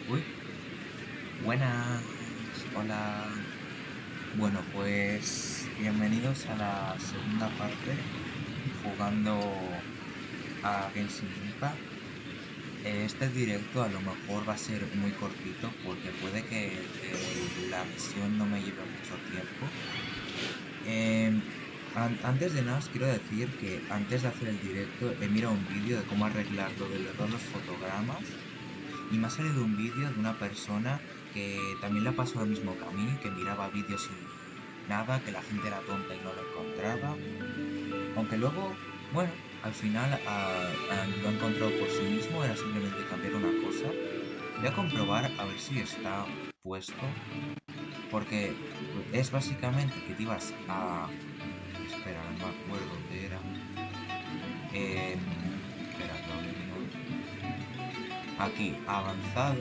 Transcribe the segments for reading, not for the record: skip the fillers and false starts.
Uy, buenas, hola. Bueno, pues bienvenidos a la segunda parte jugando a Genshin. Este directo a lo mejor va a ser muy cortito porque puede que la misión no me lleve mucho tiempo. Antes de nada os quiero decir que antes de hacer el directo he mirado un vídeo de cómo arreglar lo del error de los fotogramas y me ha salido un vídeo de una persona que también le ha pasado el mismo camino y que miraba vídeos y nada, que la gente era tonta y no lo encontraba. Aunque luego, bueno, al final lo ha encontrado por sí mismo, era simplemente cambiar una cosa. Voy a comprobar a ver si está puesto, porque es básicamente que te ibas a... Espera, no me acuerdo dónde era. Espera, que lo elimino. Aquí, avanzado,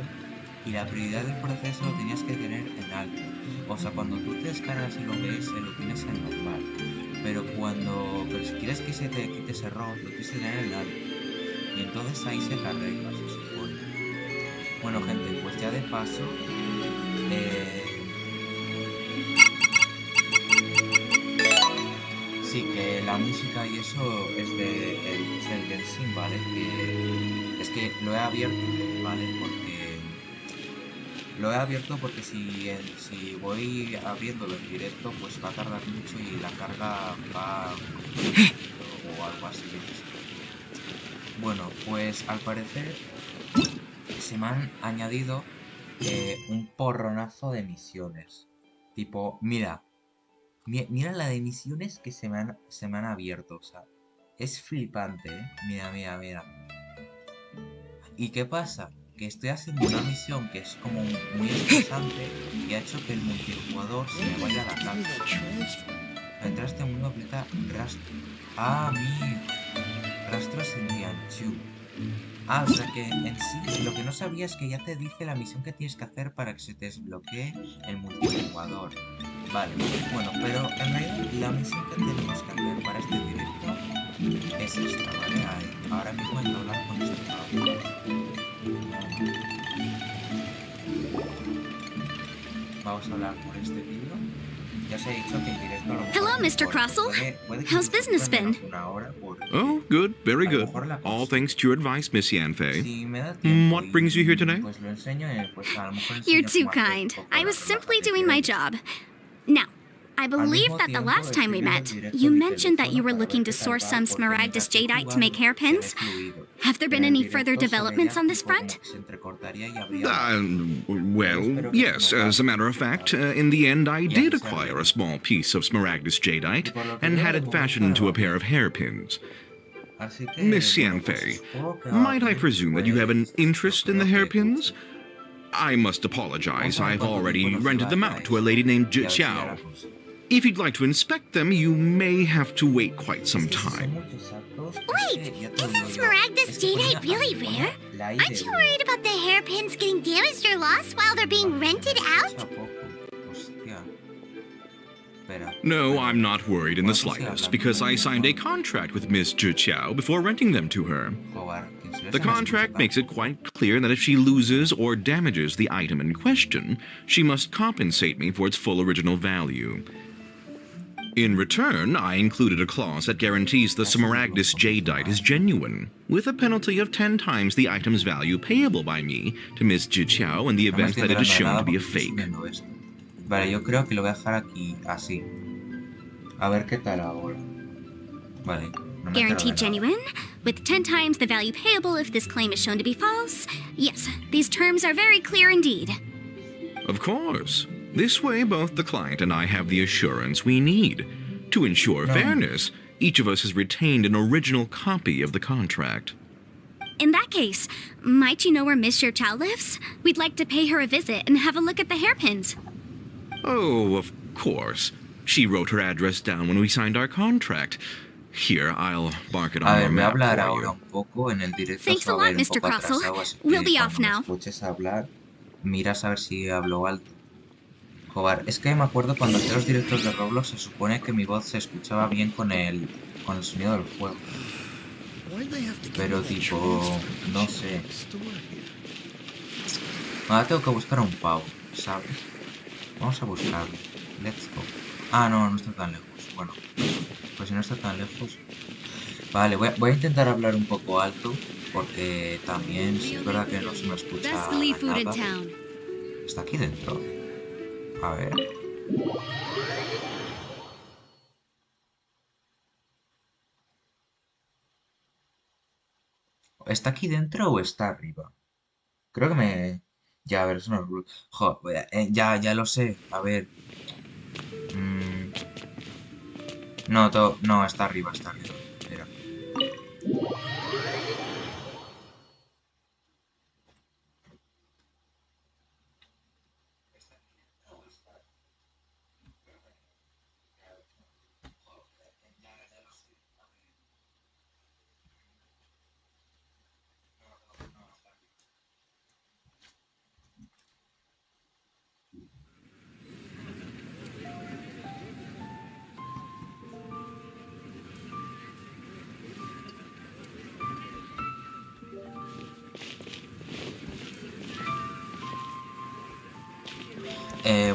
y la prioridad del proceso lo tenías que tener en alto. O sea, cuando tú te descargas el OBS lo tienes en normal. Pero si quieres que se te quite ese error, lo tienes que tener en alto. Y entonces ahí se te arregla, se supone. Bueno, gente, pues ya de paso... Sí, que la música y eso es del Genshin, ¿vale? Que es que lo he abierto, ¿vale? Lo he abierto porque si voy abriéndolo en directo, pues va a tardar mucho y la carga va o algo así. Bueno, pues al parecer se me han añadido un porronazo de misiones. Tipo, mira la de misiones que se me han abierto, o sea, es flipante, ¿eh? Mira. ¿Y qué pasa? Que estoy haciendo una misión que es como muy estresante y ha hecho que el multijugador se me vaya a la cabeza. Para a este mundo aprieta rastro. Ah, rastros en Tianchu. Ah, o sea que en sí, lo que no sabía es que ya te dice la misión que tienes que hacer para que se te desbloquee el multijugador. Vale, bueno, pero en realidad la misión que tenemos que hacer para este directo es esta, ¿vale? Ahora mismo hay que hablar con este pavo. Vamos a hablar con este tío. Ya os he dicho que en directo a lo mejor Hello, Mr. Crossell. puede que How's incluso business dure menos been? de una hora porque Oh, good, very a lo good. mejor la All cosa... thanks to your advice, Miss Yanfei. Si me da tiempo What brings you here today? pues lo enseño, pues a lo mejor You're enseño too cómo hacer un kind. poco I la was simply doing relajatetera my y eso. job. Now, I Al believe mismo that the tiempo last time estoy we viendo el met, directo you en mi mentioned that you teléfono were para ver looking to qué tal source va, some porque smaragdus mientras he jadeite to make jugado se ve hairpins. fluido. Have there Pero been en any further directo se developments veía on this tipo front? como que se entrecortaría y abría la... Yo Well, espero que esto yes, no as a pase, matter of porque fact, claro, in the end I y así did se acquire a arregla. small piece of smaragdus Y jadeite por lo que and veo had de it momento fashioned no into a va pair bien. of hairpins. Así que, Miss bueno, pues Yanfei, supongo que va might I bien, presume that you have an pues yo interest in the creo que hairpins? triunfe. I must Vamos apologize, a ver I've cuánto tiempo already nos rented lleva them ya out to a esto lady named y a ver si ya la Jiao. consigo. If you'd like to inspect them, you may have to wait quite Es some que si son time. muchos saltos, es Wait, que ya te lo isn't digo yo. smaragdus Es que ponía jadeite really aquí, rare? ponía la I Aren't de you 1. worried about the hairpins getting damaged or lost while they're being rented Poco out? a poco. Hostia. Espera, No, espera. I'm not worried in the Bueno, tú sigue slightest, hablando because I mientras signed a vamos. contract with Miss Jiao before renting them to her. Joder, que en serio The se me escucha contract tan makes it poco. quite clear that if she loses or damages the item in question, she must compensate me for its full original value. In return, I included a clause that guarantees the smaragdus jadeite is genuine, with a penalty of 10 times the item's value payable by me to Miss Jiao in the No me event estoy that it is enterando de shown nada to be a porque estoy fake. subiendo esto. Vale, yo creo que lo voy a dejar aquí, así. A ver qué tal ahora. Vale, no me entero de Guaranteed nada. genuine, with 10 times the value payable if this claim is shown to be false. Yes, these terms are very clear indeed. Of course. This way, both the client and I have the assurance we need. To ensure No. fairness, each of us has retained an original copy of the contract. In that case, might you know where Miss Chow lives? We'd like to pay her a visit and have a look at the hairpins. Oh, of course. She wrote her address down when we signed our contract. Here, I'll mark it A on ver, your voy a map hablar for ahora you. un poco. En el directo Thanks se a va a lot, ver un Mr. poco Crossell. atrasado, así We'll que be off cuando me now. escuches hablar, miras a ver si hablo alto. Joder, es que me acuerdo cuando hacía los directos de Roblox se supone que mi voz se escuchaba bien con el sonido del juego. Pero tipo, no sé. Ahora tengo que buscar a un pavo, ¿sabes? Vamos a buscarlo. Let's go. Ah, no, no está tan lejos. Bueno, pues si no está tan lejos... Vale, voy a intentar hablar un poco alto, porque también, si es verdad que no se me escucha nada. Está aquí dentro. A ver. ¿Está aquí dentro o está arriba? Creo que me... Ya, a ver, eso no es... Joder, ya lo sé. A ver. Mm, no, no, está arriba, está arriba. Espera.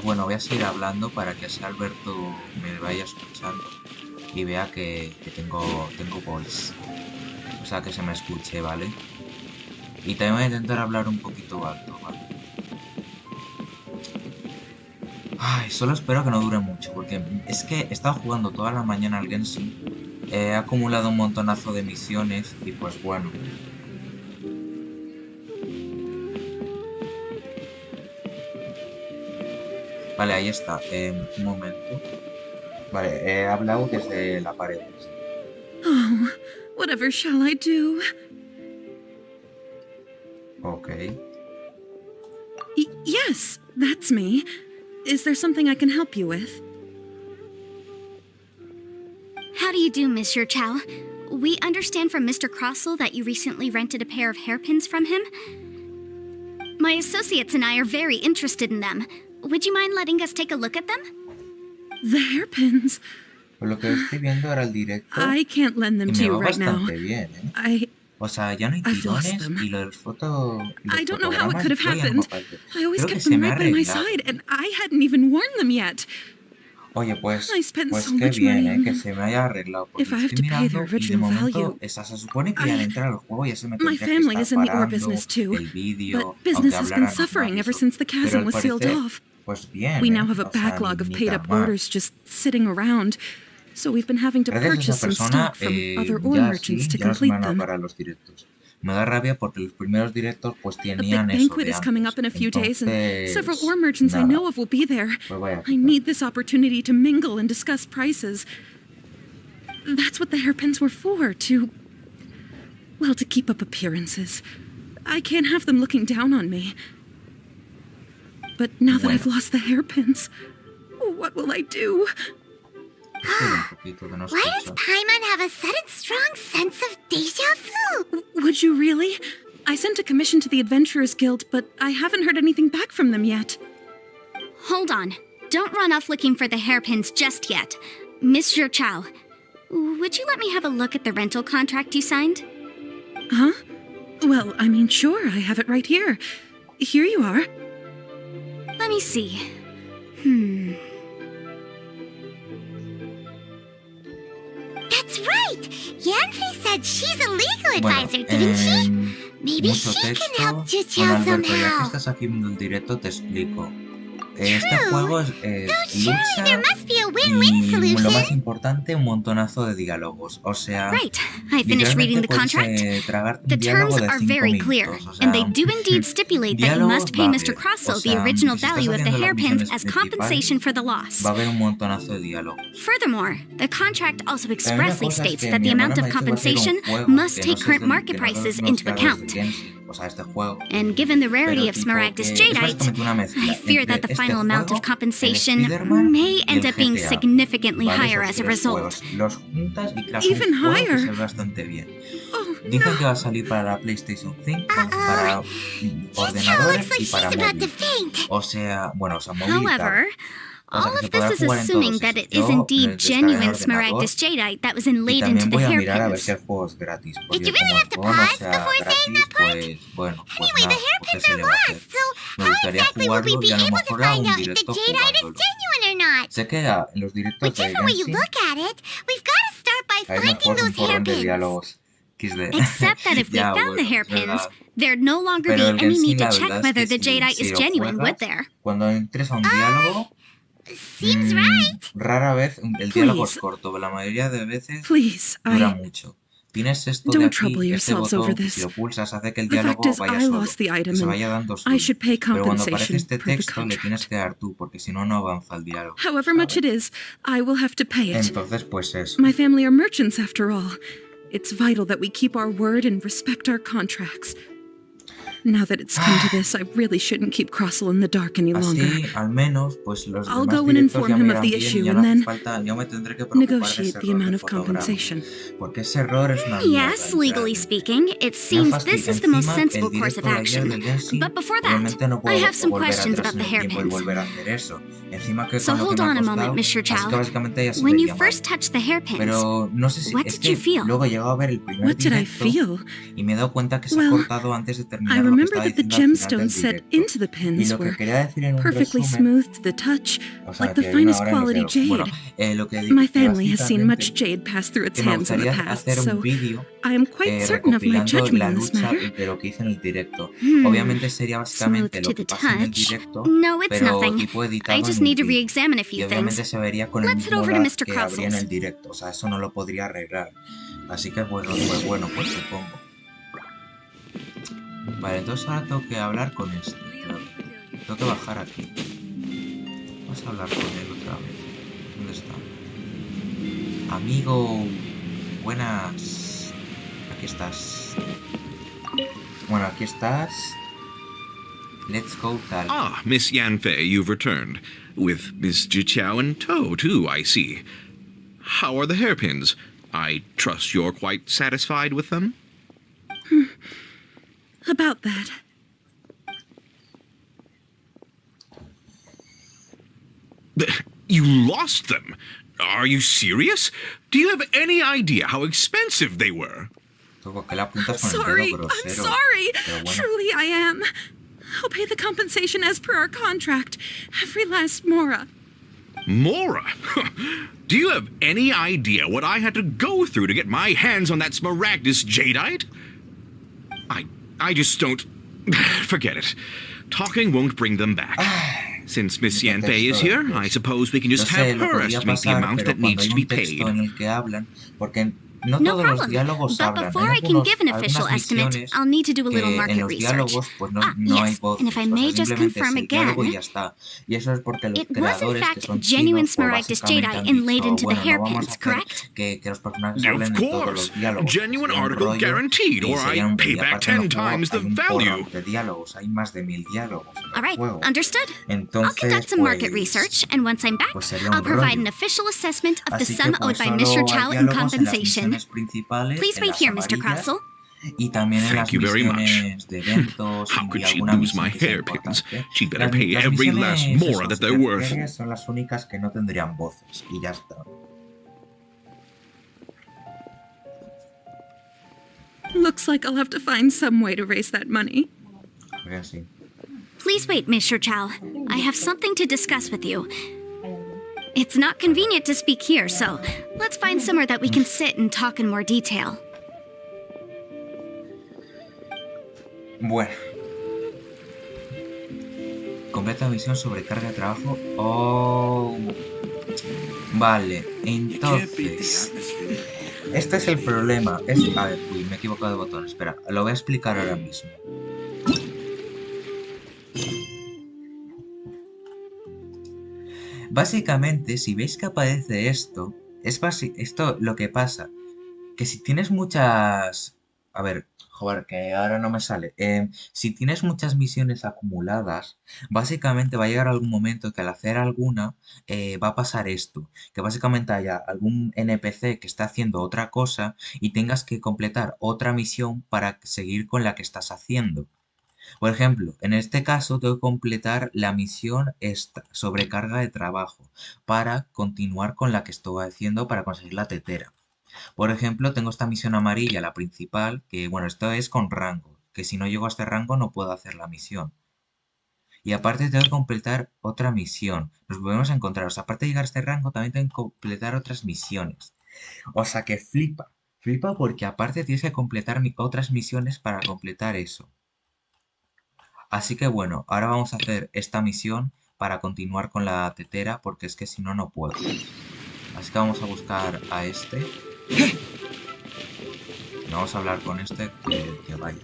Bueno, voy a seguir hablando para que así Alberto me vaya escuchando y vea que tengo voice. O sea, que se me escuche, ¿vale? Y también voy a intentar hablar un poquito alto, ¿vale? Ay, solo espero que no dure mucho, porque es que he estado jugando toda la mañana al Genshin. He acumulado un montonazo de misiones y pues bueno. Vale, ahí está. Un momento. Vale, he hablado desde la pared. Oh, whatever shall I do? Ok. Yes, that's me. Is there something I can help you with? How do you do, Monsieur Chow? We understand from Mr. Crossell that you recently rented a pair of hairpins from him. My associates and I are very interested in them. Would you mind letting us take a look at them? The hairpins. Por lo que estoy viendo ahora el directo. I can't lend them Y to me you va right now. bastante bien, ¿eh? O sea, ya no hay I've lost tirones them. y lo del foto... I don't know how it fotogramas could have yo ya no me happened. aparece. I always Creo que kept se them me ha right by my arreglado. side, and I hadn't even worn them yet. Oye, pues I spent qué so much bien, money. que se me haya arreglado. Porque If I have estoy to pay mirando their y de original momento value, esa se supone que al entrar al juego ya se me my tendría que family estar is in the ore parando business too, el vídeo, but business aunque has been hablara suffering normal y ever eso. since the Pero chasm al was sealed parecer, off. pues bien, We now have a o sea, backlog of ni paid-up tan mal. orders just sitting around, so we've been having to Gracias a purchase esa some persona, stock from other ore ya merchants sí, to ya no se me complete van a them. parar los directos. Me da rabia porque los primeros directos pues A tenían big eso banquet de is coming antes. up in a few days, and several ore Entonces, merchants I nada, know of will be there. pues vaya I puta. need this opportunity to mingle and discuss prices. That's what the hairpins were for, well, to keep up appearances. I can't have them looking down on me. But now that I've Bueno. lost the hairpins, what will I do? Espera un poquito que no Why does escucho. Paimon have a sudden strong sense of deja vu? Would you really? I sent a commission to the Adventurers Guild, but I haven't heard anything back from them yet. Hold on. Don't run off looking for the hairpins just yet. Monsieur Chow, would you let me have a look at the rental contract you signed? Huh? Well, I mean, sure, I have it right here. Here you are. Let me see. That's right! Yanfei said she's a legal advisor, didn't she? Maybe Mucho she texto. can help you, Bueno, Chow, Alberto, ya que somehow. estás aquí viendo el directo, te explico. Este True. juego es Surely lucha there must be a win-win y lo más solution. importante, un montonazo de diálogos. O sea, Right. I finished reading the literalmente contract. puedes tragarte The un diálogo terms de are 5 very clear, minutos. O sea, and they do indeed stipulate that you diálogos must pay va a Mr. haber. Crossell O the sea, original si estás value of the haciendo las hairpins misiones as principales, compensation for the loss. va a haber un montonazo de diálogos. Furthermore, the contract also También una expressly cosa es states que that mi the hermana amount me of ha dicho que va a ser compensation un juego must que take no sé current de- market que no prices son los into creadores de account. Genshin, o sea, este juego. And given the rarity Pero of tipo Smaragdus que es Jadeite, básicamente una mezcla I fear entre that the este final amount of juego, compensation el Spider-Man may y end el up being GTA. significantly ¿Vale? higher Esos as a tres result. juegos. Los juntas y creas Even un juego que higher. se ve bastante bien. Oh, Dicen que va a salir para la PlayStation 5, para ordenadores looks like y para she's about to móvil. faint. O sea, móvil y tal. However, O sea, all que se of podrá this is jugar en assuming todos that esos. it is Yo indeed lo descargué en genuine ordenador Smaragdus Jadeite that was y inlaid también into the voy a mirar a ver si hairpins. el juego es gratis. Did Porque you really como have el to juego no pause sea before saying gratis, that part? pues bueno, pues Anyway, nada, the pues qué hairpins se are le va a hacer. lost, so Me How gustaría exactly would we jugarlo be y a lo able to mejor hago find un out if the directo jadeite is jugándolo. genuine or not? Sé que en los directos de Whichever way you Genshin look at it, we've got to start by ahí me finding juegas un those porrón de hairpins. diálogos. XD. Except that if we Ya, found the bueno, es hairpins, verdad. there'd no longer Pero be el any need Genshin to la check verdad es whether que the jadeite si is lo genuine, would juegas, there? cuando entres a un diálogo, Seems right. rara vez el diálogo es Please. corto, pero la mayoría de veces Please, dura I... mucho. Tienes esto de Don't trouble aquí, este yourselves over botón, que si this. lo pulsas hace que el The fact diálogo is, vaya I solo, lost the que item se and vaya dando I solo. should pay Pero cuando aparece compensation este per the texto le tienes contract. que dar tú, porque si no, no avanza el diálogo. However much it is, I will have to pay it. Entonces, pues eso. My family are merchants, after all. It's vital that we keep our word and respect our contracts. Now that it's come to this, I really shouldn't keep Crossel in the dark any longer. Así, al menos, pues los I'll demás go and directos inform ya him me of irán the bien y issue ya and no hace then falta, yo me tendré que preocupar de negotiate ese the error de amount of fotograma. compensation. Porque ese error es una mierda. Yes, legally literalmente. speaking, it Me seems fastidia. this is the most Encima, sensible el course of directo de ayer action. del Genshin, But before that, obviamente no I puedo have some volver questions atrás about en the el tiempo y hairpins. volver a hacer eso. Encima que So con lo que hold me ha on a costado, moment, Mr. así Chow. que básicamente ya se When you vería mal. first touched the hairpins, Pero no sé si what es did you que feel? luego he llegado a ver el primer What did I directo feel? y me he dado cuenta que se ha Well, cortado antes de I terminar lo que remember estaba that the diciendo al final del gemstones set directo. into the Y pins lo que were quería decir en un perfectly resumen, smooth to the touch, o sea, like the que hay una finest hora en lo quality que... Bueno, jade. lo que digo, My que family has seen much básicamente jade pass through its que me hands in the gustaría past, hacer un so vídeo I am quite certain of my recopilando judgment la in this lucha matter. de lo que hice en el directo. Hmm. Obviamente sería básicamente Smooth lo to que the pasa en el touch. directo, No, it's pero nothing. tipo I editado just en un need to vídeo. re-examine a Y few obviamente things. se vería con el Let's head mismo over to lag Mr. que habría en Crossel's. el directo. O sea, eso no lo podría arreglar. Así que bueno, pues bueno, pues supongo. Vale, entonces ahora tengo que hablar con este. Claro. Tengo que bajar aquí. Vamos a hablar con él otra vez. ¿Dónde está? Amigo, buenas. Aquí estás. Bueno, aquí estás. Let's go tal. Ah, Miss Yanfei, you've returned. With Miss Jiqiao in tow, too, I see. How are the hairpins? I trust you're quite satisfied with them? About that. You lost them? Are you serious? Do you have any idea how expensive they were? Tú, ¿qué le apuntas con Sorry, el dedo I'm grosero? sorry. Pero bueno. Truly I am. I'll pay the compensation as per our contract. Every last mora. Mora? Do you have any idea what I had to go through to get my hands on that smaragdus jadeite? I just don't... Forget it. Talking won't bring them back. Since Miss ¿Qué Yanfei is texto here, es? I suppose we can Yo just sé, have lo her podría estimate the pasar, amount pero that cuando needs hay to un be paid. texto en el que hablan, porque no No todos los problem. diálogos But hablan. before Hay I can give an algunas official estimate, misiones I'll need to do a little que en market los research. diálogos pues no hay Yes, voces, and if I o sea, may just simplemente es confirm el diálogo y again, ya está. Y eso es porque los it was in creadores, que fact son genuine chinos, pues smaragdus básicamente jadeite han inlaid dicho, into the bueno, no vamos a hairpins, hacer correct? que los personajes Of hablen en todos course. los diálogos. Genuine Sería un article rollo guaranteed, y or I sería pay y back aparte en el 10 juego times the hay un value. porrón de diálogos, hay más de 1000 diálogos en All el right, juego. understood. I'll Entonces, conduct some market pues, research, and once I'm back, pues sería I'll un provide rollo. an official assessment of the Así que sum pues owed by solo Mr. hay Chow in diálogos en las compensation. misiones principales, Please en wait las here, Mr. amarillas, Crossel. y también en Thank las you very much. misiones de eventos How y could she alguna lose my misión que sea hairpins? importante. She'd better Las, pay las every last misiones mora esos that they're worth. terciarias son las únicas que no tendrían voces y ya está. Looks like I'll have to find some way to raise that money. Porque sí. Please wait, Mr. Chow. I have something to discuss with you. It's not convenient to speak here, so let's find somewhere that we can sit and talk in more detail. Bueno. Completa misión sobre carga de trabajo. Oh. Vale, entonces. Este es el problema. A ver, uy, me he equivocado de botón. Espera, lo voy a explicar ahora mismo. Básicamente, si veis que aparece esto, esto lo que pasa. Que si tienes muchas... A ver, joder, que ahora no me sale. Si tienes muchas misiones acumuladas, básicamente va a llegar algún momento que al hacer alguna va a pasar esto. Que básicamente haya algún NPC que está haciendo otra cosa y tengas que completar otra misión para seguir con la que estás haciendo. Por ejemplo, en este caso tengo que completar la misión esta, sobre carga de trabajo, para continuar con la que estoy haciendo para conseguir la tetera. Por ejemplo, tengo esta misión amarilla, la principal, que bueno, esto es con rango, que si no llego a este rango no puedo hacer la misión. Y aparte tengo que completar otra misión. Nos volvemos a encontrar. O sea, aparte de llegar a este rango, también tengo que completar otras misiones. O sea que flipa. Flipa porque aparte tienes que completar otras misiones para completar eso. Así que bueno, ahora vamos a hacer esta misión para continuar con la tetera porque es que si no, no puedo. Así que vamos a buscar a este. Vamos a hablar con este que vaya.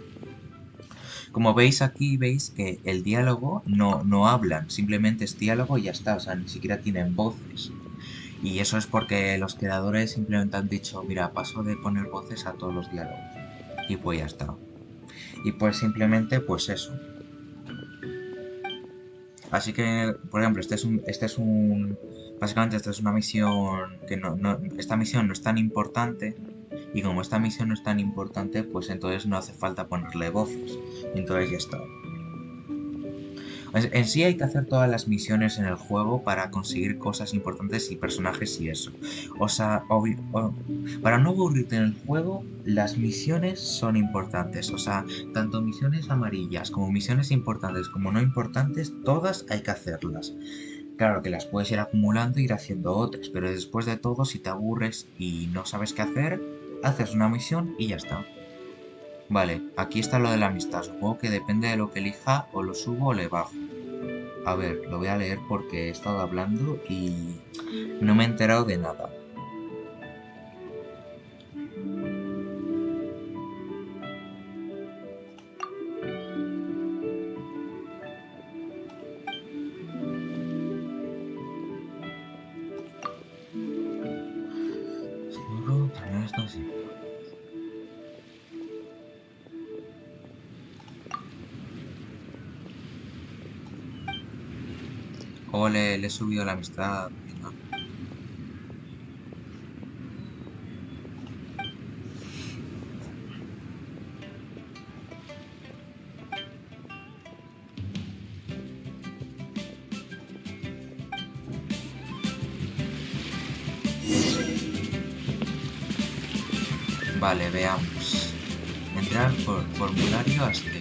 Como veis aquí, veis que el diálogo no hablan, simplemente es diálogo y ya está, o sea, ni siquiera tienen voces. Y eso es porque los creadores simplemente han dicho, mira, paso de poner voces a todos los diálogos. Y pues ya está. Y pues simplemente, pues eso. Así que, por ejemplo, básicamente esta es una misión que esta misión no es tan importante. Y como esta misión no es tan importante, pues entonces no hace falta ponerle voces. Entonces ya está. En sí hay que hacer todas las misiones en el juego para conseguir cosas importantes y personajes y eso. O sea, para no aburrirte en el juego, las misiones son importantes. O sea, tanto misiones amarillas como misiones importantes como no importantes, todas hay que hacerlas. Claro que las puedes ir acumulando e ir haciendo otras, pero después de todo, si te aburres y no sabes qué hacer, haces una misión y ya está. Vale, aquí está lo de la amistad. Supongo que depende de lo que elija, o lo subo o le bajo. A ver, lo voy a leer porque he estado hablando y no me he enterado de nada. Seguro tener esto así. O le he subido la amistad. Venga. Vale, veamos. Entrar por formulario Este.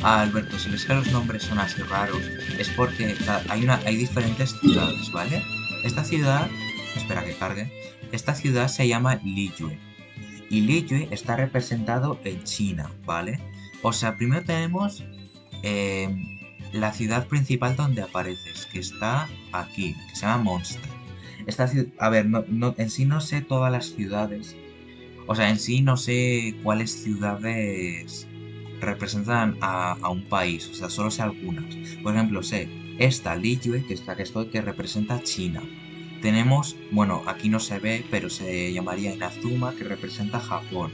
Ah, Alberto, si ves que los nombres son así raros, es porque hay diferentes ciudades, ¿vale? Esta ciudad, espera que cargue, esta ciudad se llama Liyue. Y Liyue está representado en China, ¿vale? O sea, primero tenemos eh, la ciudad principal donde apareces, que está aquí, que se llama Monster. A ver, en sí no sé todas las ciudades. O sea, en sí no sé cuáles ciudades representan a un país. O sea, solo sé algunas. Por ejemplo, sé esta Liyue, que es la que estoy, que representa China. Tenemos, bueno, aquí no se ve, pero se llamaría Inazuma, que representa Japón.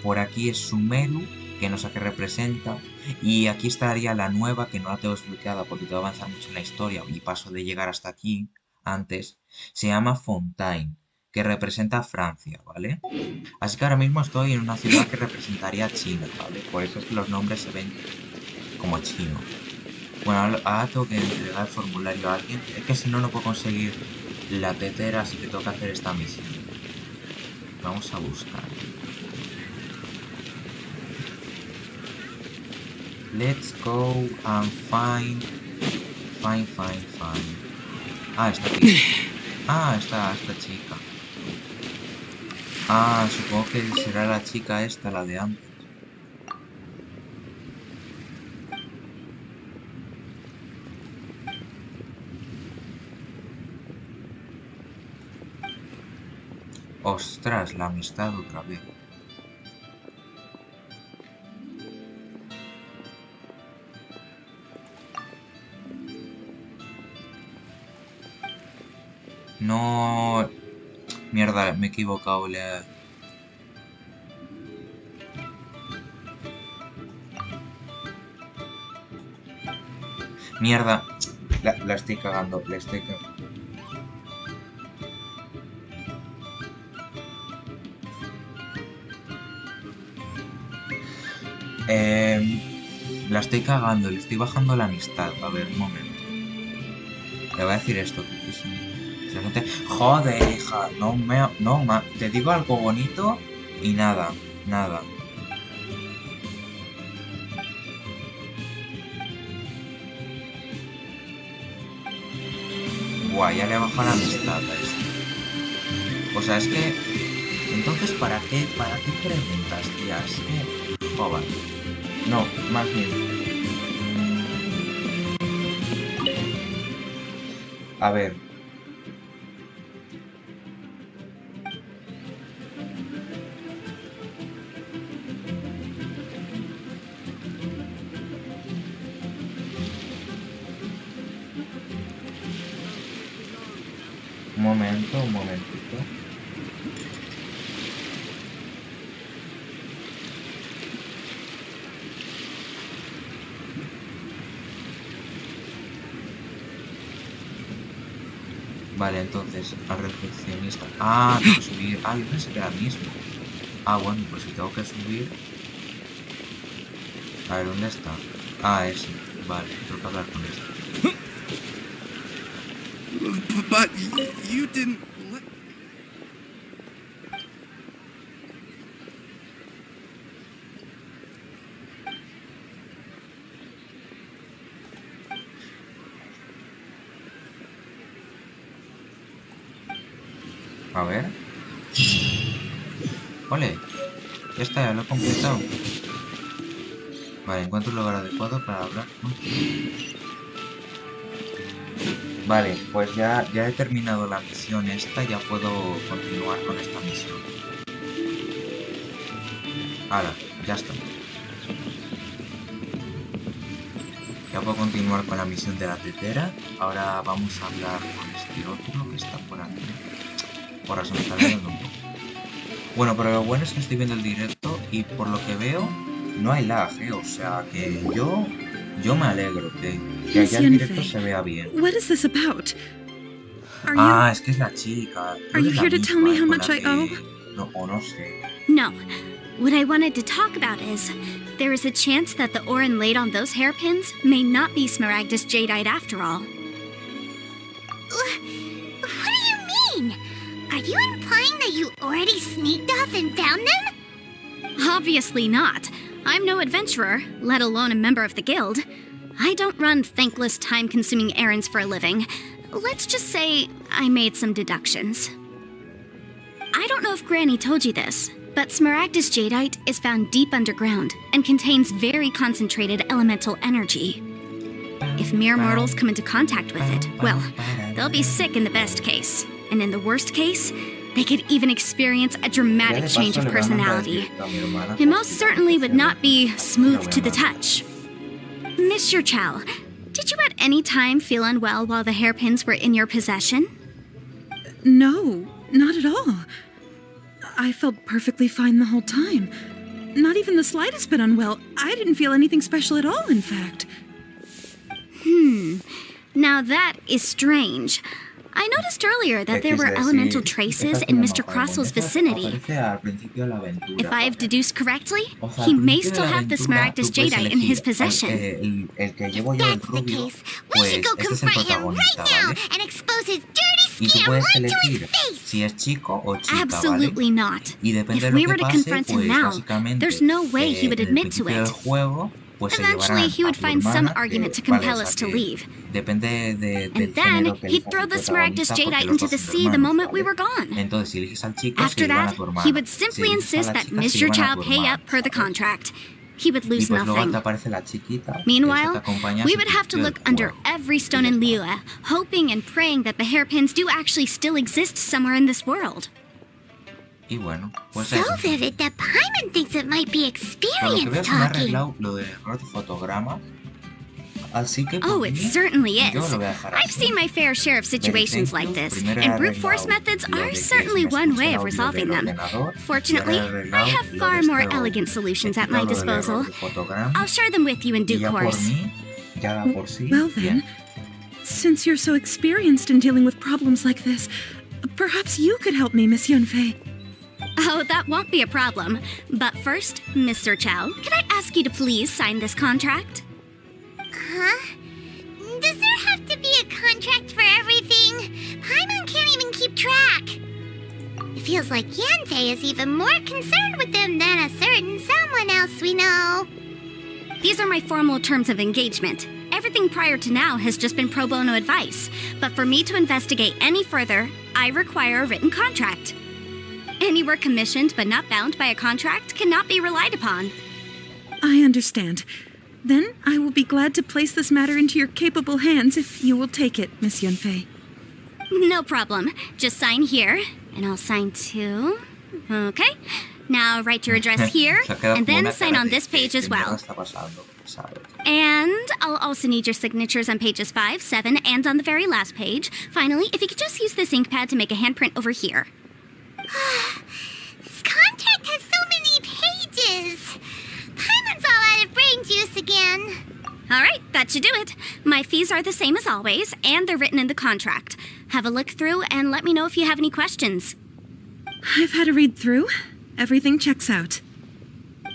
Por aquí es Sumeru, que no sé qué representa. Y aquí estaría la nueva, que no la tengo desbloqueada porque tengo que avanzar mucho en la historia y paso de llegar hasta aquí antes. Se llama Fontaine, que representa Francia, ¿vale? Así que ahora mismo estoy en una ciudad que representaría China, ¿vale? Por eso es que los nombres se ven como chino. Bueno, ahora tengo que entregar el formulario a alguien. Es que si no, no puedo conseguir la tetera, así que tengo que hacer esta misión. Vamos a buscar. Let's go and find. Find. Ah, está aquí. Ah, esta chica. Ah, supongo que será la chica esta, la de antes. Ostras, la amistad otra vez. No... Mierda, me he equivocado. Mierda. La estoy cagando, la estoy cagando. La estoy cagando, le estoy bajando la amistad. A ver, un momento. Le voy a decir esto. Si la gente... Joder, hija. Te digo algo bonito y nada. Buah, ya le bajo la amistad a este. O sea, es que... Entonces, ¿para qué preguntas, tía? Es que... Joder. No, más bien... A ver... un momentito. Vale, entonces, al recepcionista. Ah, tengo que subir. Ah, yo pensé que era el mismo. Ah, bueno, pues si tengo que subir. A ver, ¿dónde está? Ah, ese. Vale, tengo que hablar con este. But you didn't let... A ver. Ole. Ya está, ya lo he completado. Vale, encuentro un lugar adecuado para hablar con... Vale, pues ya he terminado la misión esta, ya puedo continuar con esta misión. Ahora, ya está. Ya puedo continuar con la misión de la tetera. Ahora vamos a hablar con este otro que está por aquí. Ahora se me está viendo un poco. Bueno, pero lo bueno es que estoy viendo el directo y por lo que veo no hay lag, o sea que yo me alegro que allá el directo se vea bien. What is this about? Are Ah, es que es la chica. Are you here to tell me how much I owe? No, o no sé. No. What I wanted to talk about is, there is a chance that the ore inlaid on those hairpins may not be Smaragdus jadeite after all. What do you mean? Are you implying that you already sneaked off and found them? Obviously not. I'm no adventurer, let alone a member of the guild. I don't run thankless, time-consuming errands for a living. Let's just say I made some deductions. I don't know if Granny told you this, but Smaragdus jadeite is found deep underground and contains very concentrated elemental energy. If mere mortals come into contact with it, well, they'll be sick in the best case. And in the worst case, they could even experience a dramatic change of personality. It most certainly would not be smooth to the touch. Monsieur Chow, did you at any time feel unwell while the hairpins were in your possession? No, not at all. I felt perfectly fine the whole time. Not even the slightest bit unwell. I didn't feel anything special at all, in fact. Now that is strange. I noticed earlier that there were elemental traces in Mr. Crossel's vicinity. If I have deduced correctly, he may still have the Smaragdus jadeite in his possession. If that's the case, we should go confront him right now and expose his dirty scam right to his face! Si es chico o chica, Absolutely ¿vale? not. Y depende de If lo we que were to pase, confront him pues, now, básicamente, there's no way he would en el admit to principio del it. juego, pues, se Eventually, llevarán he would a tu find some hermana, argument to que, vale, compel o sea, us to que leave. Depende del And then género que he'd elijas throw el the Smaragdus protagonista, porque jadeite los into dos the son sea the hermanos, moment we ¿vale? were gone. Entonces, si eliges al chico, se After llevan a that, tu hermana. he would Si simply eliges a insist la that chica, se Mr. llevan a Chow tu pay hermana, up per the ¿sabes? contract. He would Y lose pues luego te nothing. aparece la chiquita, que se te Meanwhile, acompaña we sin would have to principio look del under juego. every stone Y in ya está. Liyue, hoping and praying that the hairpins do actually still exist somewhere in this world. Y bueno, pues So eso. vivid that Paimon thinks it might be Por lo que veo experience se me ha talking. arreglado lo del error de fotograma. Así que por Oh, it mí, certainly yo is. lo voy a dejar I've así. seen my fair share of situations like this, Primero he and brute force arreglado methods lo de are que certainly se me one escuche way el of audio resolving del them. ordenador, Fortunately, y ahora he I arreglado have lo de far more esto, elegant solutions he at my quitado lo del error disposal. de fotograma, I'll share them with you in y due ya por course. mí, ya da por sí, Well bien. then, since you're so experienced in dealing with problems like this, perhaps you could help me, Miss Yunfei. Oh, that won't be a problem. But first, Mr. Chow, can I ask you to please sign this contract? Huh? Does there have to be a contract for everything? Paimon can't even keep track. It feels like Yanfei is even more concerned with them than a certain someone else we know. These are my formal terms of engagement. Everything prior to now has just been pro bono advice, but for me to investigate any further, I require a written contract. Any work commissioned but not bound by a contract cannot be relied upon. I understand. Then I will be glad to place this matter into your capable hands if you will take it, Miss Yunfei. No problem. Just sign here, and I'll sign too. Okay. Now write your address here, Se ha quedado and como then una sign cara on de this page as ¿qué mierda well. está pasando? ¿Sabes? And I'll also need your signatures on pages 5, 7, and on the very last page. Finally, if you could just use this ink pad to make a handprint over here. This contract has so many pages. Paimon's all out of brain juice again. All right, that should do it. My fees are the same as always, and they're written in the contract. Have a look through and let me know if you have any questions. I've had a read through. Everything checks out.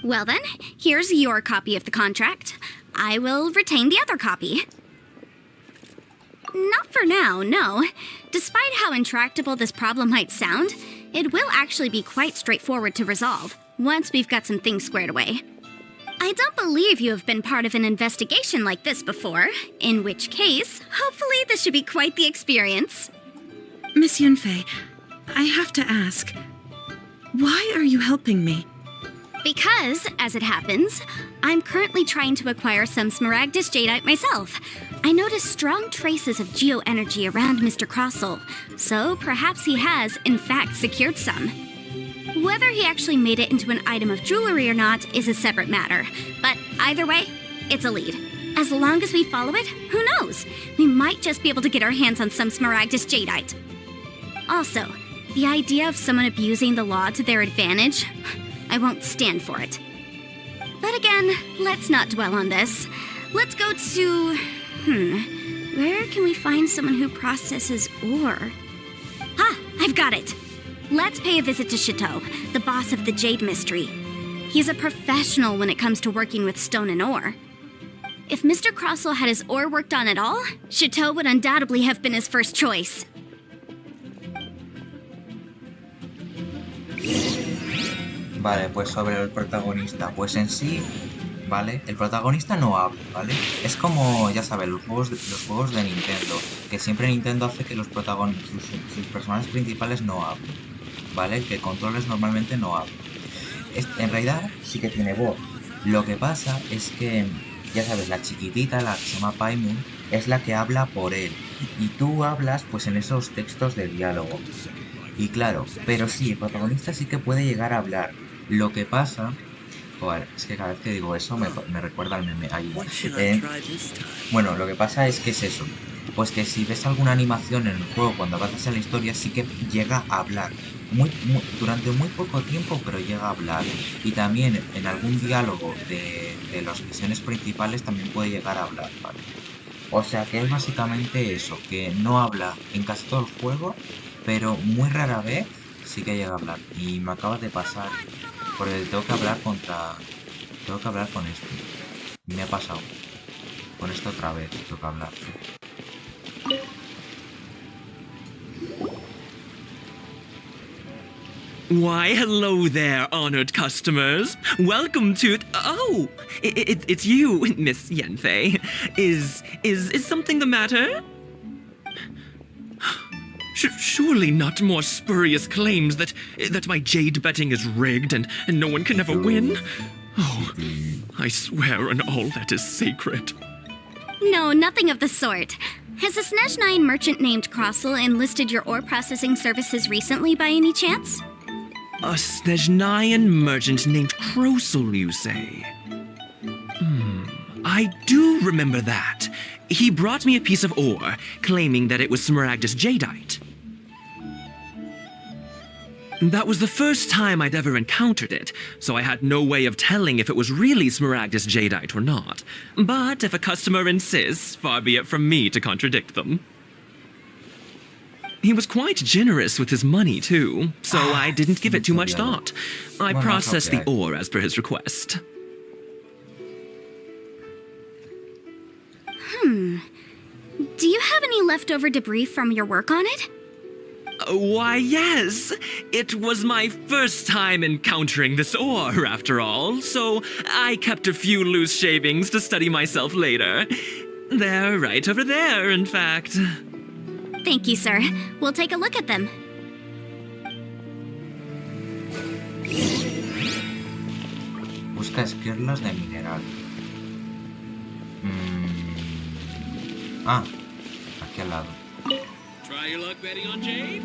Well then, here's your copy of the contract. I will retain the other copy. Not for now, no. Despite how intractable this problem might sound, it will actually be quite straightforward to resolve, once we've got some things squared away. I don't believe you have been part of an investigation like this before, in which case, hopefully this should be quite the experience. Miss Yunfei, I have to ask, why are you helping me? Because, as it happens, I'm currently trying to acquire some Smaragdus Jadeite myself. I noticed strong traces of geoenergy around Mr. Crossell, so perhaps he has, in fact, secured some. Whether he actually made it into an item of jewelry or not is a separate matter, but either way, it's a lead. As long as we follow it, who knows? We might just be able to get our hands on some Smaragdus Jadeite. Also, the idea of someone abusing the law to their advantage, I won't stand for it. But again, let's not dwell on this. Let's go to... where can we find someone who processes ore? Ah, I've got it! Let's pay a visit to Chateau, the boss of the Jade Mystery. He's a professional when it comes to working with stone and ore. If Mr. Crossell had his ore worked on at all, Chateau would undoubtedly have been his first choice. Vale, pues sobre el protagonista, pues en sí, ¿vale? El protagonista no habla, ¿vale? Es como, ya sabes, los juegos de Nintendo, que siempre Nintendo hace que los sus personajes principales no hablen, ¿vale? Que controles normalmente no hablan. En realidad sí que tiene voz. Lo que pasa es que, ya sabes, la chiquitita, la que se llama Paimon, es la que habla por él. Y tú hablas pues en esos textos de diálogo. Y claro, pero sí, el protagonista sí que puede llegar a hablar. Lo que pasa... Joder, es que cada vez que digo eso me recuerda al meme. Bueno, lo que pasa es que es eso. Pues que si ves alguna animación en el juego cuando avanzas en la historia, sí que llega a hablar. Durante muy poco tiempo, pero llega a hablar. Y también en algún diálogo de las misiones principales también puede llegar a hablar, ¿vale? O sea que es básicamente eso, que no habla en casi todo el juego, pero muy rara vez sí que llega a hablar. Y me acaba de pasar, porque tengo que hablar con esto. Y me ha pasado. Con esto otra vez tengo que hablar. Why, hello there, honored customers. Welcome to... Oh, it's you, Miss Yunfei. Is something the matter? Surely not more spurious claims that my jade betting is rigged and no one can ever win? Oh, I swear on all that is sacred. No, nothing of the sort. Has a Snezhnine merchant named Crossell enlisted your ore processing services recently by any chance? A Snezhnine merchant named Crossell, you say? I do remember that. He brought me a piece of ore, claiming that it was Smaragdus Jadeite. That was the first time I'd ever encountered it, so I had no way of telling if it was really Smaragdus Jadeite or not. But if a customer insists, far be it from me to contradict them. He was quite generous with his money, too, so I didn't give it too much thought. I processed the ore as per his request. Do you have any leftover debris from your work on it? Why, yes. It was my first time encountering this ore, after all, so I kept a few loose shavings to study myself later. They're right over there, in fact. Thank you, sir. We'll take a look at them. Busca esquirlas de mineral. Ah, aquí al lado. Try your luck betting on Jade?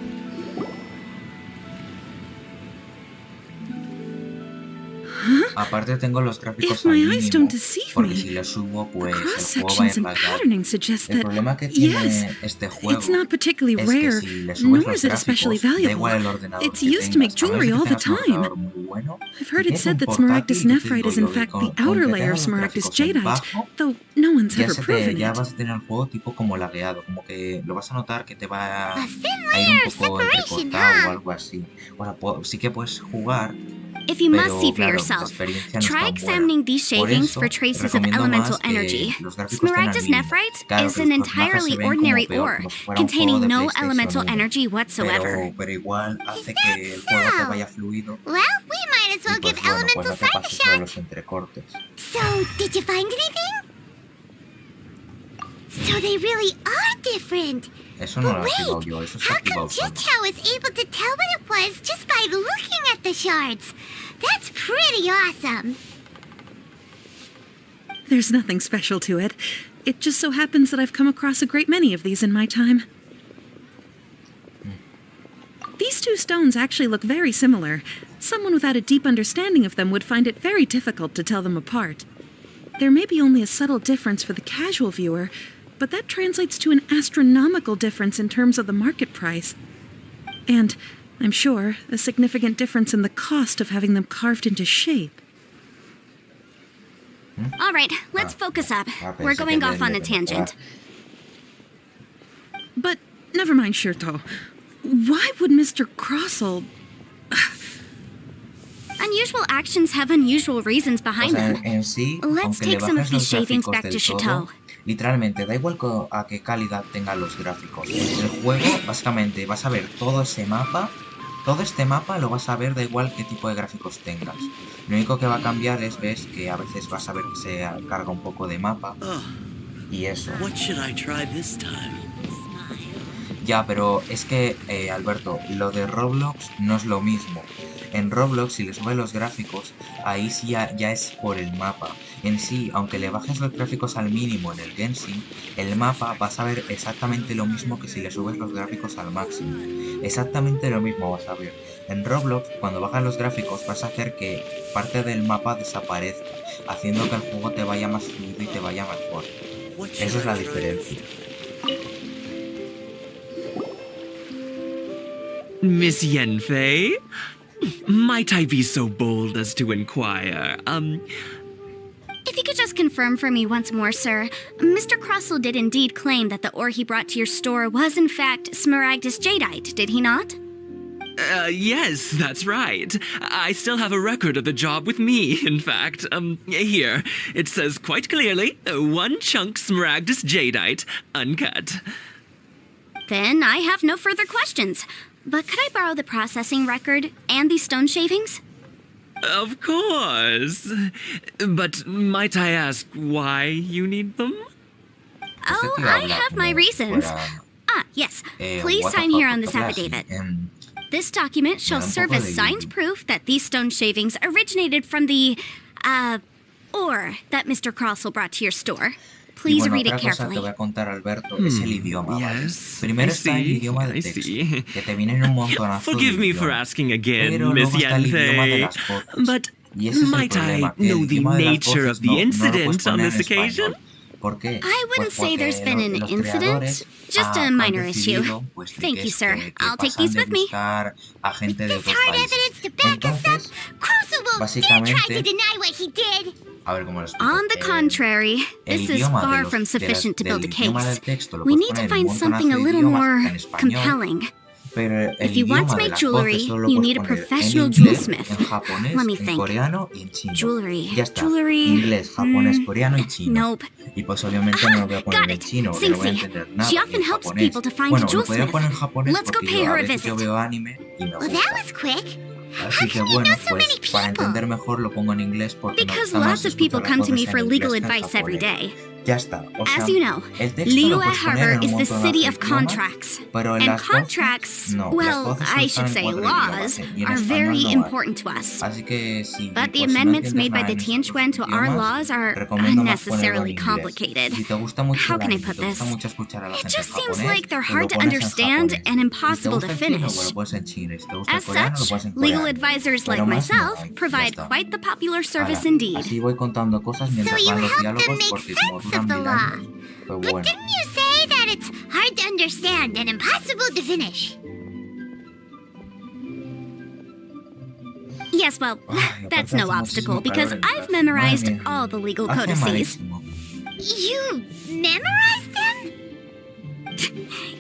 Aparte tengo los gráficos If al my mínimo, eyes don't deceive porque me, si le subo the pues cross el juego va a sections ir and lagueado. patterning suggest El that, problema que tiene yes, este juego it's not particularly es que rare, si le subes nor los is it especially gráficos, da valuable. igual el ordenador It's que used to make tengas, a menos jewelry que all the tengas un time. ordenador muy bueno. I've heard Si it tienes said un that portátil, Smaragdus yo te nephrite digo is in yo que fact the con outer que layer tengas of los Smaragdus gráficos en jadeite, bajo, though no one's ya, ever proven ya it. vas a tener el juego tipo como lagueado, como que lo vas a notar que te va A thin a ir layer un of poco separation, entrecortado o huh? algo así. O sea, sí que puedes jugar, If you must pero see for claro, la yourself, experiencia no es try tan buena. examining these Por shavings eso for traces of recomiendo elemental más que energy. los gráficos estén al Smaragdus mínimo. nephrite Claro is que an los personajes entirely se ven como ordinary peor, ore, como si fuera un juego containing de no PlayStation elemental 1. energy whatsoever. Pero igual hace that que el juego te so? vaya fluido Well, we might as y well pues give bueno, pues elemental no te side a pases por shot. los entrecortes. So, did you find anything? So they really are different. Eso no lo he But activado wait, yo, eso está how come activado solo. Jitchao was able to tell what it was just by looking at the shards? That's pretty awesome. There's nothing special to it. It just so happens that I've come across a great many of these in my time. These two stones actually look very similar. Someone without a deep understanding of them would find it very difficult to tell them apart. There may be only a subtle difference for the casual viewer, but that translates to an astronomical difference in terms of the market price. And, I'm sure, a significant difference in the cost of having them carved into shape. All right, let's focus up. We're Pensé going que off on a de tangent. But, never mind, Shirto. Why would Mr. Crossell... Unusual actions have unusual reasons O behind sea, them. en sí, Let's aunque le take some of bajes los these shavings gráficos back del to todo, Chateau. literalmente da igual a qué calidad tengan los gráficos. El juego, básicamente, vas a ver todo ese mapa, todo este mapa lo vas a ver da igual qué tipo de gráficos tengas. Lo único que va a cambiar es, ves, que a veces vas a ver que se carga un poco de mapa y eso. What should I try this time? Ya, pero es que, Alberto, lo de Roblox no es lo mismo. En Roblox, si le subes los gráficos, ahí sí ya es por el mapa. En sí, aunque le bajes los gráficos al mínimo en el Genshin, el mapa vas a ver exactamente lo mismo que si le subes los gráficos al máximo. Exactamente lo mismo vas a ver. En Roblox, cuando bajas los gráficos, vas a hacer que parte del mapa desaparezca, haciendo que el juego te vaya más fluido y te vaya mejor. Esa es la diferencia. Miss Yenfei? Might I be so bold as to inquire, If you could just confirm for me once more, sir, Mr. Crossell did indeed claim that the ore he brought to your store was in fact Smaragdus jadeite, did he not? Yes, that's right. I still have a record of the job with me, in fact. Here. It says quite clearly, 1 chunk Smaragdus jadeite, uncut. Then I have no further questions. But could I borrow the processing record and these stone shavings? Of course. But might I ask why you need them? Oh, I have my reasons. Ah, yes. Please sign here on this affidavit. This document shall serve as signed proof that these stone shavings originated from the, ore that Mr. Crossell brought to your store. Please read it Otra cosa carefully. que voy a contar, Alberto, es el idioma, ¿vale? Yes, Primero I está el see, idioma I de texto, see. que te vienen un montonazo Forgive de me for idiomas. asking again, Pero Miss luego está el idioma de Yanfei. las fotos. But Y ese es el might problema, I que el know the idioma de las nature voces of the no lo incident puedes on poner this en español. occasion? ¿Por qué? I wouldn't Pues say there's porque been an los incident, creadores just a han minor issue. decidido, pues, de Thank que you, es sir. que I'll take pasan these de with me. buscar a gente de This otros hard países. evidence to back us up. Entonces, Crossell won't dare try to básicamente, deny what he did. a ver cómo lo explico. On the contrary, El this is idioma de far los- from de las- sufficient to build a del idioma del case. texto lo We puedes need to poner en find un something a montonazo de little idiomas more en español, compelling. Pero el If you want idioma to de make las jewelry, voces solo lo you puedes need a poner en professional inglés, jewelsmith. en japonés, Let me en think. coreano y en chino. Jewelry. Ya está. Jewelry. Inglés, japonés, coreano y chino. Nope. Y pues obviamente no lo voy a poner Got en it. chino porque no voy a Sing-Si. entender nada. She ni often en helps japonés. people to find Bueno, a lo podría jewelsmith. poner en japonés Let's go porque pay yo her a a veces yo visit. veo anime y me Well, gusta. that was quick. Así que do you bueno, know so pues many para people? entender mejor lo pongo en inglés porque me Because gusta más lots of people escuchar las come to me voces for en legal inglés que en advice every japonés. day. Ya está. O sea, As you know, el texto lo Liyue puedes poner Harbor en un is the montón de city of idiomas, contracts. pero And las contracts, voces, no, las well, voces solo I están should en say 4 laws, idiomas, y en are español very no hay. important to us. Así que si, But the pues, si no amendments entiendes made by nada the en estos Tianquan to our idiomas, laws are recomiendo más ponerlo en unnecessarily inglés. complicated. Si te gusta mucho How el can I anime, put te gusta this? mucho escuchar a la It gente en just seems japonés, like they're pues lo hard to pones en understand japonés. and Si te impossible to gusta el chino, pues finish. lo pones en chino. Y si te gusta el As coreano, lo such, pones en legal coreano. advisors like Pero más no myself hay, ya provide está. quite the popular service Hala, indeed. así voy contando cosas So mientras you van los help them diálogos make porque como sense duran of the 1000 law. años, pues But bueno. didn't you say that it's hard to understand and impossible to finish? Yes, well, Ay, that's aparte no hace obstacle muchísimo because calor en I've casa. memorized Madre mía. all the legal Hace codices. malísimo. You memorized them?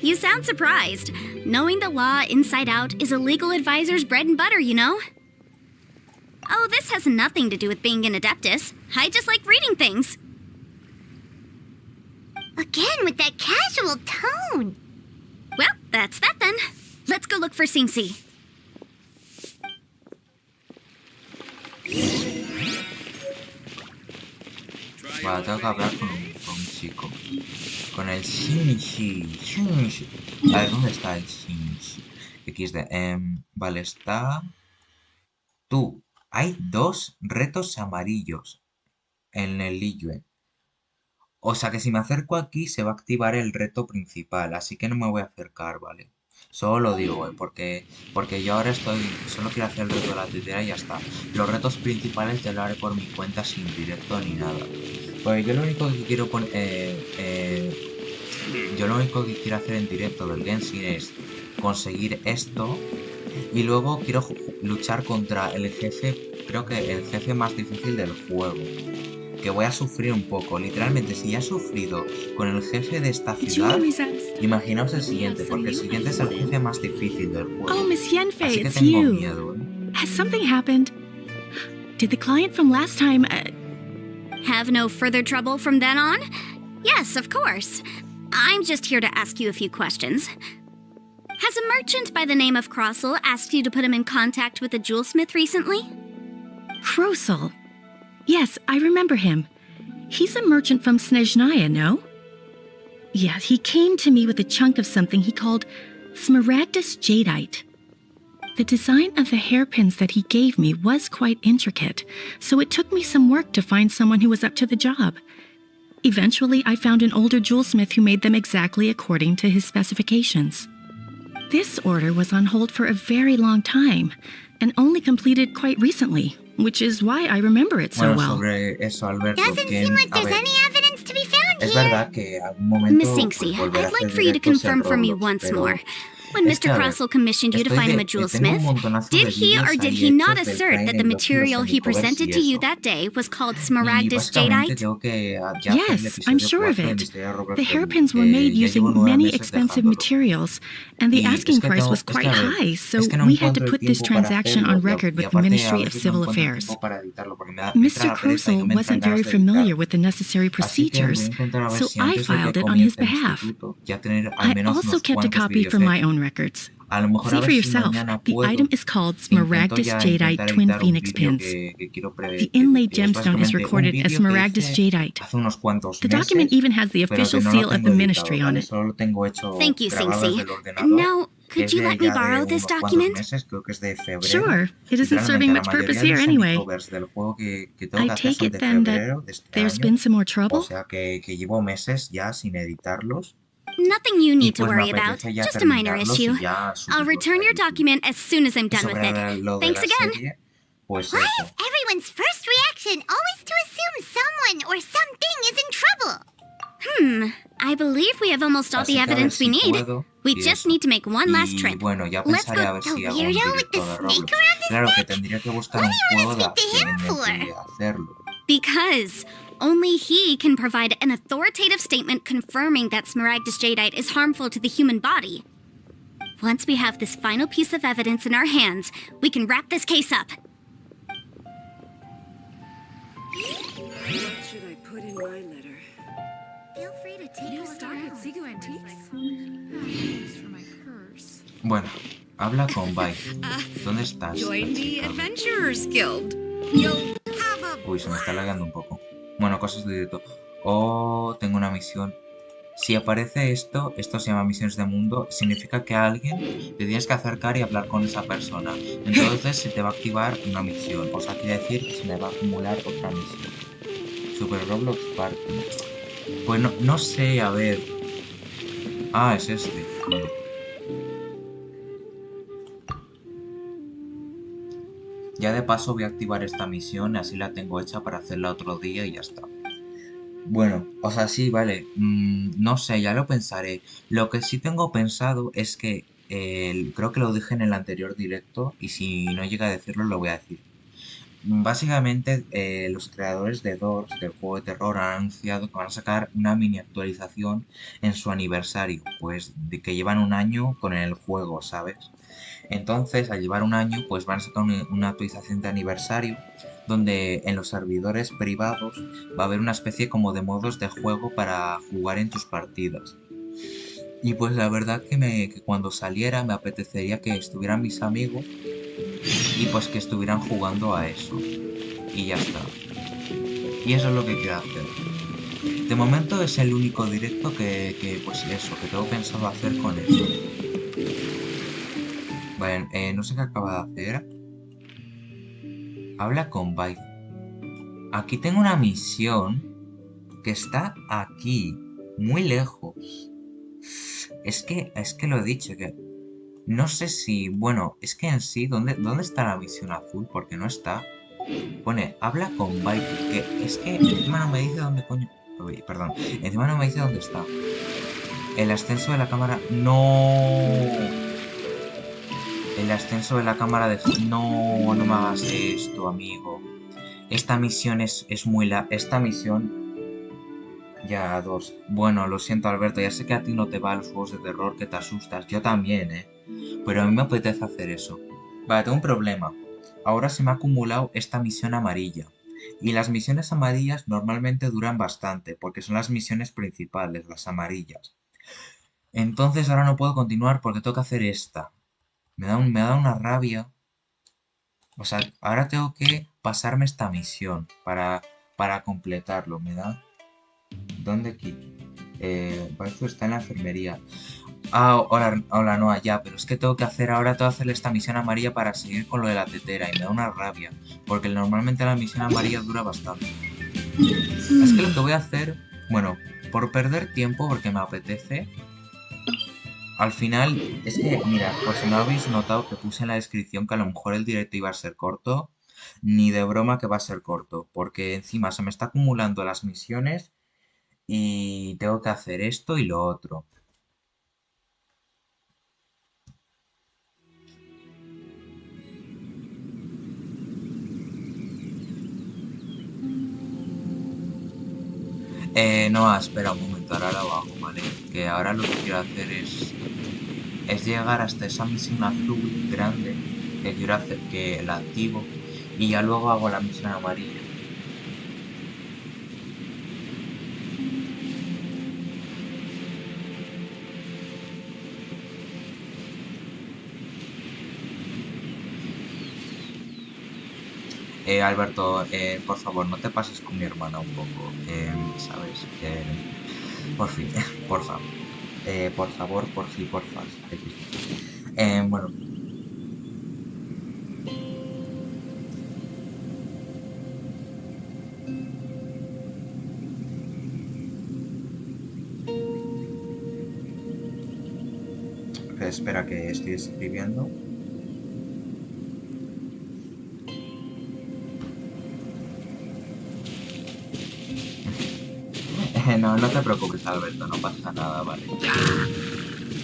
You sound surprised. Knowing the law inside out is a legal advisor's bread and butter, you know? Oh, this has nothing to do with being an adeptus. I just like reading things. Again with that casual tone. Well, that's that then. Let's go look for Sing-Si. Vale, tengo que hablar con un chico. Con el Shinshi. A ver, ¿dónde está el Shinshi? XD. Vale, está... Tú. Hay 2 retos amarillos en el Liyue. O sea que si me acerco aquí se va a activar el reto principal. Así que no me voy a acercar, ¿vale? Solo lo digo, porque yo ahora solo quiero hacer el reto de la tetera y ya está. Los retos principales ya lo haré por mi cuenta sin directo ni nada. Pues yo lo único que quiero yo lo único que quiero hacer en directo del genshin es conseguir esto. Y luego quiero luchar contra el jefe, creo que el jefe más difícil del juego. Que voy a sufrir un poco. Literalmente, si ya he sufrido con el jefe de esta ciudad, imaginaos el siguiente, porque el siguiente es el jefe más difícil del juego. Oh, Miss Yenfei, Así que it's tengo you. miedo, Has something happened? Did the client from last time... Have no further trouble from then on? Yes, of course. I'm just here to ask you a few questions. Has a merchant by the name of Crossel asked you to put him in contact with a jewelsmith recently? Krosel. Yes, I remember him. He's a merchant from Snezhnaya, no? Yeah, he came to me with a chunk of something he called smaragdus jadeite. The design of the hairpins that he gave me was quite intricate, so it took me some work to find someone who was up to the job. Eventually, I found an older jewelsmith who made them exactly according to his specifications. This order was on hold for a very long time, and only completed quite recently, which is why I remember it so Bueno, well. sobre eso, Alberto, Doesn't seem like there's any evidence to be found es here. verdad que a algún momento Miss Sing-Si, pues, volver a I'd like hacer for you to directos en confirm for me Roblox, once pero more. When es que, Mr. a ver, Crossel commissioned you to find him a tengo un jewelsmith, montonazo did de he or vídeos did ahí he not hechos del assert that the training, los material he tíos en presented e-commerce to y you eso. that day was called Y smaragdus básicamente jadeite? tengo que ya hacer el Yes, I'm episodio sure of 4 de mi it. historia de Roblox The Training, hairpins were que made ya using llevo 9 many meses expensive dejándolo. materials, and the Y es asking que price tengo, was es que quite a ver, high, so es que no we had to encuentro el put this tiempo para transaction hacerlo on y record with the aparte a Ministry of veces no Civil encuentro Affairs. tiempo para editarlo porque me entra Mr. la pereza y no Krosel me entran wasn't ganas very de familiar editar. with the necessary Así que voy a procedures, intentar a ver so si I antes de filed que it on his comience el behalf. instituto ya tener al I menos also unos kept a cuantos copy vídeos for my hechos. own records. A lo mejor See a for ver si yourself, mañana the puedo item is called e intento Smaragdus ya Jadeite intentar Twin editar un Phoenix vídeo Pins. que quiero The inlaid que es gemstone is básicamente un recorded as vídeo que Smaragdus hice Jadeite. hace unos cuantos The document meses, even has the pero que official no lo seal of tengo the editado, ministry on ¿vale? it. Solo lo tengo hecho Thank you, grabado Sing-Si. desde el ordenador, Now, que could es you de let me ya de borrow this unos cuantos document? meses, creo que es de febrero. Sure, it isn't Literalmente serving la much purpose mayoría de here los anyway. makeovers del juego que tengo I que hacer take son it de then that febrero de este there's año. been some more O trouble? sea que llevo meses ya sin editarlos. Nothing you Y need to pues me worry about. apetece ya Just a minor terminarlos issue. y ya I'll subirlos return a your YouTube. document as soon as I'm Y done with sobre it. lo de Thanks la again. serie, pues Why eso. is everyone's first reaction always to assume someone or something is in trouble? I believe we have almost all Así the que a ver evidence we si need. puedo We y just eso. need to make one last Y trip. bueno, ya Let's pensaré a go. ver The si hago un weirdo with the directo de snake Roblox. around his Claro que neck? tendría que buscar What un do you juego wanna speak to him for? de hacerlo. Because only he can provide an authoritative statement confirming that smaragdus jadeite is harmful to the human body. Once we have this final piece of evidence in our hands, we can wrap this case up. What should I put in my letter? Feel free to take a look around. For my purse. Bueno, habla con Bike. ¿Dónde estás? Join the chica? Adventurers Guild. You'll have a Uy, se me está lagando un poco. Bueno, cosas de directo. Oh, tengo una misión. Si aparece esto se llama misiones de mundo, significa que a alguien te tienes que acercar y hablar con esa persona. Entonces se te va a activar una misión. O sea, quiere decir que se me va a acumular otra misión. Super Roblox Parte. Pues no sé, a ver. Ah, es este. Vale. Ya de paso voy a activar esta misión, así la tengo hecha para hacerla otro día y ya está. Bueno, o sea, sí, vale. No sé, ya lo pensaré. Lo que sí tengo pensado es que creo que lo dije en el anterior directo y si no llega a decirlo lo voy a decir. Básicamente, los creadores de Doors, del juego de terror, han anunciado que van a sacar una mini actualización en su aniversario, pues de que llevan un año con el juego, ¿sabes? Entonces, al llevar un año, pues van a sacar una actualización de aniversario donde en los servidores privados va a haber una especie como de modos de juego para jugar en tus partidas. Y pues la verdad que cuando saliera me apetecería que estuvieran mis amigos y pues que estuvieran jugando a eso. Y ya está. Y eso es lo que quiero hacer. De momento es el único directo que pues eso, que tengo pensado hacer con eso. Vale, no sé qué acaba de hacer. Habla con Byte. Aquí tengo una misión que está aquí, muy lejos. Es que lo he dicho, que no sé si, bueno, es que en sí, ¿dónde está la misión azul? Porque no está. Pone, habla con Byte, que es que encima no me dice dónde coño. Uy, perdón, encima no me dice dónde está. El ascenso de la cámara, no. El ascenso de la cámara de... No, no me hagas esto, amigo. Esta misión es muy Esta misión... Ya, 2. Bueno, lo siento, Alberto. Ya sé que a ti no te va los juegos de terror, que te asustas. Yo también, ¿eh? Pero a mí me apetece hacer eso. Vale, tengo un problema. Ahora se me ha acumulado esta misión amarilla. Y las misiones amarillas normalmente duran bastante, porque son las misiones principales, las amarillas. Entonces ahora no puedo continuar porque tengo que hacer esta. Me da una rabia. O sea, ahora tengo que pasarme esta misión para completarlo. Me da... ¿Dónde aquí? Parece que está en la enfermería. Ah, hola, no, ya, pero es que tengo que hacerle esta misión amarilla para seguir con lo de la tetera y me da una rabia, porque normalmente la misión amarilla dura bastante. Es que lo que voy a hacer, bueno, por perder tiempo, porque me apetece, al final, es que, mira, por si no habéis notado que puse en la descripción que a lo mejor el directo iba a ser corto, ni de broma que va a ser corto, porque encima se me está acumulando las misiones y tengo que hacer esto y lo otro. No, espera un momento, ahora lo hago, ¿vale? Que ahora lo que quiero hacer es llegar hasta esa misión azul grande que quiero hacer, que la activo y ya luego hago la misión amarilla. Alberto, por favor, no te pases con mi hermana un poco, ¿sabes? Por fin, por favor. Por favor, por fin, por favor. Bueno. Espera que estoy escribiendo. No te preocupes, Alberto, no pasa nada, vale.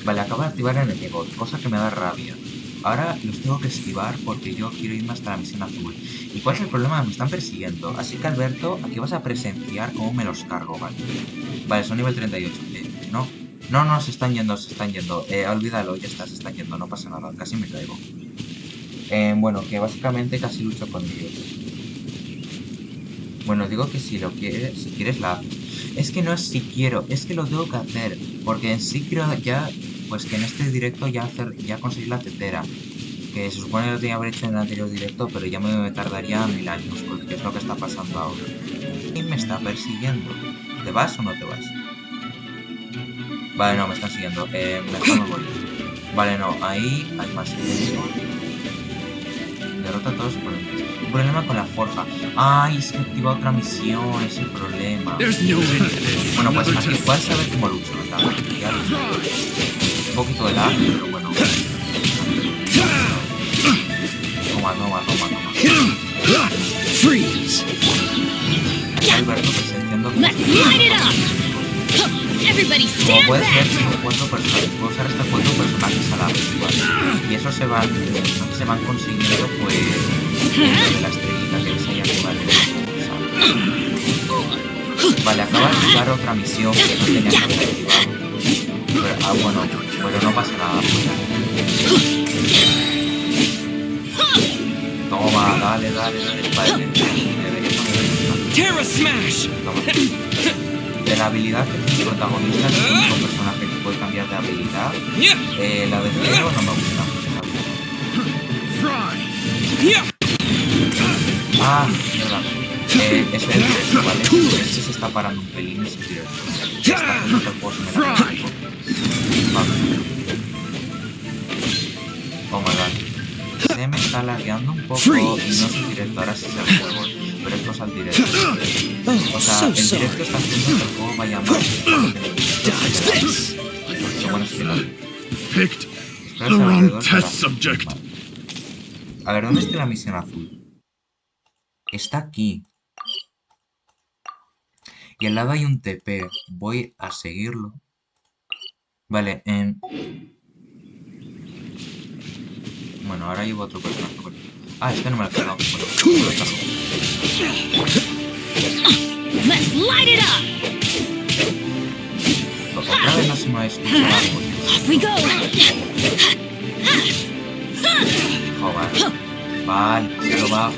Vale, acabo de activar enemigos, cosa que me da rabia. Ahora los tengo que esquivar porque yo quiero irme hasta la misión azul. ¿Y cuál es el problema? Me están persiguiendo. Así que, Alberto, aquí vas a presenciar cómo me los cargo, ¿vale? Vale, son nivel 38. No. No, no, se están yendo, se están yendo. Olvídalo, ya está, se están yendo, no pasa nada, casi me caigo. Bueno, que básicamente casi lucho con ellos. Bueno, digo que si lo quieres, si quieres la haces. Es que no es si quiero, es que lo tengo que hacer. Porque en sí quiero ya, pues que en este directo ya conseguir la tetera. Que se supone que lo tenía que haber hecho en el anterior directo, pero ya me tardaría 1000 años, porque es lo que está pasando ahora. ¿Quién me está persiguiendo? ¿Te vas o no te vas? Vale, no, me están siguiendo. Mejor me voy. Vale, no, ahí hay más enemigos. Derrota a todos por el mes. Un problema con la forja. Ay, es que activa otra misión, es el problema. Bueno, pues aquí puedes saber cómo lucho, ¿verdad? Un poquito de lag, pero bueno. Toma. Freeze. Alberto presenciando. Let's light it up. Everybody Como stand puedes ver, back. tengo 4 personajes. Puedo usar hasta 4 personajes a la vez. ¿Vale? Y eso se van consiguiendo, pues, de la estrellita que les haya jugado. Vale, acaba de jugar otra misión que no tenía que haber activado. Pero, bueno, pero no pasa nada. Toma, dale. Vale, Terra Smash. toma. De la habilidad que tiene el protagonista, que es el único personaje que puede cambiar de habilidad, la de Espero no me gusta. Ah, verdad. Es el directo, ¿vale? Este se está parando un pelín, es el directo. Ya está haciendo que el juego se me la un poco. Vale. Oh my god. Se me está lagueando un poco y no es el directo, ahora sí es el juego. Pero esto es al directo. O sea, el directo está haciendo que el juego vaya mal. Qué bueno es que no. A ver, ¿dónde está la misión azul? Está aquí. Y al lado hay un TP. Voy a seguirlo. Vale, bueno, ahora llevo otro personaje. Ah, este no me lo he cargado. Bueno, me lo cargo. Let's light it up. Otra vez no se me ha escuchado algo. Off we go. Joder. Vale, se lo bajo.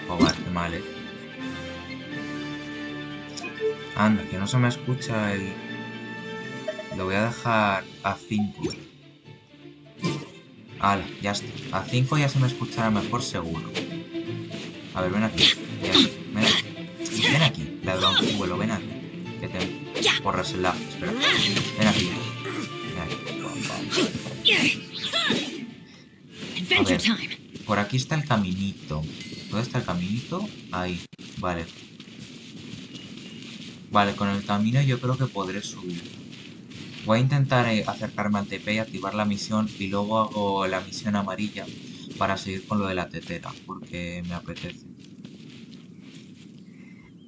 Joder, qué mal, Anda, que no se me escucha el... Lo voy a dejar a 5. Vale, ya está. A 5 ya se me escuchará mejor seguro. A ver, ven aquí. Ven aquí. Ven aquí, ladronzuelo, ven aquí. Que te borras el lag. Espera. Ven aquí. A ver, por aquí está el caminito. ¿Dónde está el caminito? Ahí. Vale. Vale, con el camino yo creo que podré subir. Voy a intentar acercarme al TP y activar la misión y luego hago la misión amarilla para seguir con lo de la tetera, porque me apetece.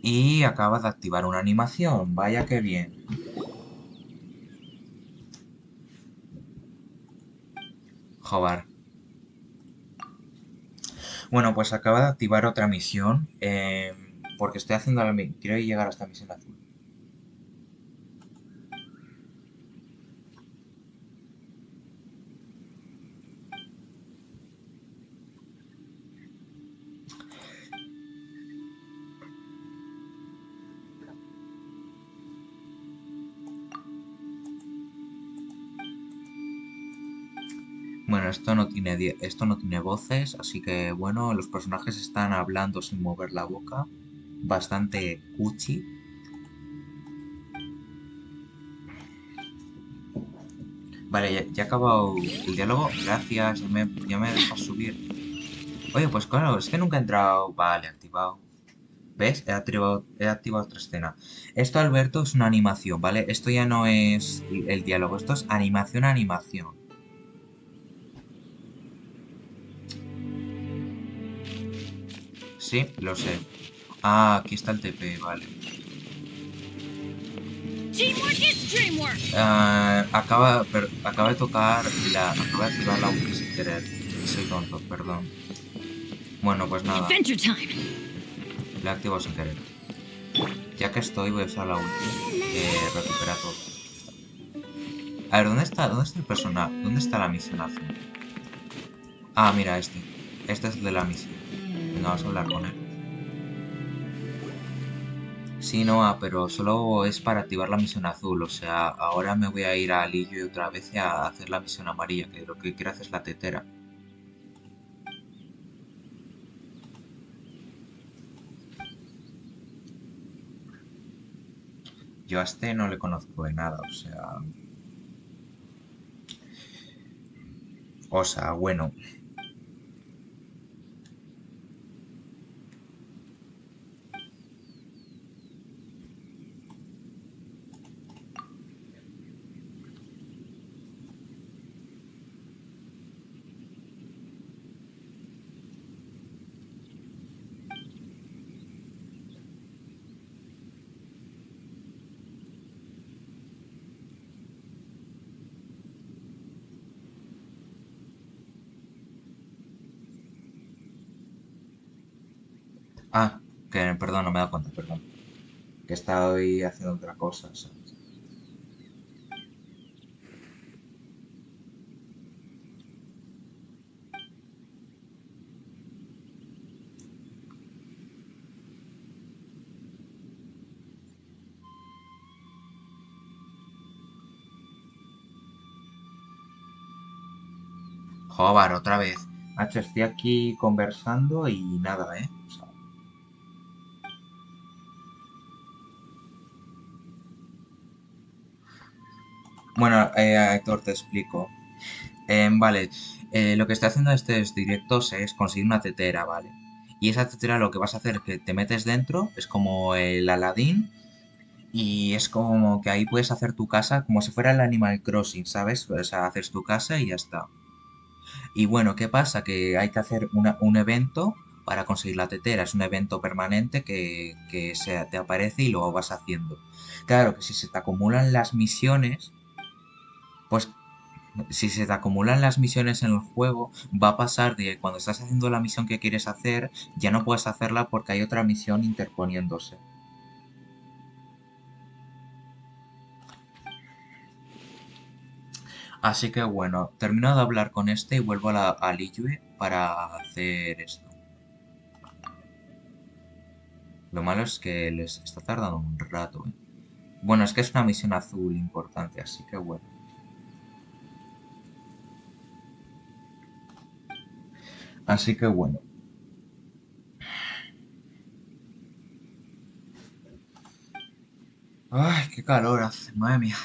Y acaba de activar una animación, vaya que bien. Joder. Bueno, pues acaba de activar otra misión, porque estoy haciendo la... Quiero llegar a esta misión azul. Bueno, esto no tiene voces, así que bueno, los personajes están hablando sin mover la boca. Bastante cuchi. Vale, ya he acabado el diálogo. Gracias, ya me dejas subir. Oye, pues claro, es que nunca he entrado... Vale, activado. ¿Ves? He activado otra escena. Esto, Alberto, es una animación, ¿vale? Esto ya no es el diálogo, esto es animación a animación. Sí, lo sé. Ah, aquí está el TP, vale. Acaba de tocar la... Acaba de activar la ulti sin querer. Soy tonto, perdón. Bueno, pues nada. La he activado sin querer. Ya que estoy, voy a usar la ulti. Recupera todo. A ver, ¿dónde está el personaje? ¿Dónde está la misión azul? Ah, mira, este. Este es el de la misión. Venga, vamos a hablar con él. Sí, no, pero solo es para activar la misión azul. O sea, ahora me voy a ir a Lillo y otra vez a hacer la misión amarilla, que lo que quiero hacer es la tetera. Yo a este no le conozco de nada, o sea... bueno. Ah, que perdón, no me he dado cuenta, perdón. Que estaba hoy haciendo otra cosa, ¿sabes? Joder, otra vez. Macho, estoy aquí conversando y nada, ¿eh? O sea, bueno, Héctor, te explico. Vale, lo que estoy haciendo en estos directos es conseguir una tetera, ¿vale? Y esa tetera lo que vas a hacer es que te metes dentro, es como el Aladdin, y es como que ahí puedes hacer tu casa como si fuera el Animal Crossing, ¿sabes? O sea, haces tu casa y ya está. Y bueno, ¿qué pasa? Que hay que hacer un evento para conseguir la tetera. Es un evento permanente que te aparece y lo vas haciendo. Claro que si se te acumulan las misiones, pues si se te acumulan las misiones en el juego, va a pasar de que cuando estás haciendo la misión que quieres hacer, ya no puedes hacerla porque hay otra misión interponiéndose. Así que bueno, termino de hablar con este y vuelvo a Liyue para hacer esto. Lo malo es que les está tardando un rato, ¿eh? Bueno, es que es una misión azul importante, así que bueno. Así que bueno. Ay, qué calor hace, madre mía.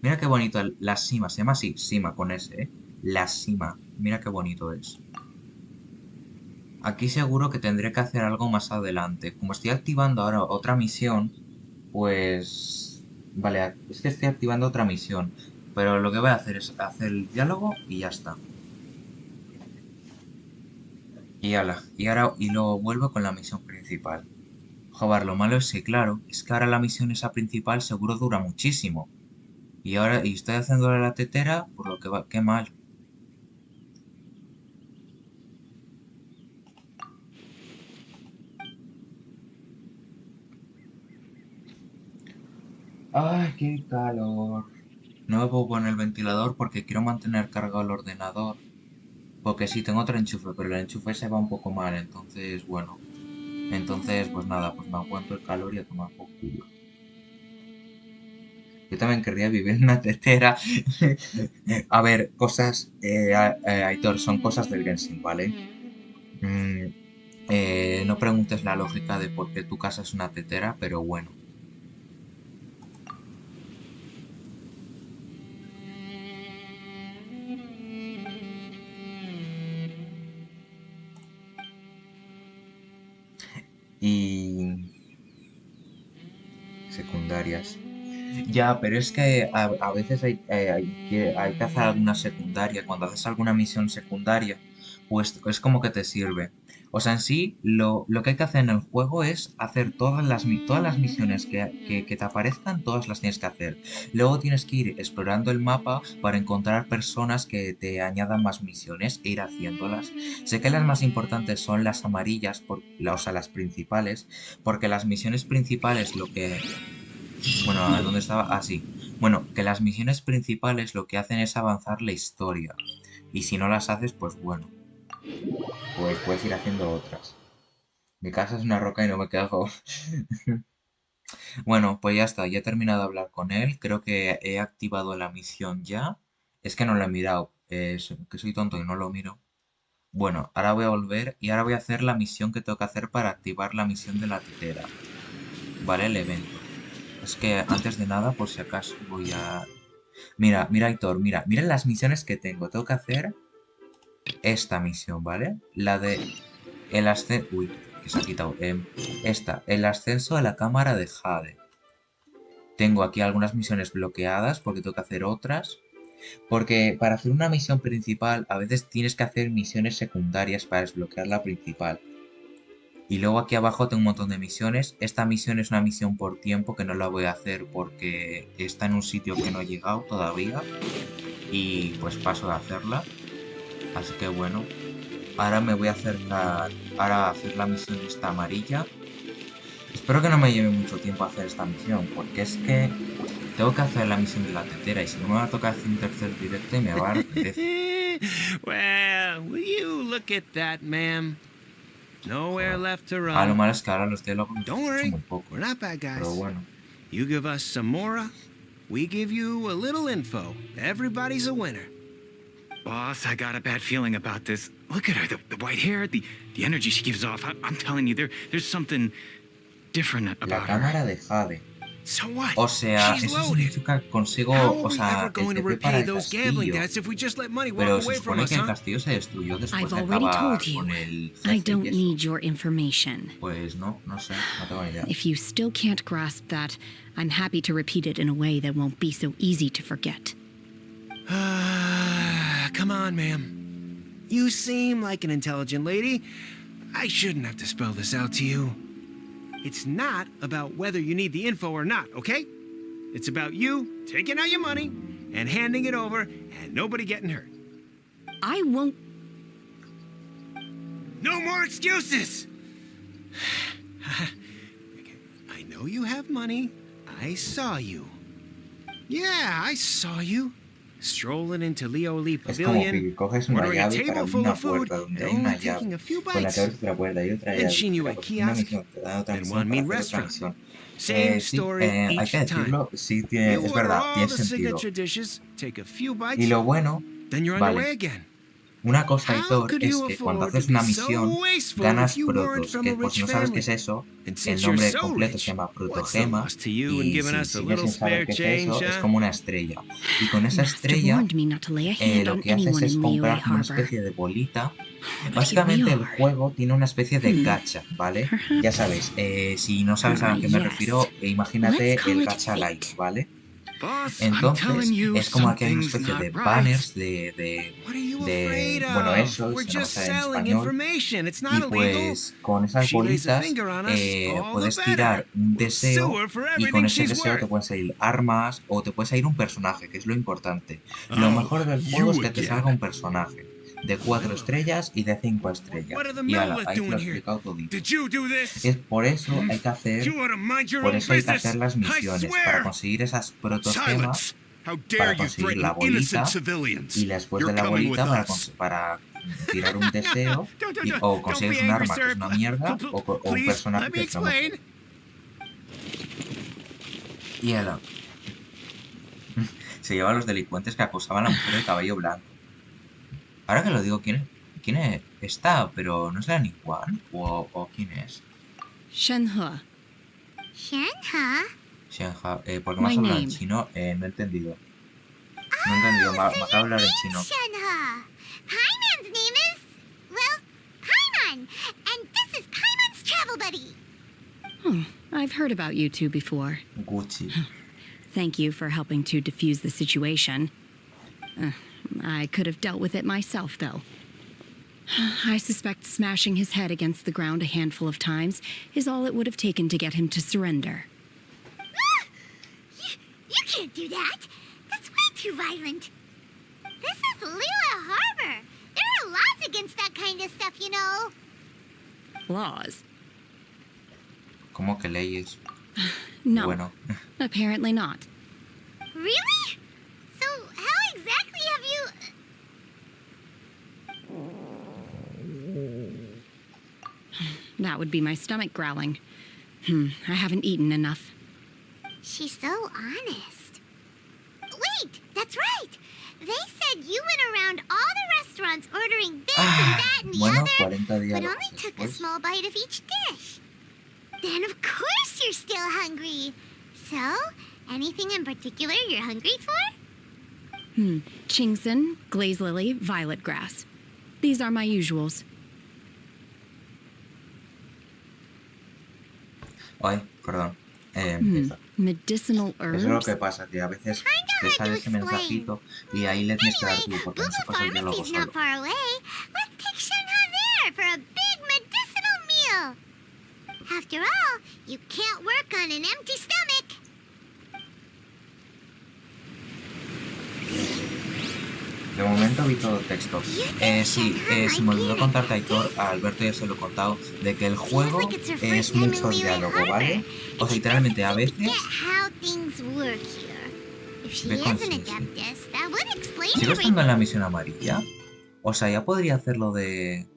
Mira qué bonito, la cima, se llama así, cima con S, ¿eh? La cima, mira qué bonito es. Aquí seguro que tendré que hacer algo más adelante. Como estoy activando ahora otra misión, pues... Vale, es que estoy activando otra misión. Pero lo que voy a hacer es hacer el diálogo y ya está. Y ala, y luego vuelvo con la misión principal. Joder, lo malo es que, claro, es que ahora la misión esa principal seguro dura muchísimo. Y ahora, y estoy haciéndole la tetera, por lo que va, qué mal. Ay, qué calor. No me puedo poner el ventilador porque quiero mantener cargado el ordenador. Porque sí, tengo otro enchufe, pero el enchufe se va un poco mal, entonces, bueno. Entonces, pues nada, pues me aguanto el calor y a tomar por culo. Yo también querría vivir en una tetera. A ver, cosas, Aitor, son cosas del genshin, ¿vale? Mm, no preguntes la lógica de por qué tu casa es una tetera, pero bueno. Y secundarias. Ya, pero es que a veces hay que hacer alguna secundaria. Cuando haces alguna misión secundaria, pues es como que te sirve. O sea, en sí, lo que hay que hacer en el juego es hacer todas las misiones que te aparezcan, todas las tienes que hacer. Luego tienes que ir explorando el mapa para encontrar personas que te añadan más misiones e ir haciéndolas. Sé que las más importantes son las amarillas, o sea, las principales, porque las misiones principales lo que bueno, ¿dónde estaba? Ah, sí. Bueno, que las misiones principales lo que hacen es avanzar la historia. Y si no las haces, pues bueno, pues puedes ir haciendo otras. Mi casa es una roca y no me cago. Bueno, pues ya está, ya he terminado de hablar con él. Creo que he activado la misión ya. Es que no lo he mirado, es que soy tonto y no lo miro. Bueno, ahora voy a volver y ahora voy a hacer la misión que tengo que hacer para activar la misión de la tetera. ¿Vale? El evento. Es que antes de nada, por si acaso, voy a... Mira, mira, Aitor, mira. Mira las misiones que tengo. Tengo que hacer esta misión, ¿vale? La de el ascenso... Uy, que se ha quitado. Esta, el ascenso a la cámara de Jade. Tengo aquí algunas misiones bloqueadas porque tengo que hacer otras. Porque para hacer una misión principal a veces tienes que hacer misiones secundarias para desbloquear la principal. Y luego aquí abajo tengo un montón de misiones. Esta misión es una misión por tiempo que no la voy a hacer porque está en un sitio que no he llegado todavía. Y pues paso de hacerla. Así que bueno. Ahora me voy a acercar a hacer la misión esta amarilla. Espero que no me lleve mucho tiempo hacer esta misión. Porque es que tengo que hacer la misión de la tetera. Y si no me va a tocar hacer un tercer directo y me va a apetecer. Well, will you look at that, ma'am? Nowhere left to run. Lo malo es que ahora los diálogos los Don't escucho worry, muy poco. we're not bad guys. Pero bueno. You give us some mora, we give you a little info. Everybody's a winner. Boss, I got a bad feeling about this. Look at her, the white hair, the energy she gives off. I'm telling you, there's something different La about cámara her. de Jade. So what? O sea, She's eso loaded. significa que consigo, How o are we sea, ever going el to TP para repay el those gambling castillo. debts if we just let money walk Pero se away from supone us, que el huh? castillo se destruyó después I've de already acabar told you. con el I jefe don't y eso. need your information. Pues no, no sé, no tengo ni idea. If you still can't grasp that, I'm happy to repeat it in a way that won't be so easy to forget. Come on, ma'am. You seem like an intelligent lady. I shouldn't have to spell this out to you. It's not about whether you need the info or not, okay? It's about you taking out your money and handing it over and nobody getting hurt. I won't. No more excuses! I know you have money. I saw you. Yeah, I saw you. Strolling into Leo Lee Es como Pavilion, que coges una ordering a llave para table abrir full una of food, puerta donde hay and una only taking llave. a few Con la bites. que abres otra puerta y otra Then llave. she knew Pero a pues una kiosk misión, te dan otra and misión one para mean hacer otra restaurant. misión. Same Sí, story hay each que decirlo, time. sí, tiene, You es order verdad, all tiene the sentido. signature dishes, take a few Y bites, lo bueno, then you're on your way vale, again. una cosa, How Hitor, could es you que cuando afford to haces be una so misión, wasteful ganas if you weren't protos, from que a por si rich no sabes qué family? es eso, And el since you're nombre so completo rich, se llama what's the protogema, loss to you in y giving si us a sigues little sin saber spare qué es change, eso, es huh? como una estrella. Y con esa Master estrella, warned me not to lay a hand lo on que haces anyone es in comprar Liyue como una Harbor. especie de bolita. But Básicamente here we el are. juego tiene una especie de gacha, ¿vale? Ya Perhaps. sabes, si no sabes a qué me Yes. refiero, imagínate Let's call el it gacha light, fate. ¿vale? Boss, I'm Entonces, telling you, es como que hay una something's especie de not right. banners What are you afraid of? bueno, eso, We're si no me just sale en selling español. information. It's not Y illegal. pues con If esas she lays a bolitas finger on us, all puedes the tirar better. un We'll deseo sue her for y con everything ese she's deseo te worth. pueden salir armas o te puede salir un personaje, que es lo importante. Lo Oh, mejor del juego es you que te again. salga un personaje de 4 estrellas y de 5 estrellas. What are the Y ala, Millets ahí te lo he doing here? explicado todito. Did you do this? Es por eso hay que hacer, You ought to mind your por own eso hay que business. hacer las I misiones, para swear. conseguir esas protogemas, Silence! How para dare you conseguir la threaten innocent bolita civilians? y después You're de la coming with bolita us. para tirar un deseo o Don't consigues be un angry, arma que sir. es una mierda o un Please, personaje let que me es lo mejor. explain. Y ala. Se lleva a los delincuentes que acosaban a la mujer de cabello blanco. Ahora que lo digo, ¿quién es? Está, pero no será ni Juan o quién es. Shenhe. Shenhe? Shenja, ¿por qué me has My hablado en name. chino? No he entendido. No he entendido, me acaba de hablar en chino. Shenhe. Paimon's name is, well, Paimon. And this is Paimon's travel buddy. I've heard about you two before. Gucci. Thank you for helping to defuse the situation. I could have dealt with it myself, though. I suspect smashing his head against the ground a handful of times is all it would have taken to get him to surrender. You can't do that. That's way too violent. This is Lila Harbor. There are laws against that kind of stuff, you know. Laws? ¿Cómo que leyes? No, Bueno, apparently not. Really? So, how exactly have you... That would be my stomach growling. I haven't eaten enough. She's so honest. Wait, that's right. They said you went around all the restaurants ordering this and that and the Bueno, other, 40 but diálogos only took a después. small bite of each dish. Then of course you're still hungry. So, anything in particular you're hungry for? Chingson, glaze lily, violet grass. These are my usuals. Ay, perdón. Empieza. Medicinal Eso es lo herbs. que pasa, que a veces te hard sale to ese explain. mensajito y ahí le tienes que dar tú, porque no se pasa el diálogo Pharmacy's solo. not far away. Let's take Shenhe there for a big medicinal meal. After all, you can't work on an empty stomach. De momento vi todo el texto. Sí, se me olvidó contarte, Aitor, a Alberto ya se lo he contado, de que el juego es mucho diálogo, ¿vale? O sea, literalmente a veces... Ve con sí. ¿Sigo estando en la misión amarilla? O sea, ya podría hacerlo de...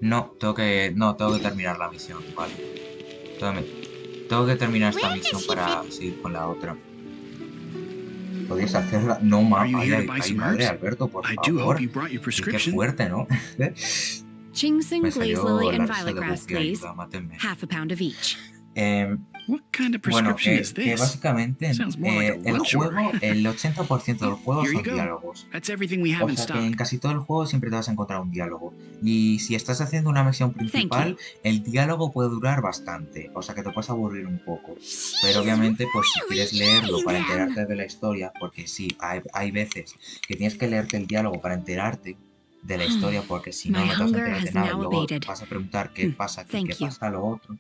No, tengo que terminar la misión, vale. Tengo que terminar esta misión para seguir con la otra. ¿Podrías hacerla? No, ay, madre, Alberto, por favor. Qué fuerte, ¿no? Chingson, Me glaze salió lily, la and risa violet de grass, Buffy, please. ayuda, mátenme. Half a pound of each. What kind of Bueno, prescription is que this? básicamente Sounds more like a el lunch juego, order. el 80% del juego Here you son go. diálogos. That's everything we have O in sea que stock. en casi todo el juego siempre te vas a encontrar un diálogo. Y si estás haciendo una misión principal, el diálogo puede durar bastante. O sea que te puedes aburrir un poco. Pero obviamente, pues si quieres leerlo para enterarte de la historia, porque sí, hay veces que tienes que leerte el diálogo para enterarte de la historia, porque si no, no te vas a enterar de nada. Y luego vas a preguntar qué pasa aquí, qué pasa lo otro.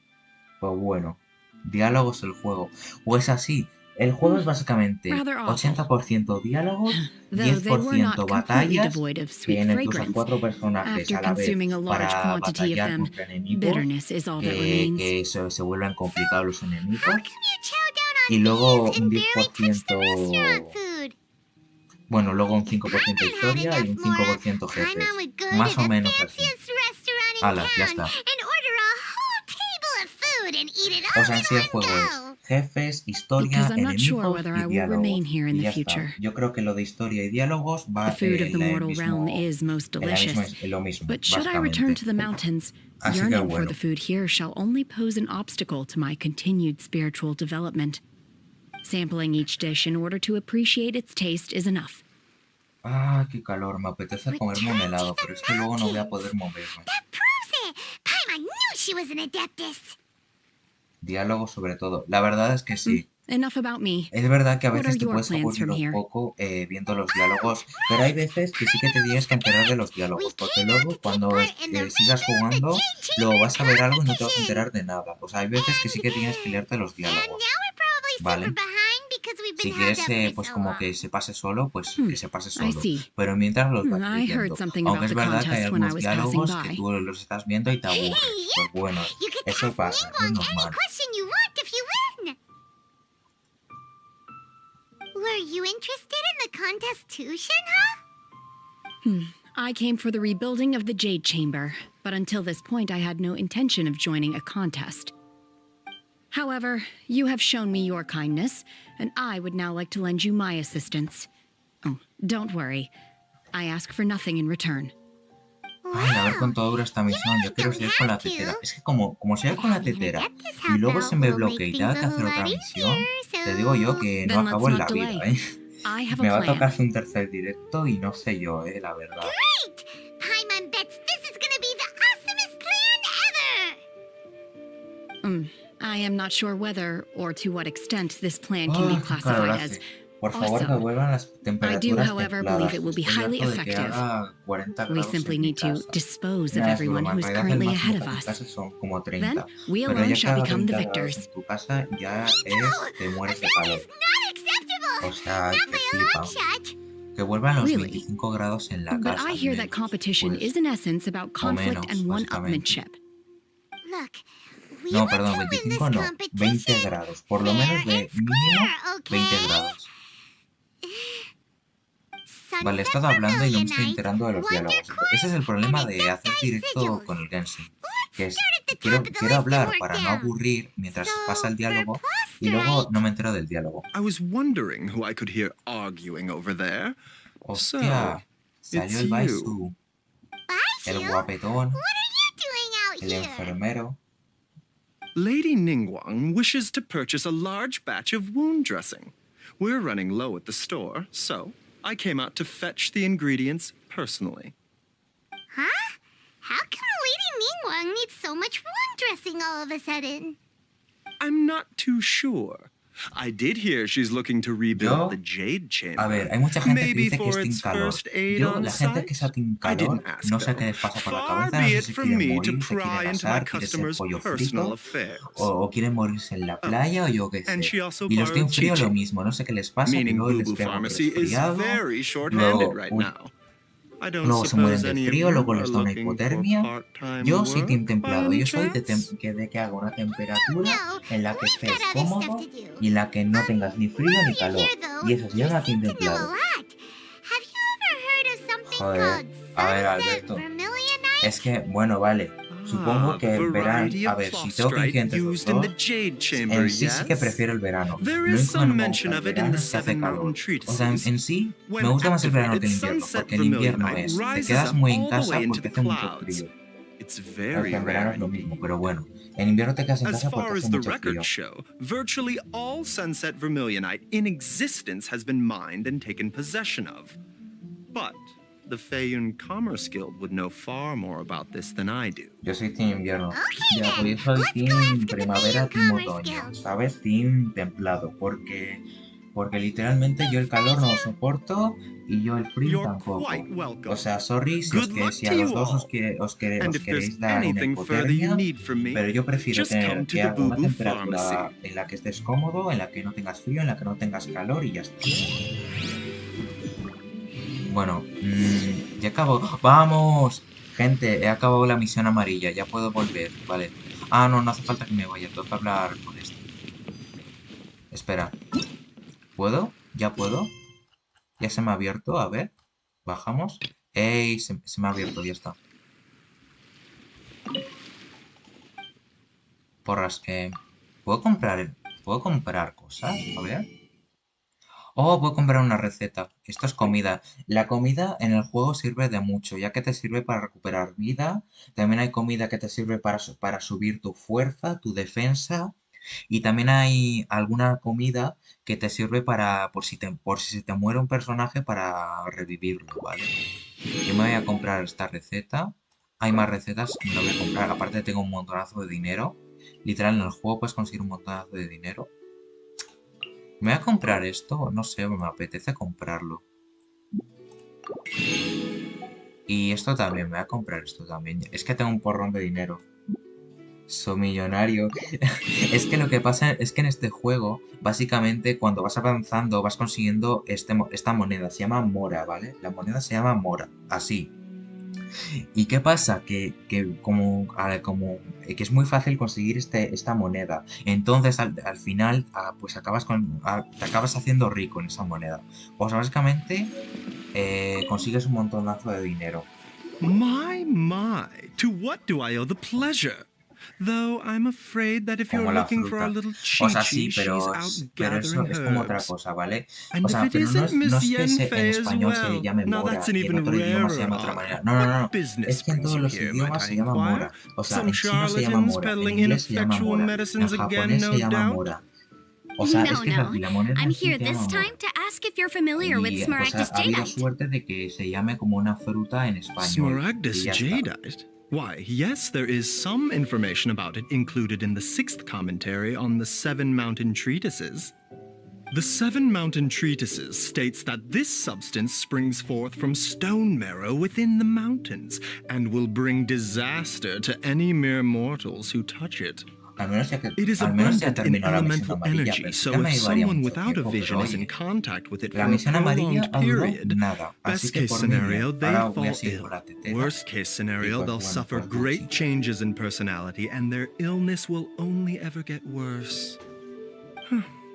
Pues bueno, diálogos el juego. O es así. El juego es básicamente 80% diálogos, 10% batallas, tienen tus 4 personajes a la vez para batallar contra enemigos, que se vuelven complicados los enemigos, y luego un 10%... Bueno, luego un 5% historia y un 5% jefes. Más o menos así. Hala, ya está. O sea, en sí el juego es jefes, historia, enemigos y diálogos. Y ya está. Yo creo que lo de historia y diálogos va en lo mismo, But should I return to the básicamente. mountains, Así que yearning for bueno. the food here shall only pose an obstacle to my continued spiritual development. Sampling each dish in order to appreciate its taste is enough. Ah, qué calor, me apetece comerme un helado, pero es que luego no voy a poder moverme. Diálogo sobre todo. La verdad es que sí. Enough about me. Es verdad que a What veces are te your puedes plans aburrir from un here? poco viendo los diálogos, pero hay veces que sí que te tienes que enterar de los diálogos, porque luego cuando sigas jugando, luego vas a ver algo y no te vas a enterar de nada. O sea, hay veces que sí que tienes que leerte los diálogos, ¿vale? Si quieres, pues como que se pase solo, pues que se pase solo. Pero mientras los vas I heard leyendo. something Aunque about es the verdad que hay contest when I algunos was passing diálogos by. que tú los estás viendo y te aburres. Pues bueno, eso pasa, es normal. Were you interested in the contest too, Shenhe? I came for the rebuilding of the Jade Chamber, but until this point I had no intention of joining a contest. However, you have shown me your kindness, and I would now like to lend you my assistance. Oh, don't worry. I ask for nothing in return. Ay, a ver cuánto dura esta misión. Yo quiero seguir con la tetera. Es que como siga con la tetera y luego se me bloquea y tenga que hacer otra misión, te digo yo que no acabo en la vida, ¿eh? Me va a tocar un tercer directo y no sé yo, la verdad. Paimon bets this is gonna be the awesomest plan ever! I am not sure whether or to what extent this plan can be Oh, classified as Por favor, que awesome. vuelvan las I do, temperaturas however, templadas. believe it will be Estoy highly harto de que effective. haga 40 We grados simply en mi need to casa. dispose of Nah, es everyone broma, en who's realidad currently el ahead máximo of que en casa us. son como 30. Then we Pero alone ya shall que haga become the 30 grados victors. en tu casa ya te mueres de calor. O sea, que flipa. Que vuelvan los Really? 25 grados en la But casa. I hear that competition is in essence about conflict menos, and básicamente. one-upmanship. Look, No, perdón, 25 no, 20 grados. Por lo menos de mínimo 20 grados. Vale, he estado hablando y no me estoy enterando de los diálogos. Ese es el problema de hacer directo con el Genshin. Que es, quiero hablar para no aburrir mientras pasa el diálogo y luego no me entero del diálogo. I was wondering who I could hear arguing over there. Hostia, salió it's el you. Baisu, el guapetón, What are you doing out el here? enfermero. Lady Ningguang wishes to purchase a large batch of wound dressing. We're running low at the store, so I came out to fetch the ingredients personally. Huh? How come Lady Ningguang needs so much wound dressing all of a sudden? I'm not too sure. I did hear she's looking to rebuild the Jade Chamber. A ver, hay mucha gente que Maybe dice que for es its Team Calor. first aid Yo, on la gente que site? es Team I Calor, didn't ask, no sé qué though. les pasa por la Far cabeza, no be sé it si from quieren me to morir, se pry quieren into my asar, quieren ser customers' pollo personal frito, affairs. o quieren morirse en la playa, o yo qué And sé. she also Y los Team borrowed Frío lo Chi-Chi. mismo, no sé qué les pasa, que Meaning luego Boo les Boo pega un Pharmacy is resfriado, very short-handed luego, right now. I don't luego se mueren suppose de any of frío, you luego are les da una looking for hipotermia. part-time Yo soy Team work by Templado, any yo soy de chance? que haga una temperatura No, en la que we've estés got other cómodo stuff to do. y en la que no tengas ni frío While ni you're calor. here, though, Y eso se you llama Team seem to know a Templado. lot. Have you ever heard of something Joder, called a ver, sunset Alberto. vermilionite? Es que, bueno, vale. Supongo que el verano. variety A of ver, si cloth tengo que elegir stripe entre los used in the dos, Jade Chamber, en sí sí que yes? prefiero el verano. There Lo is único que some no me mention gusta of del it in verano the es que hace Seven calor. Mountain O sea, Treatises. en sí me When gusta más el verano que el activated, invierno, sunset porque el invierno vermilionite es, te rises quedas up muy en all the casa way into porque the hace mucho clouds. frío. It's Claro very que en verano rare es lo mismo, indeed. pero bueno. En invierno te quedas en As casa porque far hace as the mucho frío. records show, virtually all sunset vermilionite in existence has been mined and taken possession of. But the Feiyun Commerce Guild would know far more about this than I do. Yo soy Team invierno. Okay, Ya, then. pues yo soy Let's go Team ask the primavera, Feiyun Team Commerce otoño. Guild. ¿Sabes? Team templado. Porque literalmente yo el calor no lo soporto y yo el frío You're tampoco. quite welcome. O sea, sorry si, Good luck si to a los you dos all. os And if there's queréis dar una anything further you hipotermia, need from me, pero yo prefiero just come tener to que the haga una Boo Boo temperatura Pharmacy. en la que estés cómodo, en la que no tengas frío, en la que no tengas calor y ya está. Bueno, ya acabo. ¡Vamos! Gente, he acabado la misión amarilla, ya puedo volver, vale. Ah, no, no hace falta que me vaya, tengo que hablar con esto. Espera. ¿Puedo? ¿Ya puedo? Ya se me ha abierto, a ver. Bajamos. ¡Ey! Se me ha abierto, ya está. Porras, ¿puedo comprar cosas? A ver. Oh, puedo comprar una receta. Esto es comida. La comida en el juego sirve de mucho, ya que te sirve para recuperar vida. También hay comida que te sirve para subir tu fuerza, tu defensa. Y también hay alguna comida que te sirve por si se te muere un personaje para revivirlo, ¿vale? Yo me voy a comprar esta receta. Hay más recetas que me lo voy a comprar. Aparte tengo un montonazo de dinero. Literal, en el juego puedes conseguir un montonazo de dinero. ¿Me voy a comprar esto? No sé, me apetece comprarlo. Y esto también, me voy a comprar esto también. Es que tengo un porrón de dinero. Soy millonario. Es que lo que pasa es que en este juego, básicamente, cuando vas avanzando, vas consiguiendo esta moneda. Se llama Mora, ¿vale? La moneda se llama Mora, así. ¿Y qué pasa? Que es muy fácil conseguir esta moneda. Entonces, al final, pues te acabas haciendo rico en esa moneda. Pues básicamente, consigues un montonazo de dinero. My, to what do I owe the pleasure? Though I'm afraid that if you're Como la looking for our fruta. little O sea, sí, Chi-Chi, pero she's out eso gathering es como otra herbs. cosa, ¿vale? And O sea, if it pero no isn't Miss es que en Yenfei as español se well, llame now Mora that's an y en even otro idioma se rarer llama de otra honor. manera. No, no, no. What business Es que en brings todos you los here, might idiomas I se llama inquire? Mora. O sea, Some en chino se llama charlatans Mora, en peddling inglés se llama ineffectual Mora, en medicines again, japonés se no llama doubt. Mora. O sea, es que la moneda I'm en sí here se this llama time Mora. to ask if you're familiar with Y pues Smaragdus ha habido jadeite. suerte de que se llame como una fruta en español. Smaragdus Y ya está. jadeite? Why, yes, there is some information about it included in the 6th commentary on the Seven Mountain Treatises. The Seven Mountain Treatises states that this substance springs forth from stone marrow within the mountains and will bring disaster to any mere mortals who touch it. Al menos ya que It is al menos ya abundant in terminó la misión elemental amarilla, energy, pero sí so que me if llevaría someone mucho without a tiempo, vision pero is in oye, contact with it la for a misión amarilla prolonged ha durado period, nada, así best que case por mí bien. scenario, they Ahora voy a fall seguir ill. con la tetera. Worst case Y scenario, pues they'll bueno, suffer pues great Gucci. changes in personality and their illness will only ever get worse.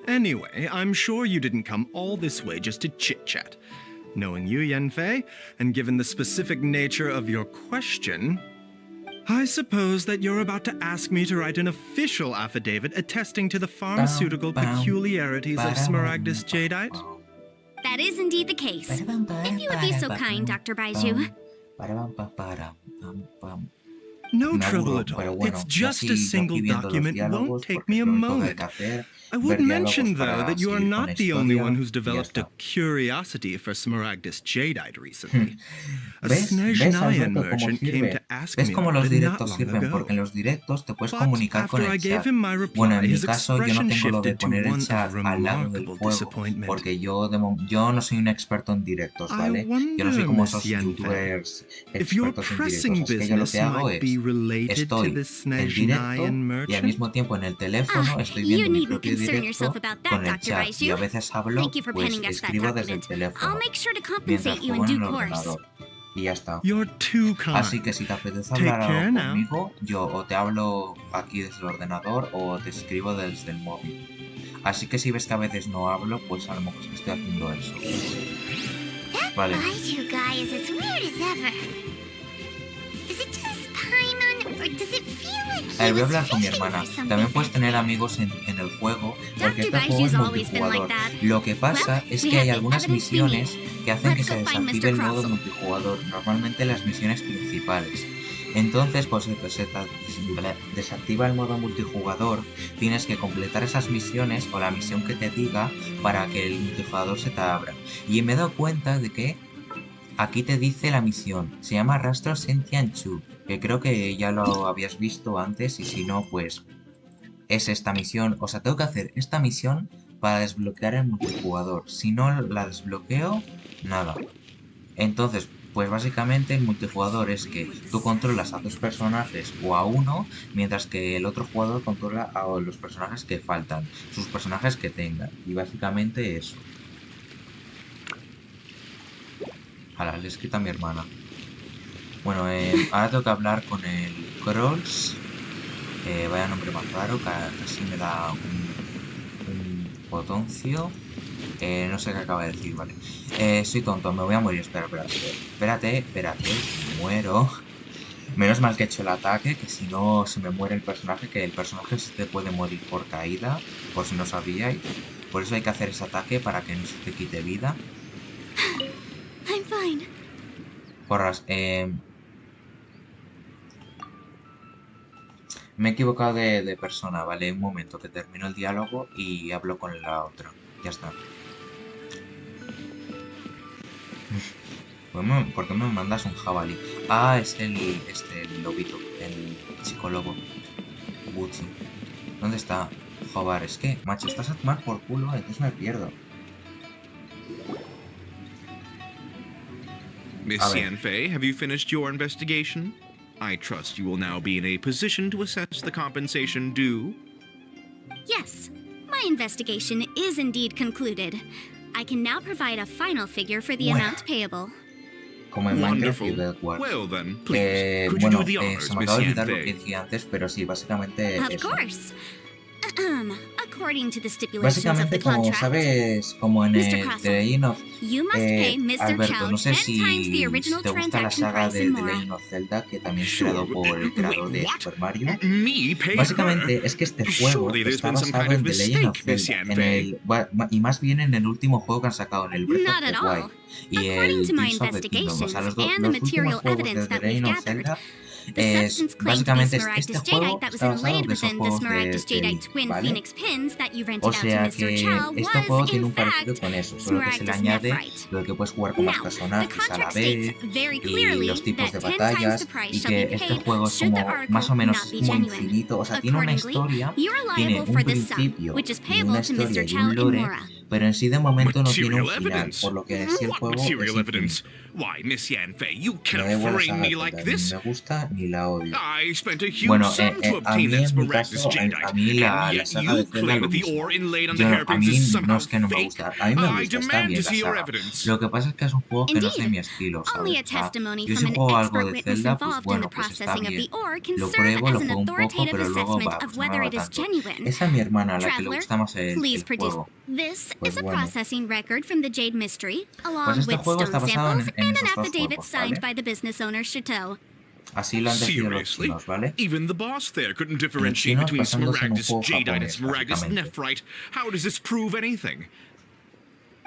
Anyway, I'm sure you didn't come all this way just to chit-chat. Knowing you, Yanfei, and given the specific nature of your question, I suppose that you're about to ask me to write an official affidavit attesting to the pharmaceutical peculiarities of Smaragdus jadeite. That is indeed the case. If you would be so kind, Dr. Baiju. No Me trouble aburro, at pero all. bueno, It's ya just sí, a yo single aquí viendo los document diálogos, won't take porque me a es lo único que hay moment. que hacer, I ver would mention, diálogos though, para that you are seguir con not the only historia, one who's y ya developed a está. curiosity for Smaragdus jadeite recently. A ¿Ves? ¿Ves, Snezhnayan Alberto, cómo merchant came sirve? to ask ¿Ves me cómo about los it not directos long sirven? Porque en ago. los directos te puedes But comunicar con after I el gave chat. him my Bueno, reply, en mi his caso yo no expression tengo lo de shifted to poner el one chat of al lado del remarkable juego, disappointment. porque yo no soy un experto en directos, I ¿vale? Yo no soy wonder, como Miss esos Yanfei, youtubers if your expertos en pressing directos. Es que yo lo que business hago might be es, related to estoy this en directo Snezhnayan y al merchant. mismo tiempo en el teléfono estoy You viendo mi needn't propio concern directo yourself about that, con el Dr. chat y a Baiju. veces hablo, Thank you for pues penning us that escribo desde el document. I'll teléfono make sure to mientras compensate you in juego en due el course. ordenador y ya está. You're too Así kind. que si te apetece Take hablar care algo now. conmigo, yo o te hablo aquí desde el ordenador o te escribo desde el móvil. Así que si ves que a veces no hablo, pues a lo mejor es que estoy haciendo eso. That Vale. Baiju guy is as weird as ever. Is it just Paimon, or does it feel like A ver, he voy a was hablar con mi fishing hermana. for something También puedes back tener there? amigos en el juego, porque Dr. este juego es Baiju's always been like multijugador. that. Lo que pasa Well, es we que hay have the algunas evidence we misiones que hacen que Let's se go find desactive el Mr. modo Crossell. multijugador, normalmente las misiones principales. Entonces, pues se desactiva el modo multijugador, tienes que completar esas misiones o la misión que te diga para que el multijugador se te abra. Y me he dado cuenta de que aquí te dice la misión, se llama Rastro Sentianchu, que creo que ya lo habías visto antes y si no, pues es esta misión. O sea, tengo que hacer esta misión para desbloquear el multijugador. Si no la desbloqueo, nada. Entonces, pues básicamente el multijugador es que tú controlas a dos personajes o a uno, mientras que el otro jugador controla a los personajes que faltan, sus personajes que tengan. Y básicamente eso. Ahora, le he escrito a mi hermana. Bueno, ahora tengo que hablar con el Krolls. Vaya nombre más raro, casi me da un botoncio. No sé qué acaba de decir, vale. Soy tonto, me voy a morir. Espérate, muero. Menos mal que he hecho el ataque, que si no se me muere el personaje, que el personaje se puede morir por caída, por si no sabíais. Por eso hay que hacer ese ataque para que no se te quite vida. I'm fine. Porras, me he equivocado de persona, ¿vale? Un momento, que termino el diálogo y hablo con la otra. Ya está. ¿Por qué me mandas un jabalí? Ah, es el lobito, el chico lobo. Gucci. ¿Dónde está? Joder, es que, macho, estás a tomar por culo, entonces me pierdo. Miss A ver. Yanfei, have you finished your investigation? I trust you will now be in a position to assess the compensation due. Yes, my investigation is indeed concluded. I can now provide a final figure for the Bueno. amount payable. Como en Minecraft y Wonderful. Dead Wars. Well then, please, could you Bueno, do the honors, se me Miss acaba de olvidar lo que Yanfei? dije antes, pero sí, básicamente Of eso. course. According to the stipulations of the Básicamente, como contract, sabes, como en Mr. el Crossell, The Legend of... you must pay Mr. Alberto, Chow no sé 10 si times the original te gusta la transaction saga price de in The Mora. Legend of Zelda, que también es Sure, creado por el creador de what? Super Mario. Me pay Básicamente her? es que este juego Surely there's está been some basado kind of en The Legend of mistake, Miss Zelda, Yanfei. y más bien en el último juego que han sacado, en el Breath Not of at the all. Wild y According el to my Tears of the Kingdom. O sea, investigations los and the últimos material juegos de evidence The that we've Legend of gathered, Zelda the substance claimed to be básicamente este Smaragdus juego jadeite that was está basado inlaid en esos within the juegos Smaragdus de jadeite Link, twin ¿vale? phoenix pins that you rented O out to sea Mr. que Chow este juego was, tiene in un parecido fact, con eso, solo que se le Smaragdus añade nephrite. lo de que puedes jugar con más Now, the personajes a la contract vez states very y clearly los tipos that de 10 times batallas the price y shall que be este paid juego es should the como article más o menos not be como genuine. infinito, o sea, tiene una Accordingly, historia, you are tiene liable un for this sum, principio which is y payable una to historia Mr. y Chow un in lore, Mora. pero en sí de momento no tiene un Material final, evidence? por lo que en sí el What juego es material evidence? infinito. Why, Miss Yanfei, you No cannot me vuelvas a frame dar me like cuenta, ni this. me gusta ni la odio. I spent a huge Bueno, sum to a obtain mí that en mi Smaragdus caso, jadeite, a mí la and yet saga you de Zelda claim lo that the mismo. ore inlaid on the A hairpins mí is no somehow es que no me fake. gusta, a mí me I gusta, está demand bien to la see your saga. evidence. Lo que pasa es que es un juego que no sé Indeed. mi estilo, Only ¿sabes? a O sea, testimony yo from si an juego algo expert de witness Zelda, pues involved in bueno, the pues está processing of bien. the ore can Lo serve pruebo, as lo an juego un poco, authoritative pero luego assessment va, of pues no me whether va it is tanto. genuine. Es a mi hermana a la que le Traveler, gusta más please el produce. juego. This Pues is a bueno. processing record from the Jade Mystery, Pues along este with juego está stone basado samples en and an esos dos affidavit juegos, signed ¿vale? by the business owner Chateau. Así lo han decidido los Seriously? chinos, ¿vale? Even the boss there couldn't Los differentiate chinos between basándose en un Smaragdus juego jadeite and japonés, Smaragdus básicamente. nephrite. How does this prove anything?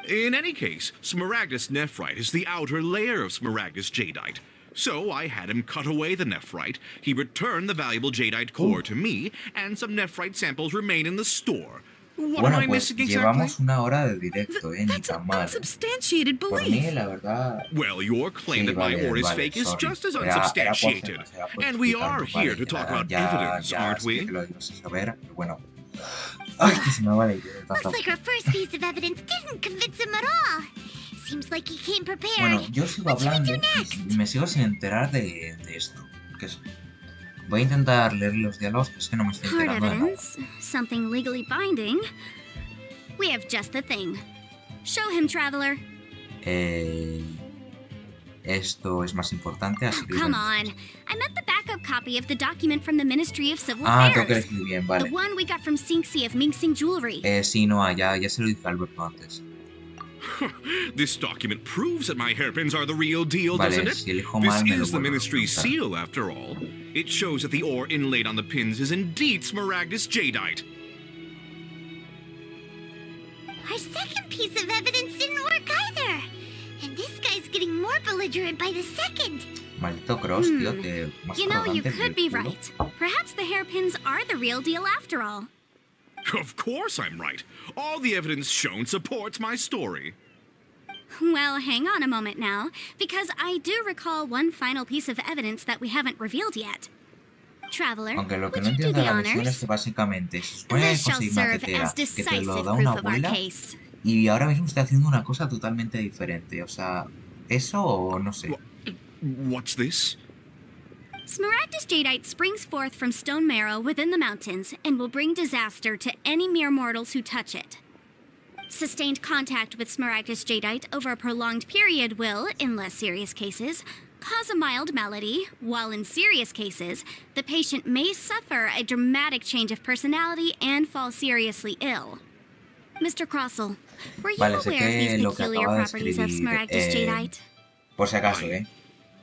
In any case, Smaragdus nephrite is the outer layer of Smaragdus jadeite. So I had him cut away the nephrite, he returned the valuable jadeite core to me, and some nephrite samples remain in the store. What am Bueno, I pues missing exactly? llevamos una hora de directo, ni That's tan an mal. unsubstantiated Por mí, belief. la verdad... Well, your claim Sí, that my vale, ore is vale, fake is sorry. just as Era por unsubstantiated. cenas, era por And we are explicarlo, here vale, to talk about ya evidence, aren't sí we? que lo ibas a saber, pero bueno. Ay, que se me va la idea de Looks tantas like our first piece of evidence didn't convince him at all. Seems like he came prepared. Bueno, yo sigo What should we hablando do next? y me sigo sin enterar de esto. Que es... Voy a intentar leer los diálogos, pero es que no me estoy Hard enterando de nada. evidence, something legally binding. We have just the thing. Show him, traveler. Esto es más importante, así Oh, que... come on. I meant the backup copy of the document from the Ministry of Civil Ah, tengo que Affairs. elegir bien, The vale. one we got from Sinxi of Mingsing Jewelry. Sí, no, ya se lo dije a Alberto antes. This document proves that my hairpins are the real deal, Vale, doesn't it? si elijo This mal, me lo is the vuelvo a Ministry's preguntar. seal, after all. It shows that the ore inlaid on the pins is indeed Smaragdus jadeite. Our second piece of evidence didn't work either. And this guy's getting more belligerent by the second. Maldito Cross, tío, que más You know, you arrogante que could el be culo. right. Perhaps the hairpins are the real deal after all. Of course I'm right. All the evidence shown supports my story. Well, hang on a moment now, because I do recall one final piece of evidence that we haven't revealed yet. Traveler, Aunque lo que would no you do entiendo de the la versión es honors? que básicamente se supone que hay This shall conseguir serve maquetera, as que te decisive lo da proof una of our abuela, case. y ahora mismo estoy haciendo una cosa totalmente diferente. O sea, ¿eso o no sé? What's this? Smaragdus jadeite springs forth from stone marrow within the mountains and will bring disaster to any mere mortals who touch it. Sustained contact with Smaragdus jadeite over a prolonged period will, in less serious cases, cause a mild malady, while in serious cases, the patient may suffer a dramatic change of personality and fall seriously ill. Mr. Crossell, were you Vale, sé aware of que these lo que peculiar acaba de properties of escribir, Smaragdus jadeite? por si acaso,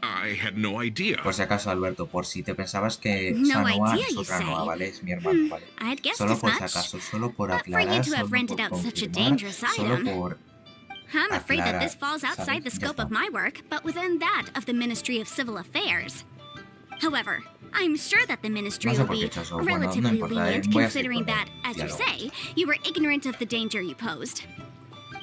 I had no idea. Por si acaso, Alberto, por si te pensabas que No esa Noah idea, es you otra say? Noah, ¿vale? Es mi hermano, ¿vale? I'd guessed Solo as por si much. acaso, solo por But for you aclarar, to have solo rented por out such a confirmar, dangerous solo item. por... I'm afraid that this aclarar, falls outside ¿sabes? the Ya scope está. of my work, but within that of the Ministry of Civil Affairs. However, I'm sure that the Ministry No sé will por be qué he hecho eso. Bueno, no relatively importa, lenient, voy a seguir considering con el that, as you diálogo. say, you were ignorant of the danger you posed.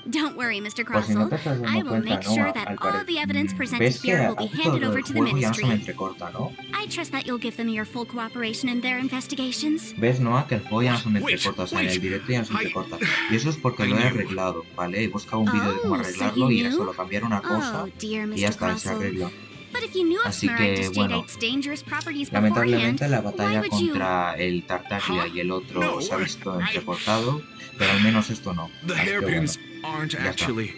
Don't worry, Mr. Por si no Crossell. te estás I dando will cuenta, make Noah, sure that al all the evidence presented ves que here will be aquí todo handed el over to the juego ya no se me Ministry. entrecorta, ¿no? I trust that you'll give them your full cooperation in their investigations. ¿Ves, Noah? Que el juego ya no se me Wait, entrecorta, o sea, en el wait. directo ya no se I- entrecorta. Y eso es porque I lo he knew. arreglado, ¿vale? He buscado un vídeo de cómo Oh, so arreglarlo you y era knew? solo cambiar una cosa Oh, dear y ya Mr. está, y se Crossell. arregla. But if you knew of Así que, Smaragdus bueno, jadeite's dangerous properties lamentablemente beforehand, la why batalla would you... contra el Tartaglia y el otro No, se ha visto I- entrecortado, pero al menos esto no. The Así que bueno, hairpins aren't ya está.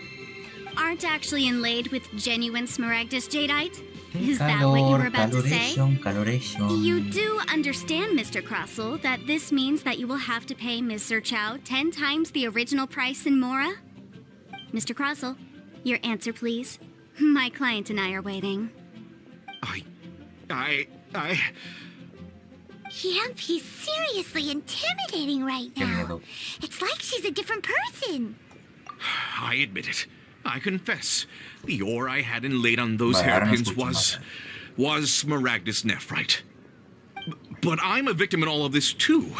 aren't actually inlaid with genuine Smaragdus jadeite? Is that what you were about to say? Caloration. You do understand, Mr. Crossell, that this means that you will have to pay Ms. Sir Chow 10 times the original price in Mora? Mr. Crossell, your answer, please. My client and I are waiting. Yep, he's seriously intimidating right Qué now. miedo. It's like she's a different person. I admit it. I confess. The ore I had inlaid on those Vale, ahora no hairpins escucho was Smaragdus nephrite. But I'm a victim in all of this too.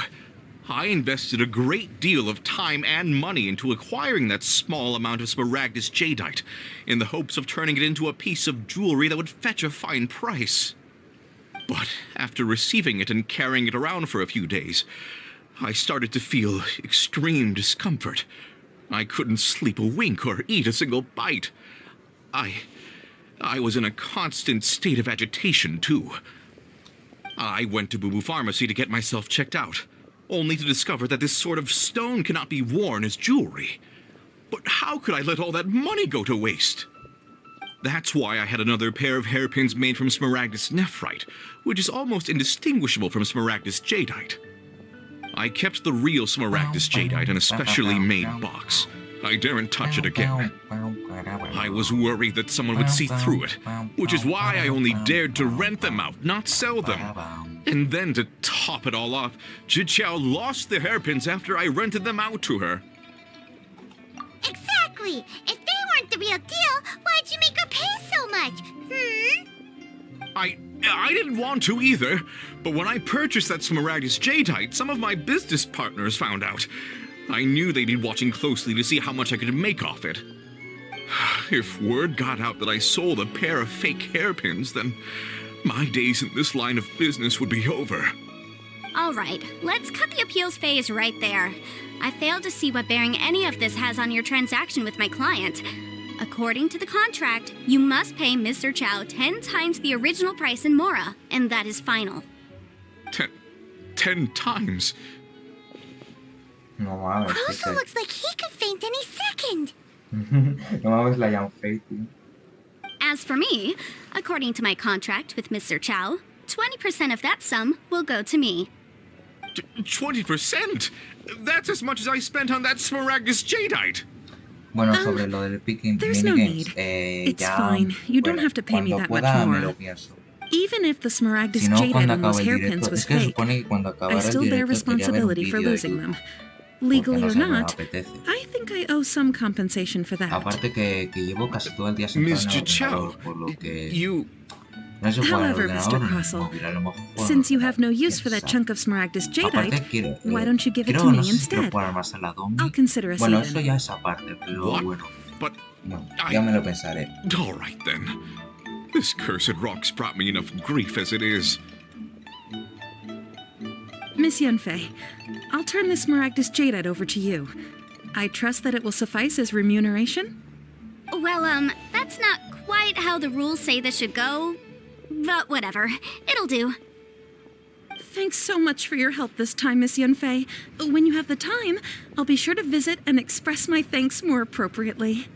I invested a great deal of time and money into acquiring that small amount of Smaragdus jadeite, in the hopes of turning it into a piece of jewelry that would fetch a fine price. But after receiving it and carrying it around for a few days, I started to feel extreme discomfort. I couldn't sleep a wink or eat a single bite. I was in a constant state of agitation, too. I went to Boo Boo Pharmacy to get myself checked out, only to discover that this sort of stone cannot be worn as jewelry. But how could I let all that money go to waste? That's why I had another pair of hairpins made from smaragdus nephrite, which is almost indistinguishable from smaragdus jadeite. I kept the real smaragdus jadeite in a specially made box. I daren't touch it again. I was worried that someone would see through it, which is why I only dared to rent them out, not sell them. And then to top it all off, Jiqiao lost the hairpins after I rented them out to her. Exactly! If they weren't the real deal, why'd you make her pay so much? I didn't want to either, but when I purchased that smaragdus jadeite, some of my business partners found out. I knew they'd be watching closely to see how much I could make off it. If word got out that I sold a pair of fake hairpins, then my days in this line of business would be over. All right, let's cut the appeals phase right there. I failed to see what bearing any of this has on your transaction with my client. According to the contract, you must pay Mr. Chow 10 times the original price in Mora, and that is final. 10 times? No mames. Crossel looks like he could faint any second. No mames la young face, tío. As for me, according to my contract with Mr. Chow, 20% of that sum will go to me. 20%? That's as much as I spent on that smaragdus jadeite. Bueno, sobre lo del picking There's no minigames, need. It's ya, fine. You don't bueno, have to pay me cuando that much pueda me more. lo pienso. Even if the smaragdus Si no, jadeite cuando on those acabe el hairpins directo, was es que se fake, supone que cuando I acabara el still bear directo quería ver un responsibility for vídeo de losing YouTube, them. porque Legally no or sé, me not, apetece. I think I owe some compensation for that. Aparte que llevo casi todo el día sentado en el Mr. Chow, ordenador, por lo que you... no sé jugar al However, ordenador Mr. o en el Crossell, móvil, a lo mejor juego Since en you el have no ordenador, use for that quién chunk of sabe. smaragdus Aparte jadeite, quiero, why don't you give it quiero, to me no sé si quiero instead? jugar más a la zombie. I'll consider us Bueno, even. eso ya es aparte, pero What? bueno, But no, I- ya me lo pensaré. All right, then. This cursed rock's brought me enough grief as it is. Miss Yunfei, I'll turn this smaragdus jadeite over to you. I trust that it will suffice as remuneration? Well, that's not quite how the rules say this should go, but whatever. It'll do. Thanks so much for your help this time, Miss Yunfei. When you have the time, I'll be sure to visit and express my thanks more appropriately.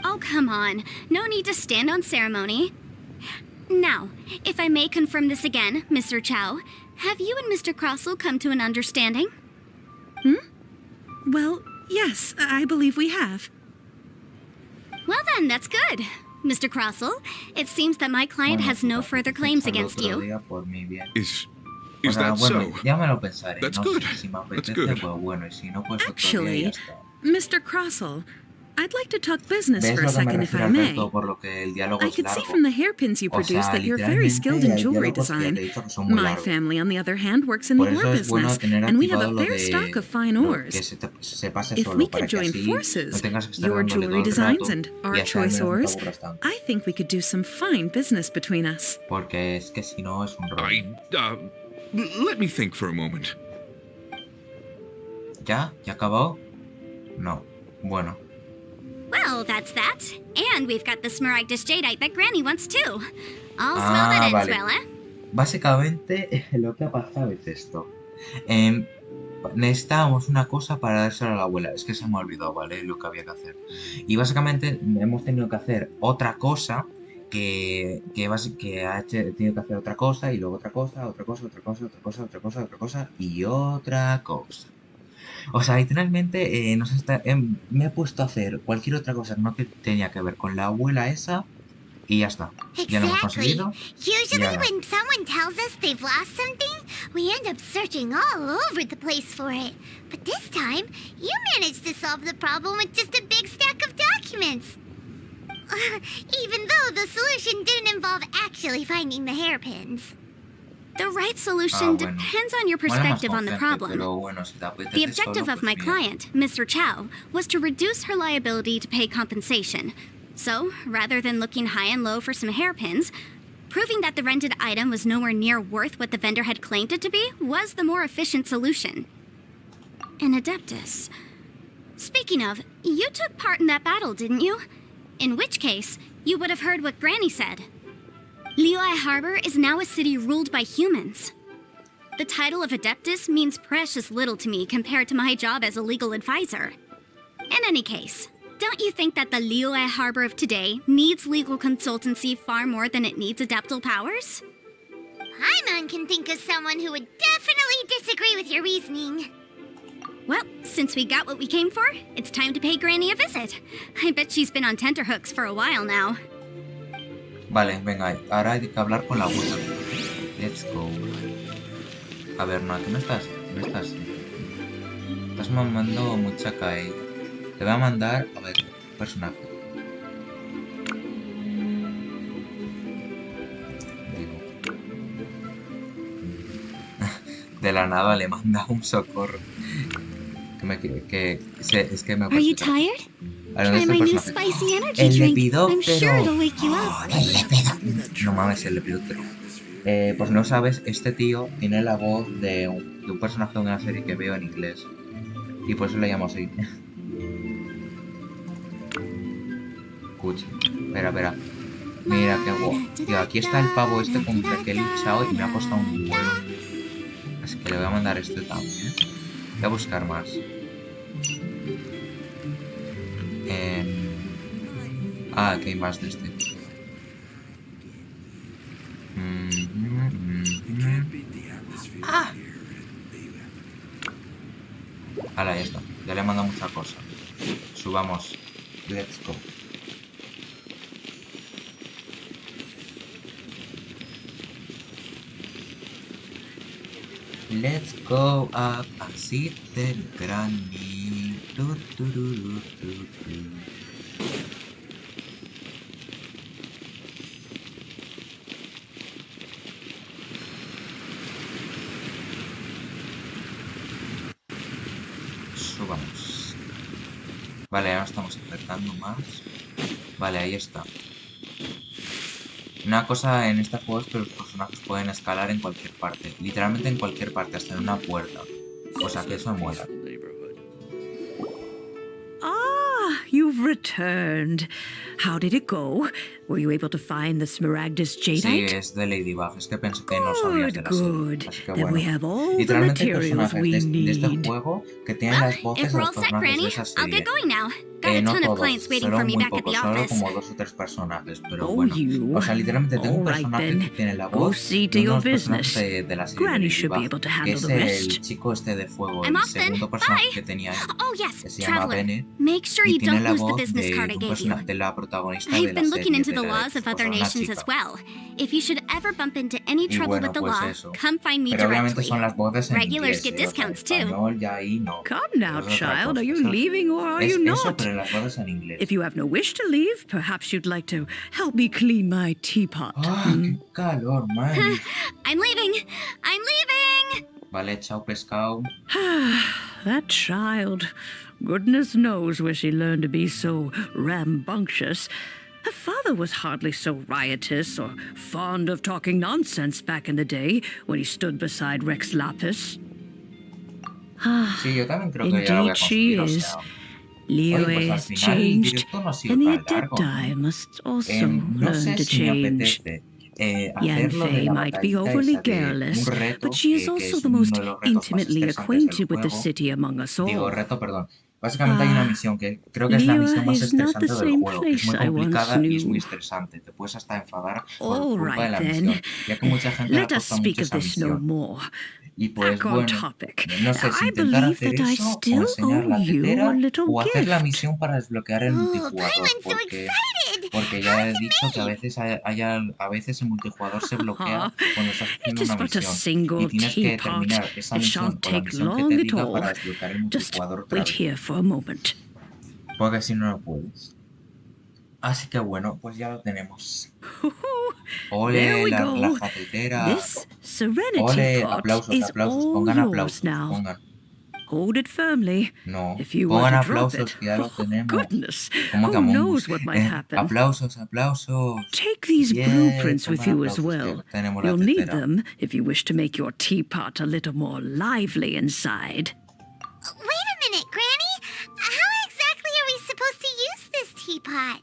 Oh, come on. No need to stand on ceremony. Now, if I may confirm this again, Mr. Chow, have you and Mr. Crossell come to an understanding? Well, yes, I believe we have. Well then, that's good. Mr. Crossell, it seems that my client has no further claims against you. Is Pues nada, that bueno, so? ya me lo pensaré. That's no good. sé si me That's apetece, good. pues bueno, y si no, pues otro día y Actually, ya está. Mr. Crossell, I'd like to talk business ¿Ves for a lo que me second, if refiero, I may. Alberto, por lo que el diálogo I es could see largo? from the hairpins you O produce sea, that you're very skilled in literalmente, jewelry hay diálogos que ya design. te he dicho que son muy My largos. family, on the other hand, works in Por the eso ore es bueno business, tener and we have activado a lo fair de stock of fine lo que ores. se pase If solo, we para could que join así no forces, tengas que estar your dándole todo jewelry el designs rato and y our así al choice menos ores, tampoco bastante. I think we could do some fine business between us. Porque es que si no es un rollo. Let me think for a moment. ¿Ya? ¿Ya acabó? No. Bueno. Well, that's that. And we've got the smaragdus jadeite that Granny wants too. I'll smell that vale. well, eh? Básicamente lo que ha pasado es esto. Necesitábamos una cosa para dársela a la abuela. Es que se me ha olvidado, ¿vale? Lo que había que hacer. Y básicamente hemos tenido que hacer otra cosa que ha tenido que hacer otra cosa y luego otra cosa, otra cosa, otra cosa, otra cosa, otra cosa, otra cosa y otra cosa. O sea, literalmente me he puesto a hacer cualquier otra cosa que tenía que ver con la abuela esa y ya está. Ya lo hemos Exactly. conseguido. Usually Yeah. when someone tells us they've lost something, we end up searching all over the place for it. But this time, you managed to solve the problem with just a big stack of documents. Even though the solution didn't involve actually finding the hairpins. The right solution bueno. depends on your Mola más perspective con on the gente, problem. pero bueno, si te apetece The objective solo, of pues my mira. client, Mr. Chow, was to reduce her liability to pay compensation. So, rather than looking high and low for some hairpins, proving that the rented item was nowhere near worth what the vendor had claimed it to be was the more efficient solution. An adeptus. Speaking of, you took part in that battle, didn't you? In which case, you would have heard what Granny said. Liyue Harbor is now a city ruled by humans. The title of Adeptus means precious little to me compared to my job as a legal advisor. In any case, don't you think that the Liyue Harbor of today needs legal consultancy far more than it needs adeptal powers? Paimon can think of someone who would definitely disagree with your reasoning. Well, since we got what we came for, it's time to pay Granny a visit. I bet she's been on tenterhooks for a while now. Vale, venga, ahora hay que hablar con la abuela. Let's go. A ver, no, ¿qué me estás? Estás mandando mucha cae. Te voy a mandar, a ver, personaje. Digo. De la nada le manda un socorro. Es que me Are you tired? Try my new spicy energy el drink. lepidóptero. I'm sure it'll wake you up. El lepidóptero. No mames, el lepidóptero. Pues no sabes, este tío tiene la voz de un personaje de una serie que veo en inglés. Y por eso le llamo así. Escucha, espera. Mira qué guapo. Tío, aquí está el pavo este contra el que he luchado y me ha costado un huevo. Así que le voy a mandar este también. Voy a buscar más. Aquí hay más de este. Ahora ya está. Ya le he mandado mucha cosa. Subamos. Let's go. Let's go up así del granny. Subamos. Vale, ahora estamos acercando más. Vale, ahí está. Una cosa en este juego es que los personajes pueden escalar en cualquier parte. Literalmente en cualquier parte, hasta en una puerta. O sea que eso mola. Ah, you've returned. How did it go? Were you able to find the Smaragdus Sí, Jadeite? es de Ladybug. Es que pensé que no sabías de la Good. serie. Así que Then we bueno. have all the Literalmente hay materials personajes we de este need. juego que tienen las voces If de we're los all set, personajes de Granny, esa I'll serie. get going now. Got a No ton of todos, clients waiting solo for me muy back at pocos, the solo office. como 2 o 3 personajes, pero Oh, bueno. you. O sea, literalmente tengo un All right, personaje then. que tiene la Go voz see to de your unos personajes business. de la serie Granny de should be Ladybug, able to que handle es the rest. el chico este de fuego, I'm el off then. segundo personaje Bye. que tenía ahí, Oh, que yes, se llama Traveler. Bennett, Make sure y you tiene don't la lose the voz business card I gave you. de la protagonista de I've la been looking serie, into de the la laws of o sea, other una nations chica. as well. If you should ever bump into any Y trouble bueno, with the pues law, eso. come find me Pero obviamente directly. son las voces en Regulars inglés, get o sea, discounts too. español ya ahí no. Come now, Eso es otra child. cosa. Are you Eso leaving or are es you eso, not? pero las voces en inglés. If you have no wish to leave, perhaps you'd like to help me clean my teapot. ¡Ah, qué calor, man! I'm leaving. I'm leaving. Vale, chao pescado. That child. Goodness knows where she learned to be so rambunctious. Her father was hardly so riotous or fond of talking nonsense back in the day when he stood beside Rex Lapis. Sí, yo también creo que ya la voy a Indeed she conseguir, o is. sea. Leo Oye, pues al has final el changed, directo no ha sido and the tan largo. Adepti must also No learn sé to si me change. apetece Yan hacerlo de Fei la might be batallita overly esa de careless, un reto, but she is que also es the uno most de los retos más intimately estresantes del acquainted with the juego. city among us all. Digo, reto, perdón. Básicamente hay una misión que creo que es la Leo misión más is not the estresante del same juego, que es muy place I once complicada y es knew. muy estresante. Te puedes hasta enfadar por All culpa de right, la then. misión, ya que mucha gente le ha Let us costado speak mucho of esa this no misión. more. Y pues Back on bueno, topic. no sé si I intentar believe hacer that I eso o still enseñar la owe you tetera a little o hacer la gift. misión para desbloquear el multijugador, Paimon, so porque excited! ya he dicho que a veces el multijugador se bloquea cuando estás It haciendo is una but a misión y single tienes que teapot. terminar esa It misión shan't con la take misión que long te at diga all. para desbloquear el Just multijugador otra wait vez, here for a moment. porque si no, no puedes. Así que bueno, pues ya lo tenemos. There Ole, we la go. relajatetera. This serenity Ole, pot aplausos, is aplausos, all pongan yours aplausos, now. pongan. Hold it firmly. No, If you were pongan to drop aplausos, it, que ya lo oh, tenemos. goodness, ¿Cómo que who Among knows Us? what might happen? Aplausos, aplausos. Take these Yeah, blueprints with pongan you as aplausos, well. que tenemos la You'll need tetera. them if you wish to make your teapot a little more lively inside. Wait a minute, Granny. How teapot.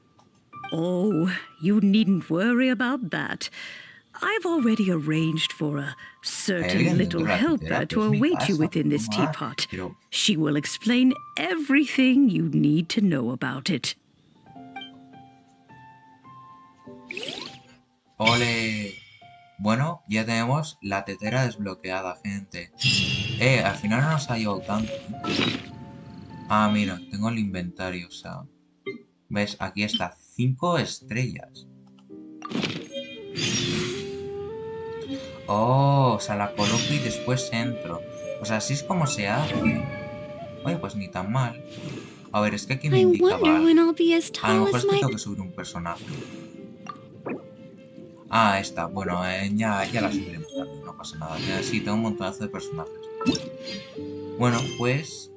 Oh, you needn't worry about that. I've already arranged for a certain alguien little dentro de la helper tetera, to pero es mi await you casa, within this no más. teapot. Pero, She will explain everything you need to know about it. ole. Bueno, ya tenemos la tetera desbloqueada, gente. Al final no nos ha llevado tanto. Ah, mira, tengo el inventario, o sea... ¿Ves? Aquí está, 5 estrellas. Oh, o sea, la coloco y después entro. O sea, así es como se hace. Oye, pues ni tan mal. A ver, es que aquí me I indicaba wonder when algo. I'll be as A lo tall mejor as es que my... tengo que subir un personaje. Ah, esta. Bueno, ya la subiremos también, no pasa nada. Ya, sí, tengo un montonazo de personajes. Bueno, pues...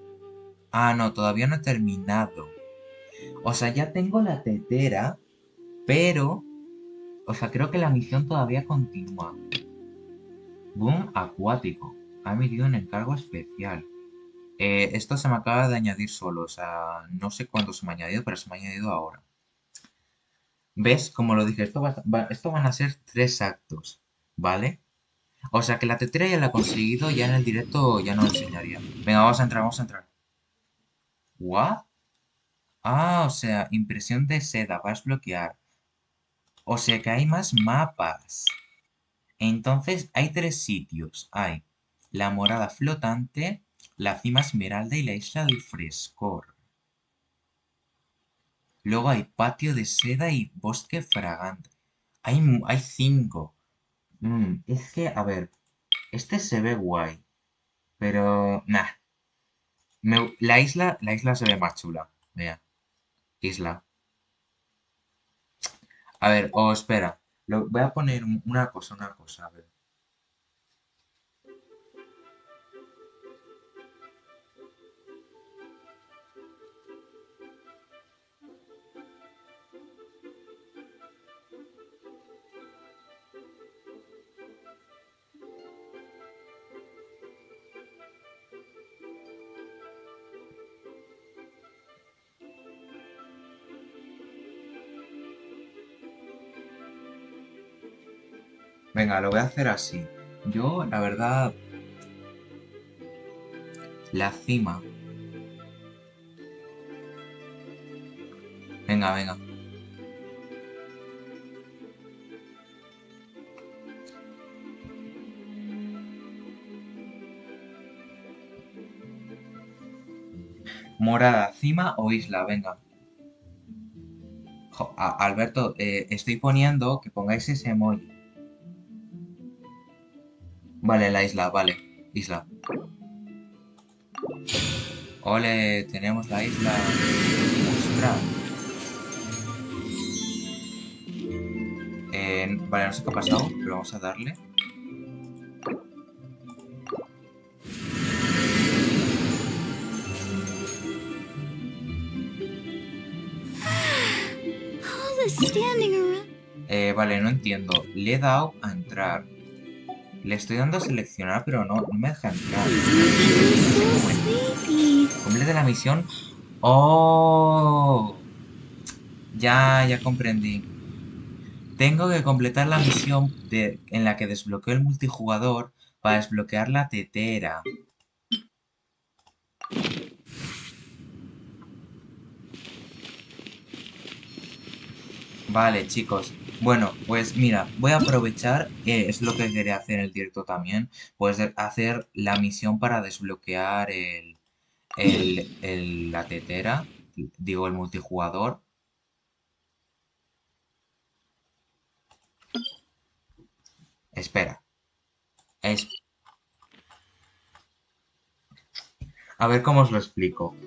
Ah, no, todavía no he terminado. O sea, ya tengo la tetera, pero... O sea, creo que la misión todavía continúa. Boom acuático. Ha emitido un encargo especial. Esto se me acaba de añadir solo. O sea, no sé cuándo se me ha añadido, pero se me ha añadido ahora. ¿Ves? Como lo dije, esto van a ser 3 actos, ¿vale? O sea que la tetera ya la he conseguido, ya en el directo ya no lo enseñaría. Venga, vamos a entrar, vamos a entrar. ¿What? Ah, o sea, impresión de seda, vas a desbloquear. O sea que hay más mapas. Entonces hay 3 sitios. Hay la morada flotante, la cima esmeralda y la isla del frescor. Luego hay patio de seda y bosque fragante. Hay 5. Es que, a ver, este se ve guay, pero nah. La isla se ve más chula. Vea, isla. A ver, espera. Voy a poner una cosa, a ver. Venga, lo voy a hacer así. Yo, la verdad, la cima. Venga, venga. Morada, cima o isla, venga. Alberto, estoy poniendo que pongáis ese emoji. Vale, la isla, vale. Isla. Ole, tenemos la isla. Ostras. Vale, no sé qué ha pasado, pero vamos a darle. All the standing around... Vale, no entiendo. Le he dado a entrar. Le estoy dando a seleccionar, pero no me deja entrar. Completa la misión. ¡Oh! Ya comprendí. Tengo que completar la misión en la que desbloqueo el multijugador para desbloquear la tetera. Vale, chicos. Bueno, pues mira, voy a aprovechar, es lo que quería hacer en el directo también, pues hacer la misión para desbloquear la tetera, digo el multijugador. Espera. A ver cómo os lo explico.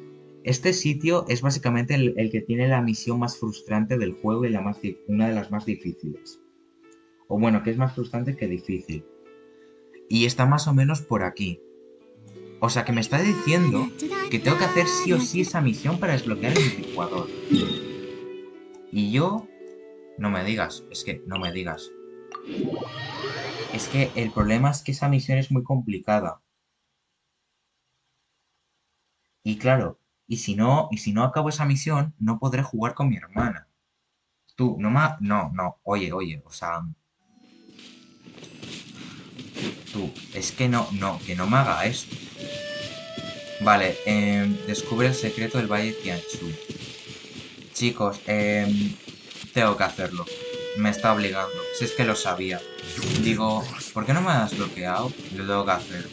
Este sitio es básicamente el que tiene la misión más frustrante del juego y una de las más difíciles. O bueno, que es más frustrante que difícil. Y está más o menos por aquí. O sea que me está diciendo que tengo que hacer sí o sí esa misión para desbloquear el multijugador. Y yo... No me digas, es que no me digas. Es que el problema es que esa misión es muy complicada. Y claro, y si no acabo esa misión, no podré jugar con mi hermana. Tú, no, oye, o sea... Tú, es que que no me haga esto. Vale, descubre el secreto del Valle Tianchu. Chicos, tengo que hacerlo. Me está obligando. Si es que lo sabía. Digo, ¿por qué no me has bloqueado? Lo tengo que hacer.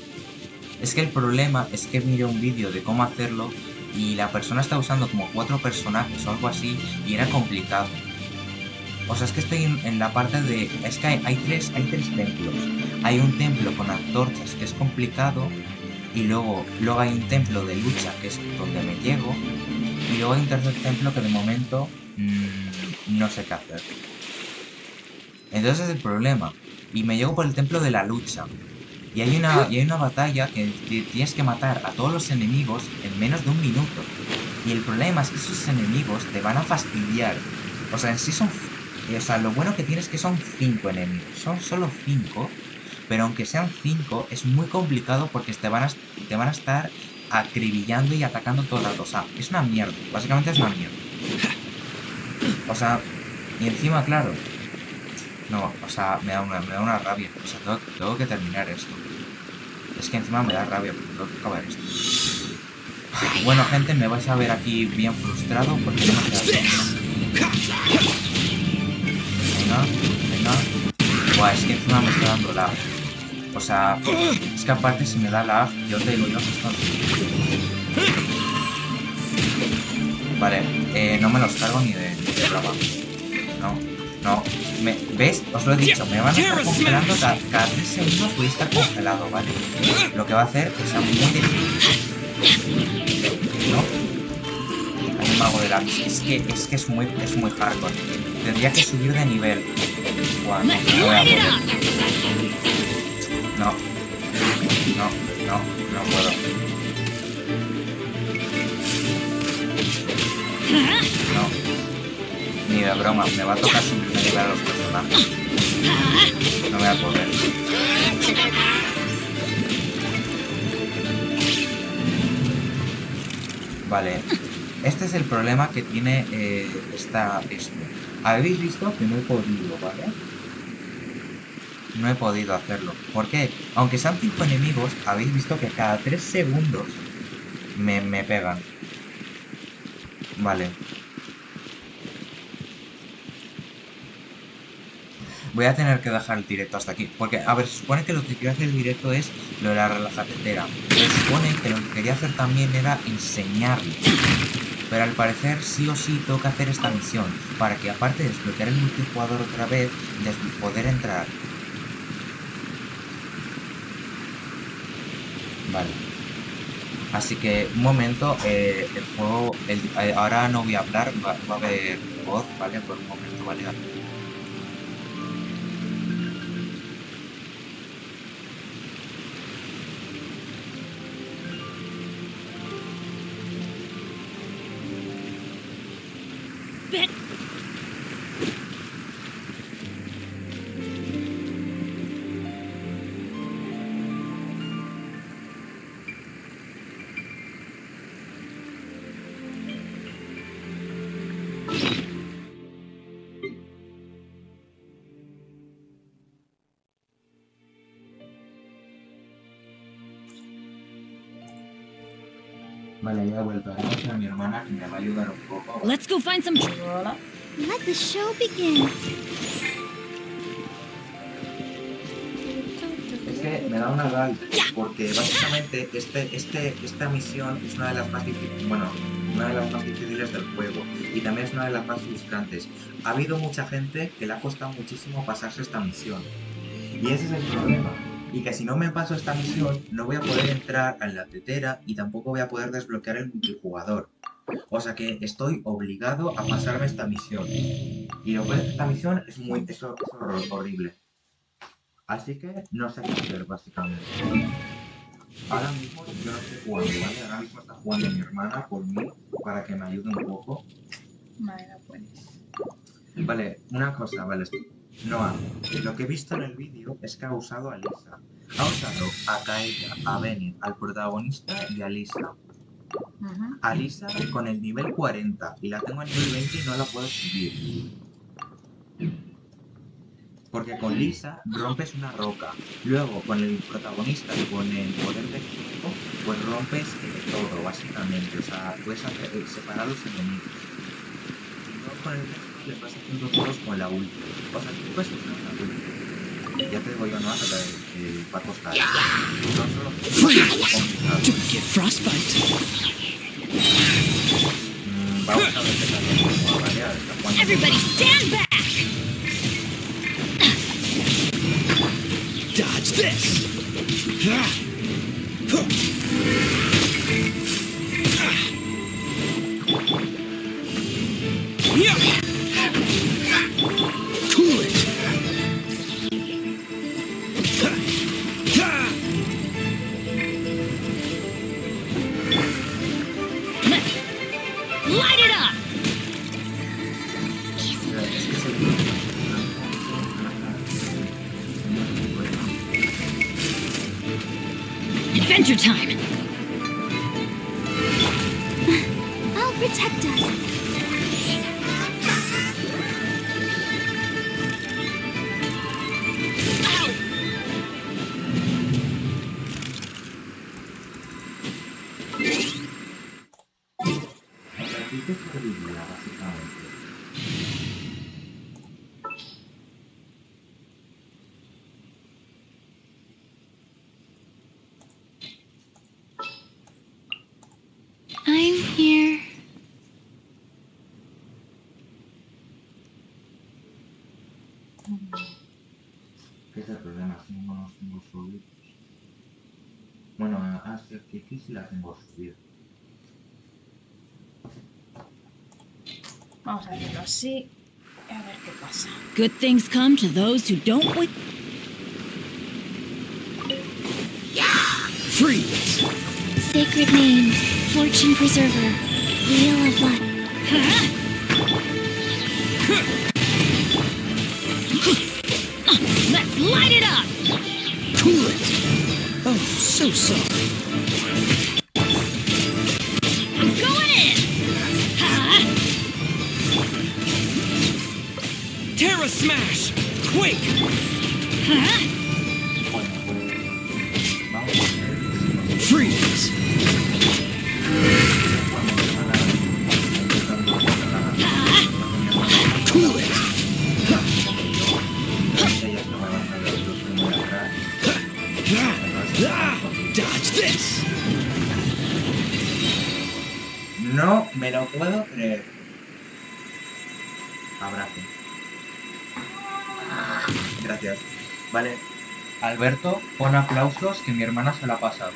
Es que el problema es que miré un vídeo de cómo hacerlo y la persona está usando como 4 personajes o algo así y era complicado. O sea, es que estoy en la parte de... Es que hay tres templos. Hay un templo con antorchas que es complicado y luego hay un templo de lucha que es donde me llego y luego hay un tercer templo que de momento no sé qué hacer. Entonces es el problema. Y me llego por el templo de la lucha. Y hay una batalla que tienes que matar a todos los enemigos en menos de 1 minuto. Y el problema es que esos enemigos te van a fastidiar. O sea, en sí son... O sea, lo bueno que tienes es que son 5 enemigos. Son solo 5. Pero aunque sean 5, es muy complicado porque te van a estar acribillando y atacando todo el rato. O sea, es una mierda. Básicamente es una mierda. O sea, y encima, claro... No, o sea, me da una rabia. O sea, tengo que terminar esto. Es que encima me da rabia porque tengo que acabar esto. Bueno, gente, me vais a ver aquí bien frustrado porque no me queda tiempo. Venga. Buah, es que encima me está dando lag. O sea, es que aparte si me da lag, yo te digo yo que esto... Vale, no me los cargo ni de broma. No. ¿Ves? Os lo he dicho, me van a estar congelando cada 3 segundos voy a estar congelado, ¿vale? Lo que va a hacer es algo muy difícil. ¿No? Hay un mago de la... Es que es muy hardcore. Tendría que subir de nivel. Buah, no voy a poder. No puedo. No. Ni de broma, me va a tocar subir de nivel a los personajes. No voy a poder. Vale. Este es el problema que tiene esto. Habéis visto que no he podido, ¿vale? No he podido hacerlo. ¿Por qué? Aunque sean 5 enemigos, habéis visto que cada 3 segundos me pegan. Vale. Voy a tener que dejar el directo hasta aquí. Porque, a ver, se supone que lo que quiero hacer el directo es lo de la relajatetera. Se supone que lo que quería hacer también era enseñarlo. Pero al parecer sí o sí tengo que hacer esta misión. Para que aparte de desbloquear el multijugador otra vez, poder entrar. Vale. Así que, un momento, el juego... ahora no voy a hablar, va a haber voz, ¿vale? Por un momento, ¿vale? Vale, ya he vuelto. A mi hermana que me va a ayudar un poco. Let's go find some. Let the show begin. Es que me da una gal porque básicamente esta misión es una de las más difíciles, una de las más difíciles del juego y también es una de las más frustrantes. Ha habido mucha gente que le ha costado muchísimo pasarse esta misión y ese es el problema. Y que si no me paso esta misión no voy a poder entrar en la tetera y tampoco voy a poder desbloquear el multijugador. O sea que estoy obligado a pasarme esta misión. Y lo que es esta misión es horrible. Así que no sé qué hacer básicamente. Ahora mismo yo no estoy jugando, ¿vale? Ahora mismo está jugando mi hermana por mí para que me ayude un poco. Vale, una cosa, vale. Noah, lo que he visto en el vídeo es que ha usado a Lisa. Ha usado a Kaella, a Benny, al protagonista y a Lisa. a Lisa con el nivel 40 y la tengo a nivel 20 y no la puedo subir. Porque con Lisa rompes una roca. Luego con el protagonista, con el poder de fuego, pues rompes todo, básicamente. O sea, puedes separar los enemigos. Y luego con el resto les vas haciendo todos con la ulti. O sea, tú puedes usar la ulti. Ya te digo yo, no, hasta que va a costar. No solo vamos a ver qué tal, ¿vale? A ver hasta cuándo. Everybody stand back! Dodge this! Cool it! Light it up! Adventure time! I'll protect us. I'm here. ¿Qué es el problema? Si no los tengo subidos. Bueno, así que aquí sí la tengo subida. Vamos a hacerlo así. A ver qué pasa. Good things come to those who don't wait. Freeze! Sacred name, fortune preserver, wheel of luck. Let's light it up! Cool it! Oh, so sorry. I'm going in! Terra Smash! Quake! Freeze! Cool it! Dodge this! No me lo puedo creer. Abrazo. Gracias. Vale. Alberto, pon aplausos que mi hermana se la ha pasado.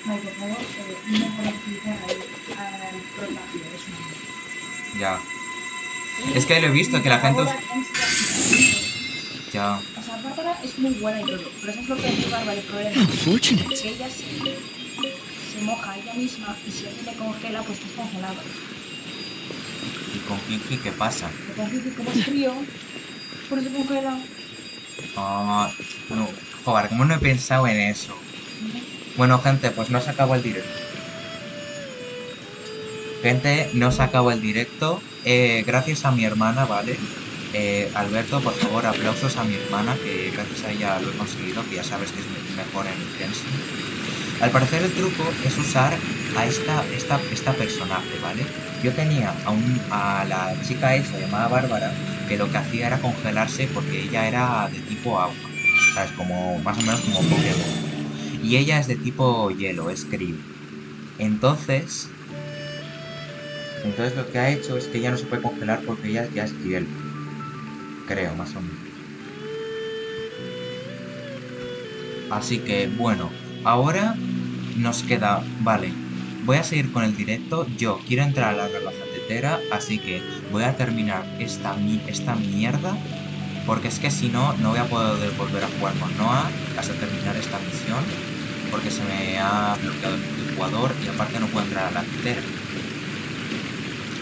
Vale, por favor, no puedo utilizar al prota, es una... Ya. Es que lo he visto, que la gente... Ya. O sea, Bárbara es muy buena y todo, pero ¿sabes lo que hace Bárbara? El problema How fortunate. que ella se moja ella misma y si alguien le congela, pues está congelado. ¿Y con Kiki qué pasa? Con Kiki, como es frío, por eso congela. Ah, no. Joder, ¿cómo no he pensado en eso? Bueno, gente, pues no se acabó el directo. Gente, no se acabó el directo. Gracias a mi hermana, ¿vale? Alberto, por favor, aplausos a mi hermana, que gracias a ella lo he conseguido, que ya sabes que es mejor en genshin. Al parecer el truco es usar a esta personaje, ¿vale? Yo tenía a la chica esa llamada Bárbara, que lo que hacía era congelarse porque ella era de tipo agua, ¿sabes? Como, más o menos como Pokémon. Y ella es de tipo hielo, es Krill. Entonces lo que ha hecho es que ella no se puede congelar porque ella ya es hielo. Creo, más o menos. Así que, bueno, ahora nos queda... Vale, voy a seguir con el directo. Yo quiero entrar a la Relajatetera, así que voy a terminar esta mierda. Porque es que si no, no voy a poder volver a jugar con Noah hasta terminar esta misión. Porque se me ha bloqueado el jugador y aparte no puedo entrar a la tetera.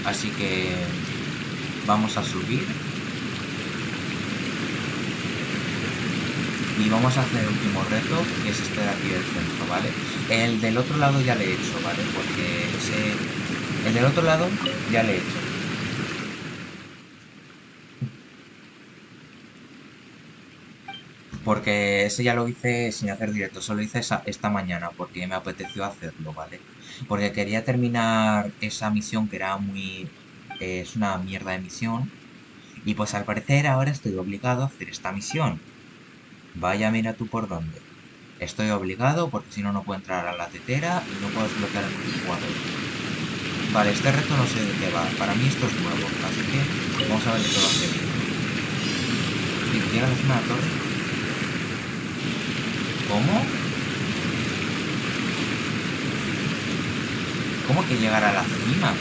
Así que vamos a subir. Y vamos a hacer el último reto, que es este de aquí del centro, ¿vale? El del otro lado ya le he hecho, ¿vale? Porque el del otro lado ya le he hecho. Porque ese ya lo hice sin hacer directo, solo hice esta mañana porque me apeteció hacerlo, ¿vale? Porque quería terminar esa misión que era es una mierda de misión. Y pues al parecer ahora estoy obligado a hacer esta misión. Vaya, mira tú por dónde. Estoy obligado porque si no, no puedo entrar a la tetera y no puedo desbloquear el multijugador. Vale, este reto no sé de qué va. Para mí esto es nuevo, así que vamos a ver qué va a hacer. ¿Y llega a la cima de la torre? ¿Cómo? ¿Cómo que llegar a la cima?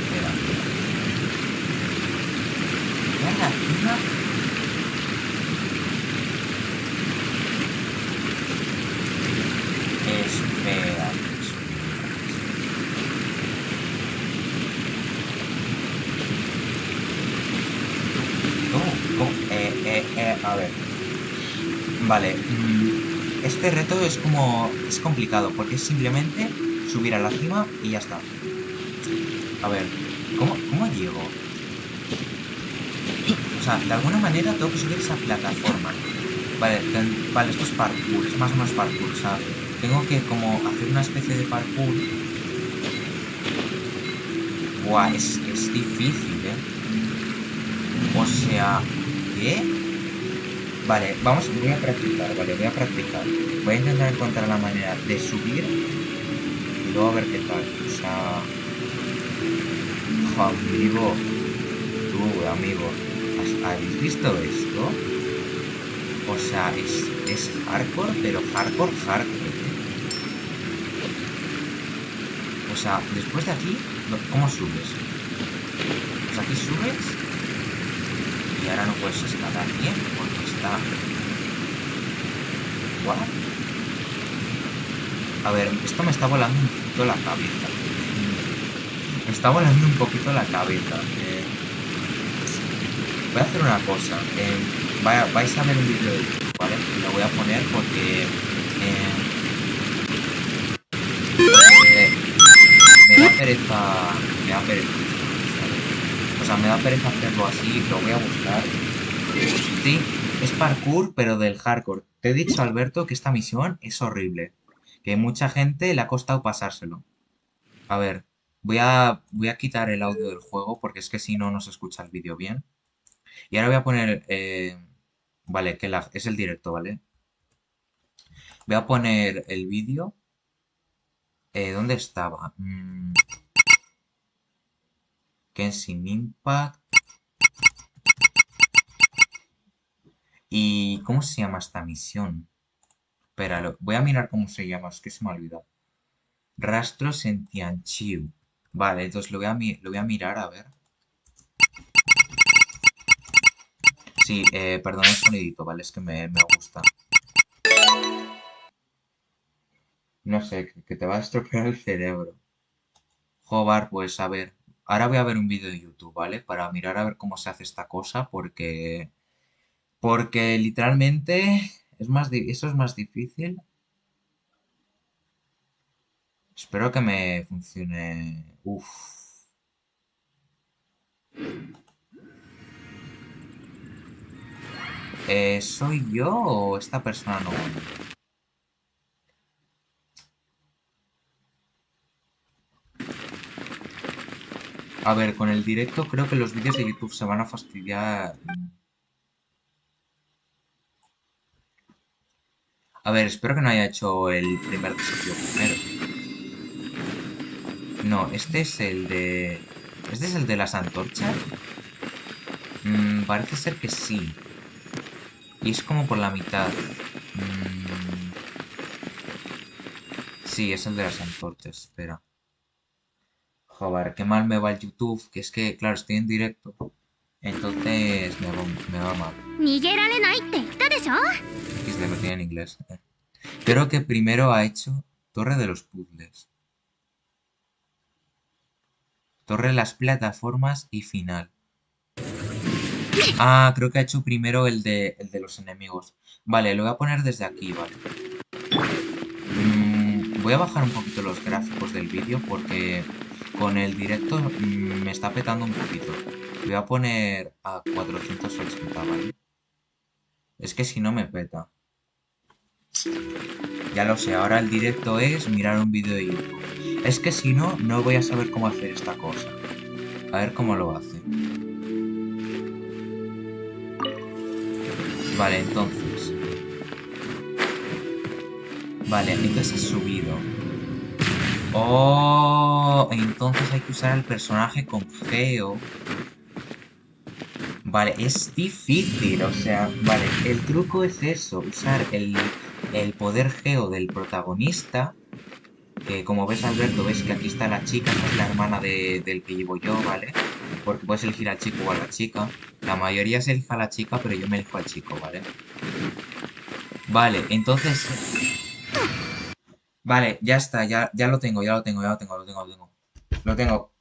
Espera. ¿Llegar a la cima? Espera. A ver. Vale. Este reto es complicado porque es simplemente subir a la cima y ya está. A ver. ¿Cómo llego? O sea, de alguna manera tengo que subir esa plataforma. Vale, esto es parkour, es más o menos parkour, o sea, tengo que como hacer una especie de parkour. Buah, es difícil, ¿eh? O sea, ¿qué? Vale, voy a practicar, vale, voy a practicar. Voy a intentar encontrar la manera de subir y luego a ver qué tal, o sea... Amigo, ¿habéis visto esto? O sea, es hardcore, pero hardcore, ¿eh? O sea, después de aquí, ¿cómo subes? Pues aquí subes y ahora no puedes escalar bien porque está... ¿What? A ver, esto me está volando un poquito la cabeza. Me está volando un poquito la cabeza. Voy a hacer una cosa. Vais a ver un vídeo de YouTube, ¿vale? Lo voy a poner porque... me da pereza... O sea, me da pereza hacerlo así. Lo voy a buscar. Sí, es parkour, pero del hardcore. Te he dicho, Alberto, que esta misión es horrible. Que mucha gente le ha costado pasárselo. A ver, voy a quitar el audio del juego porque es que si no, no se escucha el vídeo bien. Y ahora voy a poner... vale, es el directo, ¿vale? Voy a poner el vídeo. ¿Dónde estaba? Genshin Impact. ¿Y cómo se llama esta misión? Espera, voy a mirar cómo se llama, es que se me ha olvidado. Rastros en Tianqiu. Vale, entonces lo voy a mirar, a ver. Sí, perdón el sonidito, ¿vale? Es que me gusta. No sé, que te va a estropear el cerebro. Joder, pues a ver. Ahora voy a ver un vídeo de YouTube, ¿vale? Para mirar a ver cómo se hace esta cosa, porque... Porque literalmente eso es más difícil. Espero que me funcione. Uf. ¿Soy yo o esta persona no? A ver, con el directo creo que los vídeos de YouTube se van a fastidiar. A ver, espero que no haya hecho el primer desafío primero. No, este es el de... ¿Este es el de las antorchas? Parece ser que sí. Y es como por la mitad. Sí, es el de las antorchas, espera. Joder, qué mal me va el YouTube. Que es que, claro, estoy en directo. Entonces me va mal. XD, me tiene en inglés. Creo que primero ha hecho Torre de los Puzzles. Torre de las Plataformas y final. Ah, creo que ha hecho primero el de los enemigos. Vale, lo voy a poner desde aquí, vale. Voy a bajar un poquito los gráficos del vídeo porque con el directo me está petando un poquito. Voy a poner a 480, ¿vale? Es que si no me peta. Ya lo sé, ahora el directo es mirar un vídeo de YouTube. Es que si no, no voy a saber cómo hacer esta cosa. A ver cómo lo hace. Vale, entonces. Vale, entonces ha subido. Oh, entonces hay que usar el personaje con geo. Vale, es difícil, o sea, vale, el truco es eso, usar el poder geo del protagonista. Que como ves, Alberto, ves que aquí está la chica, que es la hermana del que llevo yo, ¿vale? Porque puedes elegir al chico o a la chica. La mayoría se elige a la chica, pero yo me elijo al chico, ¿vale? Vale, entonces... Vale, ya está, ya lo tengo. Lo tengo.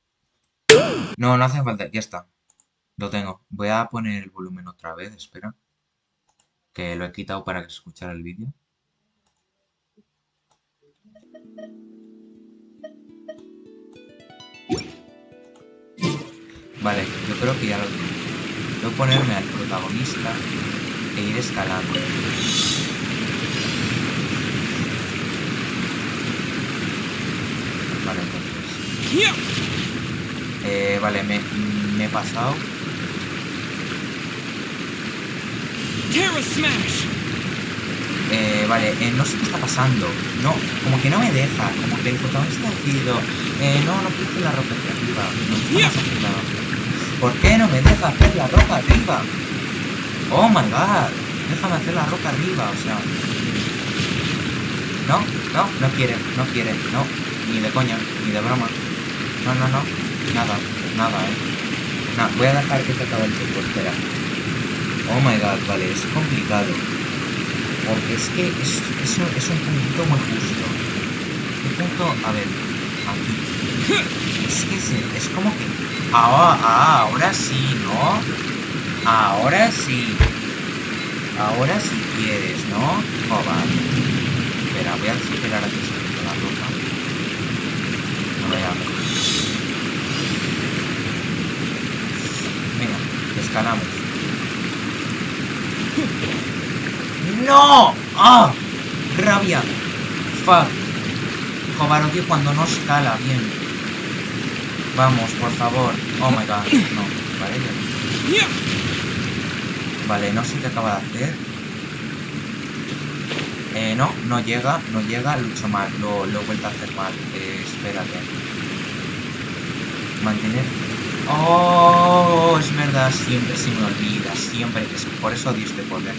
No, no hace falta, ya está. Lo tengo. Voy a poner el volumen otra vez, espera. Que lo he quitado para que se escuchara el vídeo. Vale, yo creo que ya lo tengo. Voy a ponerme al protagonista e ir escalando. Vale, entonces. Vale, me he pasado. Vale, no sé qué está pasando. No, como que no me deja. Como que el protagonista ha decidido. No quiero hacer la roca hacia arriba. No está más afilado. ¿Por qué no me deja hacer la roca arriba? Oh my god. Déjame hacer la roca arriba, o sea. No quiere, no. Ni de coña, ni de broma. No. Nada, No, voy a dejar que se acabe el tiempo, espera. Oh my god, vale, es complicado. Porque es que es un puntito muy justo. Un punto, a ver, aquí. Es que es como que... ahora sí, ¿no? Ahora sí. Ahora sí quieres, ¿no? Joder. Espera, voy a esperar a que se quite la ropa. No voy a... Venga, escalamos. ¡No! ¡Ah! ¡Rabia! ¡Fuck! Joder, odio cuando no escala bien. Vamos, por favor. Oh my god. No, vale, ya. Vale, no sé qué acaba de hacer. No llega, lo he hecho mal, lo he vuelto a hacer mal. Espérate. Mantener. Oh, es verdad, siempre se me olvida, siempre. Por eso odio este poder.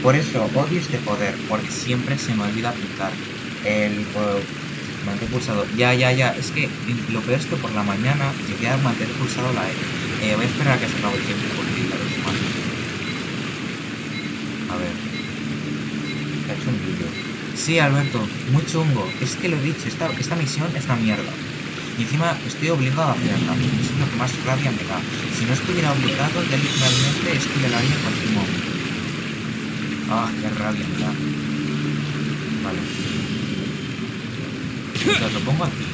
Por eso odio este poder, porque siempre se me olvida aplicar el mantener pulsado. Ya, es que lo peor es que por la mañana llegué a mantener pulsado la E. Voy a esperar a que se acabe el tiempo porque la vez más. A ver. ¿Qué ha hecho un vídeo? Sí, Alberto, muy chungo. Es que lo he dicho, esta misión es una mierda. Y encima estoy obligado a hacerla. Eso es lo que más rabia me da. Si no estuviera obligado, ya literalmente esto ya lo haría en cualquier momento. Ah, qué rabia me da. Vale. O sea, lo pongo aquí.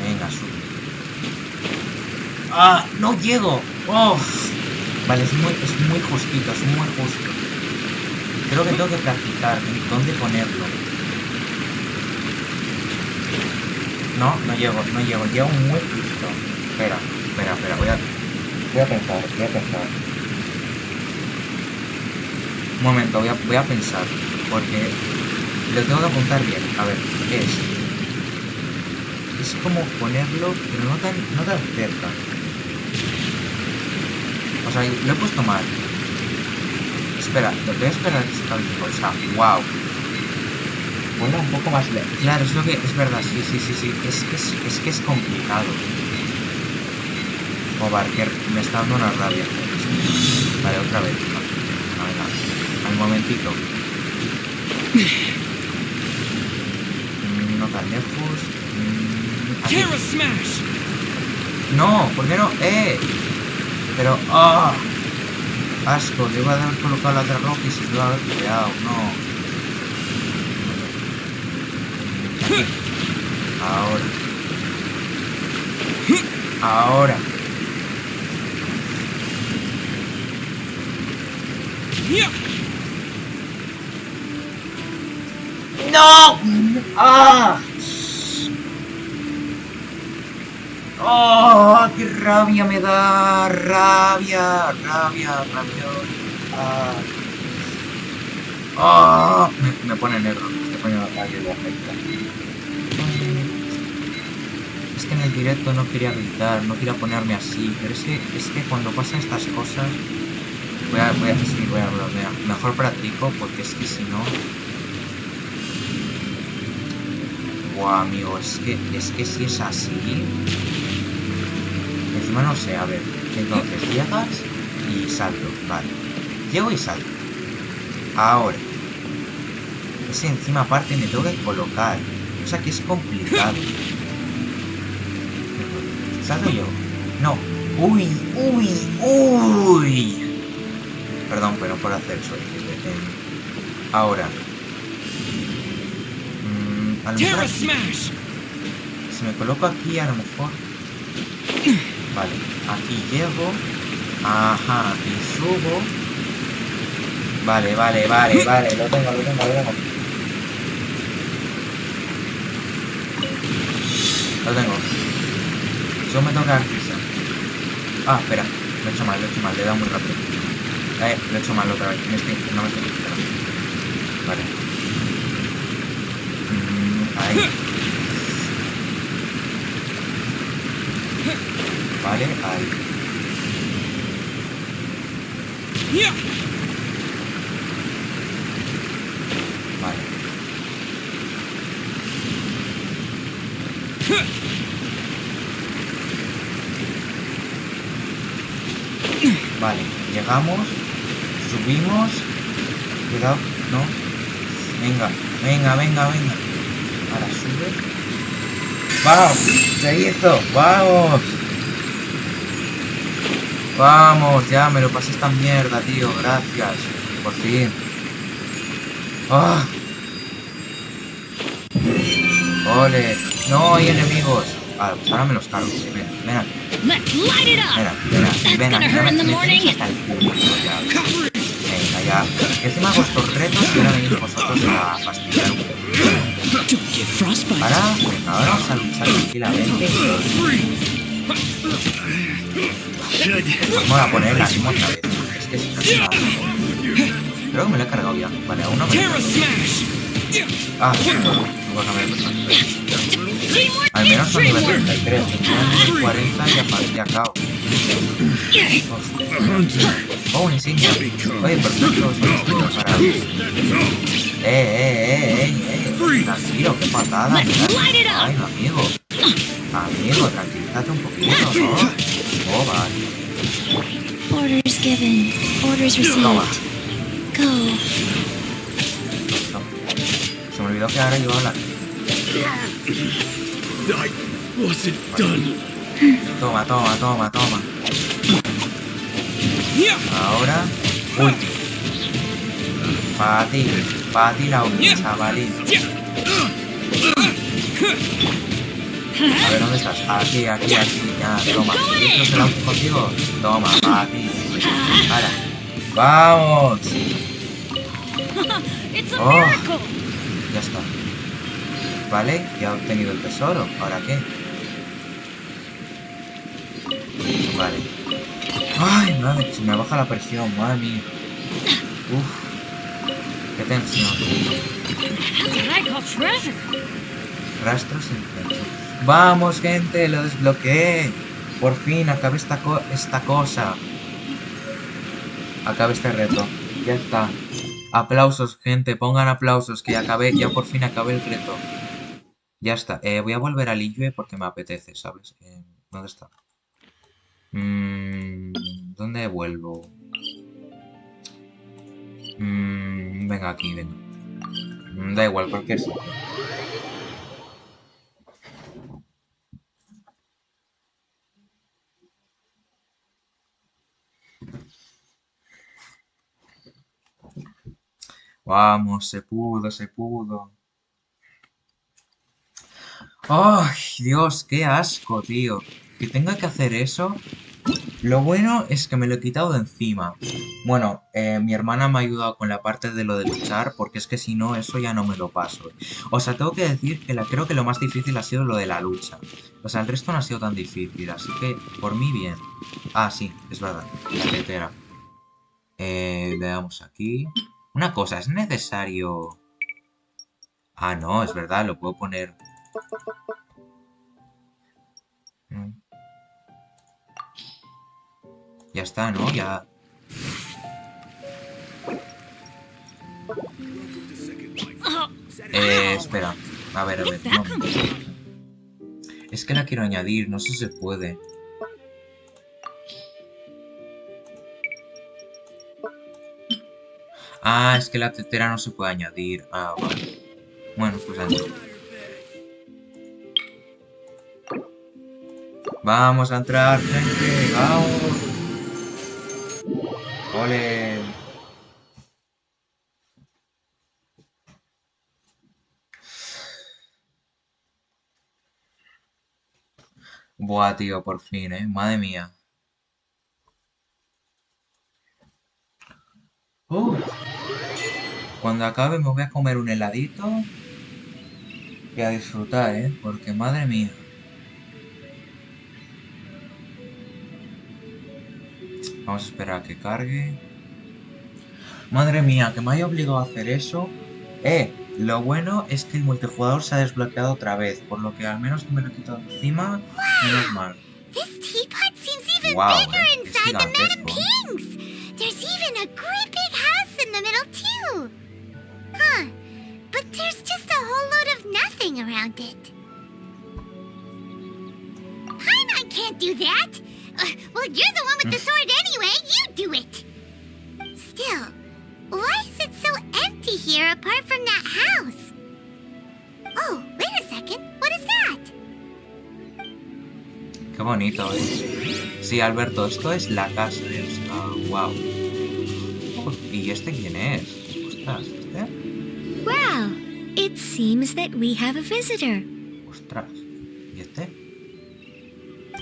Venga, sube. ¡Ah! ¡No llego! ¡Oh! Vale, es muy justito, es muy justo. Creo que tengo que practicar dónde ponerlo. No llego. Llego muy justo. Espera. Voy a pensar. Un momento, voy a pensar. Porque lo tengo que apuntar bien. A ver, es como ponerlo, pero no tan cerca. O sea, lo he puesto mal. Espera, lo voy a esperar a que se acabe el tiempo. O sea, wow. Ponlo un poco más lejos. Claro, es lo que... Es verdad, sí. Es que es complicado. Joder, que me está dando una rabia. Vale, otra vez. Venga, al momentito. No tan lejos. Aquí. No, ¿por qué no? Pero, ¡ah! Asco, le iba a haber colocado la otra roja y se iba a haber peleado, no. Aquí. Ahora. Ahora. ¡No! ¡Ah! ¡Oh! ¡Qué rabia me da! ¡Rabia! ¡Rabia! ¡Rabión! ¡Ah! ¡Oh! Me pone negro. Me pone ahí el objeto. Es que en el directo no quería gritar, no quería ponerme así, pero es que cuando pasan estas cosas voy a bromear. Mejor practico porque es que si no... Buah, amigo, es que si es así... Encima no sé, a ver. Entonces llegas y salto, vale. Llego y salto. Ahora. Ese encima aparte me tengo que colocar. O sea que es complicado. ¿Salto yo? No. ¡Uy! ¡Uy! ¡Uy! Perdón, pero por hacer eso. Ahora. A lo mejor aquí, si me coloco aquí, a lo mejor... Vale. Aquí llego. Ajá. Aquí subo. Vale. Lo tengo. Lo tengo. Yo me tengo que dar prisa. Ah, espera. Lo he hecho mal. Le he dado muy rápido. Lo he hecho mal otra vez. No me estoy esperando. Vale. Ahí. Vale, ahí. Vale. Vale, llegamos, subimos, cuidado, no, venga, ahora sube, ¡vamos! ¡Se hizo! ¡Vamos! Ya, me lo pasé esta mierda, tío, gracias, por fin. ¡Ah! ¡Ole! ¡No hay enemigos! Ah, pues ahora me los cargo, ven aquí. Ven aquí, hasta el culo, ya. Venga, ya. Encima hago estos retos y ahora venís vosotros a fastidiar un poco. Ahora vamos a luchar tranquilamente. Vamos a poner la misma otra vez. Es que es casi nada. Creo que me lo he cargado ya. Vale, aún no me lo he cargado. Ah, no voy a cambiar de personaje. Al menos son nivel 33, nivel 40 y ya cao. Oh, una insignia. Oye, perfecto, son insignias para... Tranquilo, qué patada. Ay, amigo. Amigo, tranquilízate un poquito, ¿no? Oh, vale. Orders given. Orders received. Toma. Go. No. Se me olvidó que ahora llevaba la... Toma. Ahora, ulti. Pa' ti la ulti, chavalín. A ver, ¿dónde estás? Aquí, ya, toma. ¿Quieres el ulti contigo? Toma, pa' ti. Ahora. ¡Vamos! Oh, ya está. Vale, ya he obtenido el tesoro. ¿Ahora qué? Vale. Ay, madre, se me baja la presión, madre mía. Uf. Qué tensión. Rastros intensos. Vamos, gente, lo desbloqueé. Por fin acabé esta cosa. Acabé este reto. Ya está. Aplausos, gente, pongan aplausos, que ya por fin acabé el reto. Ya está. Voy a volver al lleve porque me apetece, ¿sabes? ¿Dónde está? ¿Dónde vuelvo? Venga, aquí, venga. Da igual, cualquier sitio. Vamos, se pudo, se pudo. ¡Ay, Dios, qué asco, tío! Que tenga que hacer eso. Lo bueno es que me lo he quitado de encima. Bueno, mi hermana me ha ayudado con la parte de lo de luchar, porque es que si no, eso ya no me lo paso. O sea, tengo que decir que creo que lo más difícil ha sido lo de la lucha. O sea, el resto no ha sido tan difícil, así que por mí bien. Ah, sí, es verdad. La tetera. Veamos aquí. Una cosa, es necesario... Ah, no, es verdad, lo puedo poner... Ya está, ¿no? Ya... espera. A ver, un momento. Es que la quiero añadir, no sé si se puede. Ah, es que la tetera no se puede añadir. Ah, vale. Bueno, pues añado. Vamos a entrar, gente. Vamos. Ole. Buah, tío, por fin, madre mía. Cuando acabe me voy a comer un heladito y a disfrutar, porque madre mía. Vamos a esperar a que cargue. Madre mía, que me haya obligado a hacer eso. Lo bueno es que el multijugador se ha desbloqueado otra vez, por lo que al menos que me lo he quitado encima, menos mal. This teapot seems even Wow, bigger es inside the Madame gigantesco. Ping's. There's even a great big house in the middle too. Huh, but there's just a whole load of nothing around it. Paimon can't do that. Well, you're the one with the sword anyway. You do it. Still, why is it so empty here apart from that house? Oh, wait a second. What is that? Qué bonito es. Sí, Alberto, esto es la casa, wow. ¿Y este quién es? Ostras, ¿este? Well, it seems that we have a visitor. Ostras. ¿Y este?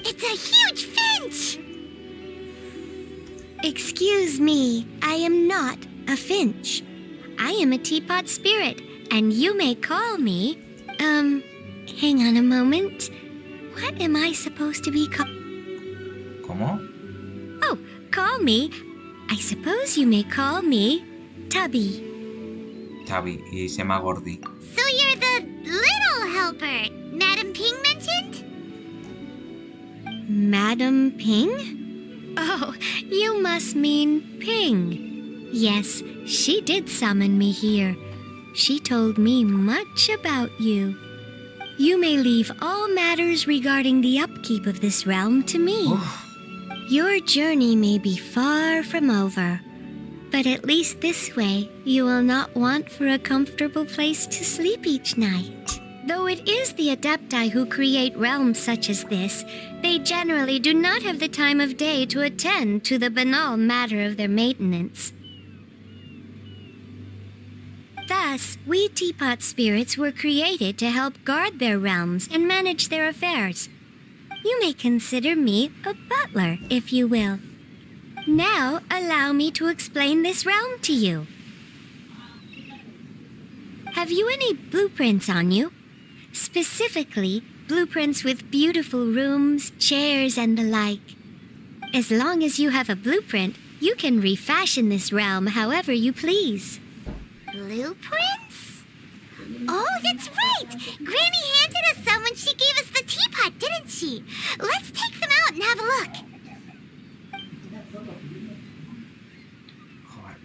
It's a huge finch! Excuse me, I am not a finch. I am a teapot spirit, and you may call me... hang on a moment. What am I supposed to be called? ¿Cómo? Oh, call me. I suppose you may call me Tubby. Xavi, y se llama Gordi. So you're the little helper Madame Ping mentioned? Madam Ping? Oh, you must mean Ping. Yes, she did summon me here. She told me much about you. You may leave all matters regarding the upkeep of this realm to me. Your journey may be far from over, but at least this way you will not want for a comfortable place to sleep each night. Though it is the Adepti who create realms such as this, they generally do not have the time of day to attend to the banal matter of their maintenance. Thus, we teapot spirits were created to help guard their realms and manage their affairs. You may consider me a butler, if you will. Now, allow me to explain this realm to you. Have you any blueprints on you? Specifically, blueprints with beautiful rooms, chairs, and the like. As long as you have a blueprint, you can refashion this realm however you please. Blueprints? Oh, that's right! Granny handed us some when she gave us the teapot, didn't she? Let's take them out and have a look.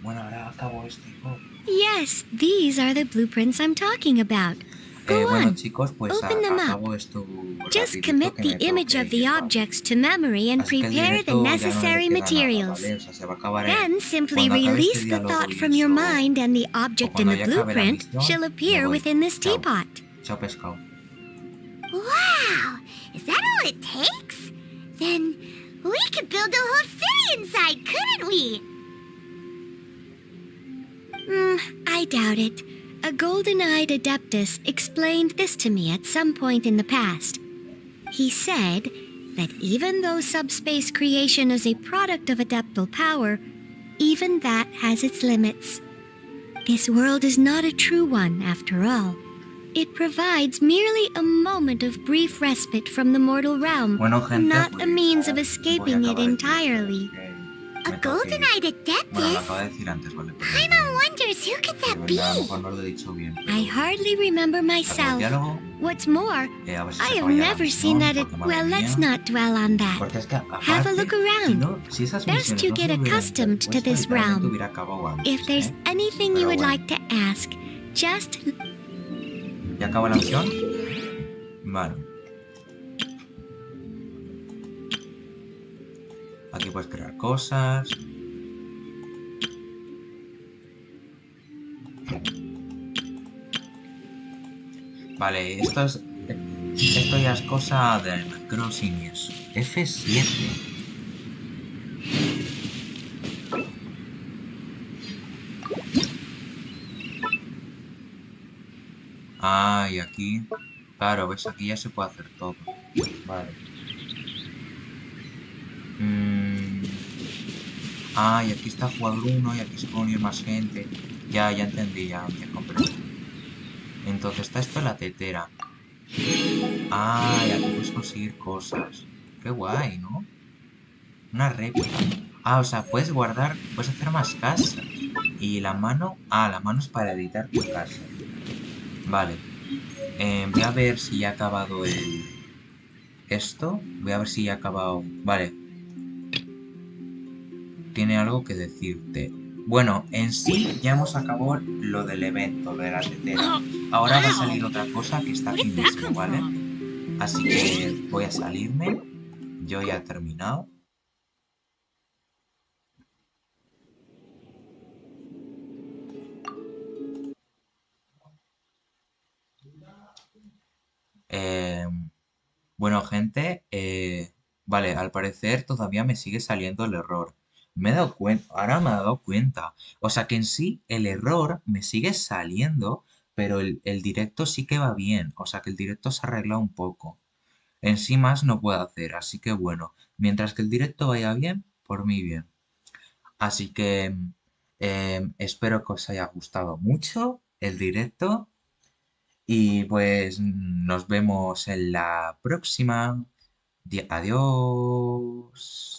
Bueno, ahora acabo esto. Yes, these are the blueprints I'm talking about. Go Bueno, on, chicos, pues open them up. acabo esto Just rapidito, commit que the me tengo image que of the ir, vamos. objects to memory and Así que el prepare the directo ya no le necessary queda materials. nada, ¿vale? O sea, se va a acabar Then simply cuando acabe este release the diálogo thought y from your eso, mind, and the object in cuando the ya acabe la blueprint misión, shall me appear voy. within this Chao. teapot. Chao, pescado. Wow! Is that all it takes? Then we could build a whole city inside, couldn't we? I I doubt it. A golden-eyed adeptus explained this to me at some point in the past. He said that even though subspace creation is a product of adeptal power, even that has its limits. This world is not a true one, after all. It provides merely a moment of brief respite from the mortal realm, Bueno, gente, not pues, a means of voy a escaping it acabar el entirely. Me A tengo que ir. golden-eyed Bueno, lo adeptus? acabo de decir antes, ¿vale? Pero Paimon wonders who could that be? a lo mejor no lo he dicho bien. I hardly remember Acabo el myself. diálogo. What's more, A ver si I se have acaba ya la never misión, seen that it. porque, madre Well, let's mía. not dwell on that. Porque es que, aparte, Have a look around. Si no, si esas Best misiones you no get se hubieran accustomed to interpuesto, this literalmente realm. hubiera acabado antes, If there's anything Pero you would bueno. like to ask, just. ¿Ya acaba la misión? Vale. Aquí puedes crear cosas. Vale, esto ya es cosa del crossing y eso. F7. Ah, y aquí... Claro, ves, aquí ya se puede hacer todo. Vale. Ah, y aquí está jugador 1 y aquí se puede unir más gente. Ya entendí, ya comprendí. Entonces está esto en la tetera. Ah, y aquí puedes conseguir cosas. Qué guay, ¿no? Una réplica. Ah, o sea, puedes guardar, puedes hacer más casas. Y la mano... Ah, la mano es para editar tu casa. Vale. Voy a ver si ya ha acabado esto. Voy a ver si ya ha acabado... Vale. Tiene algo que decirte. Bueno, en sí ya hemos acabado lo del evento, de la tetera. Ahora va a salir otra cosa que está aquí mismo, ¿vale? Así que voy a salirme. Yo ya he terminado. Bueno, gente, vale, al parecer todavía me sigue saliendo el error. Me he dado cuenta, ahora me he dado cuenta. O sea que en sí el error me sigue saliendo, pero el directo sí que va bien. O sea que el directo se arregla un poco. En sí más no puedo hacer, así que bueno, mientras que el directo vaya bien, por mí bien. Así que espero que os haya gustado mucho el directo. Y pues nos vemos en la próxima. Adiós.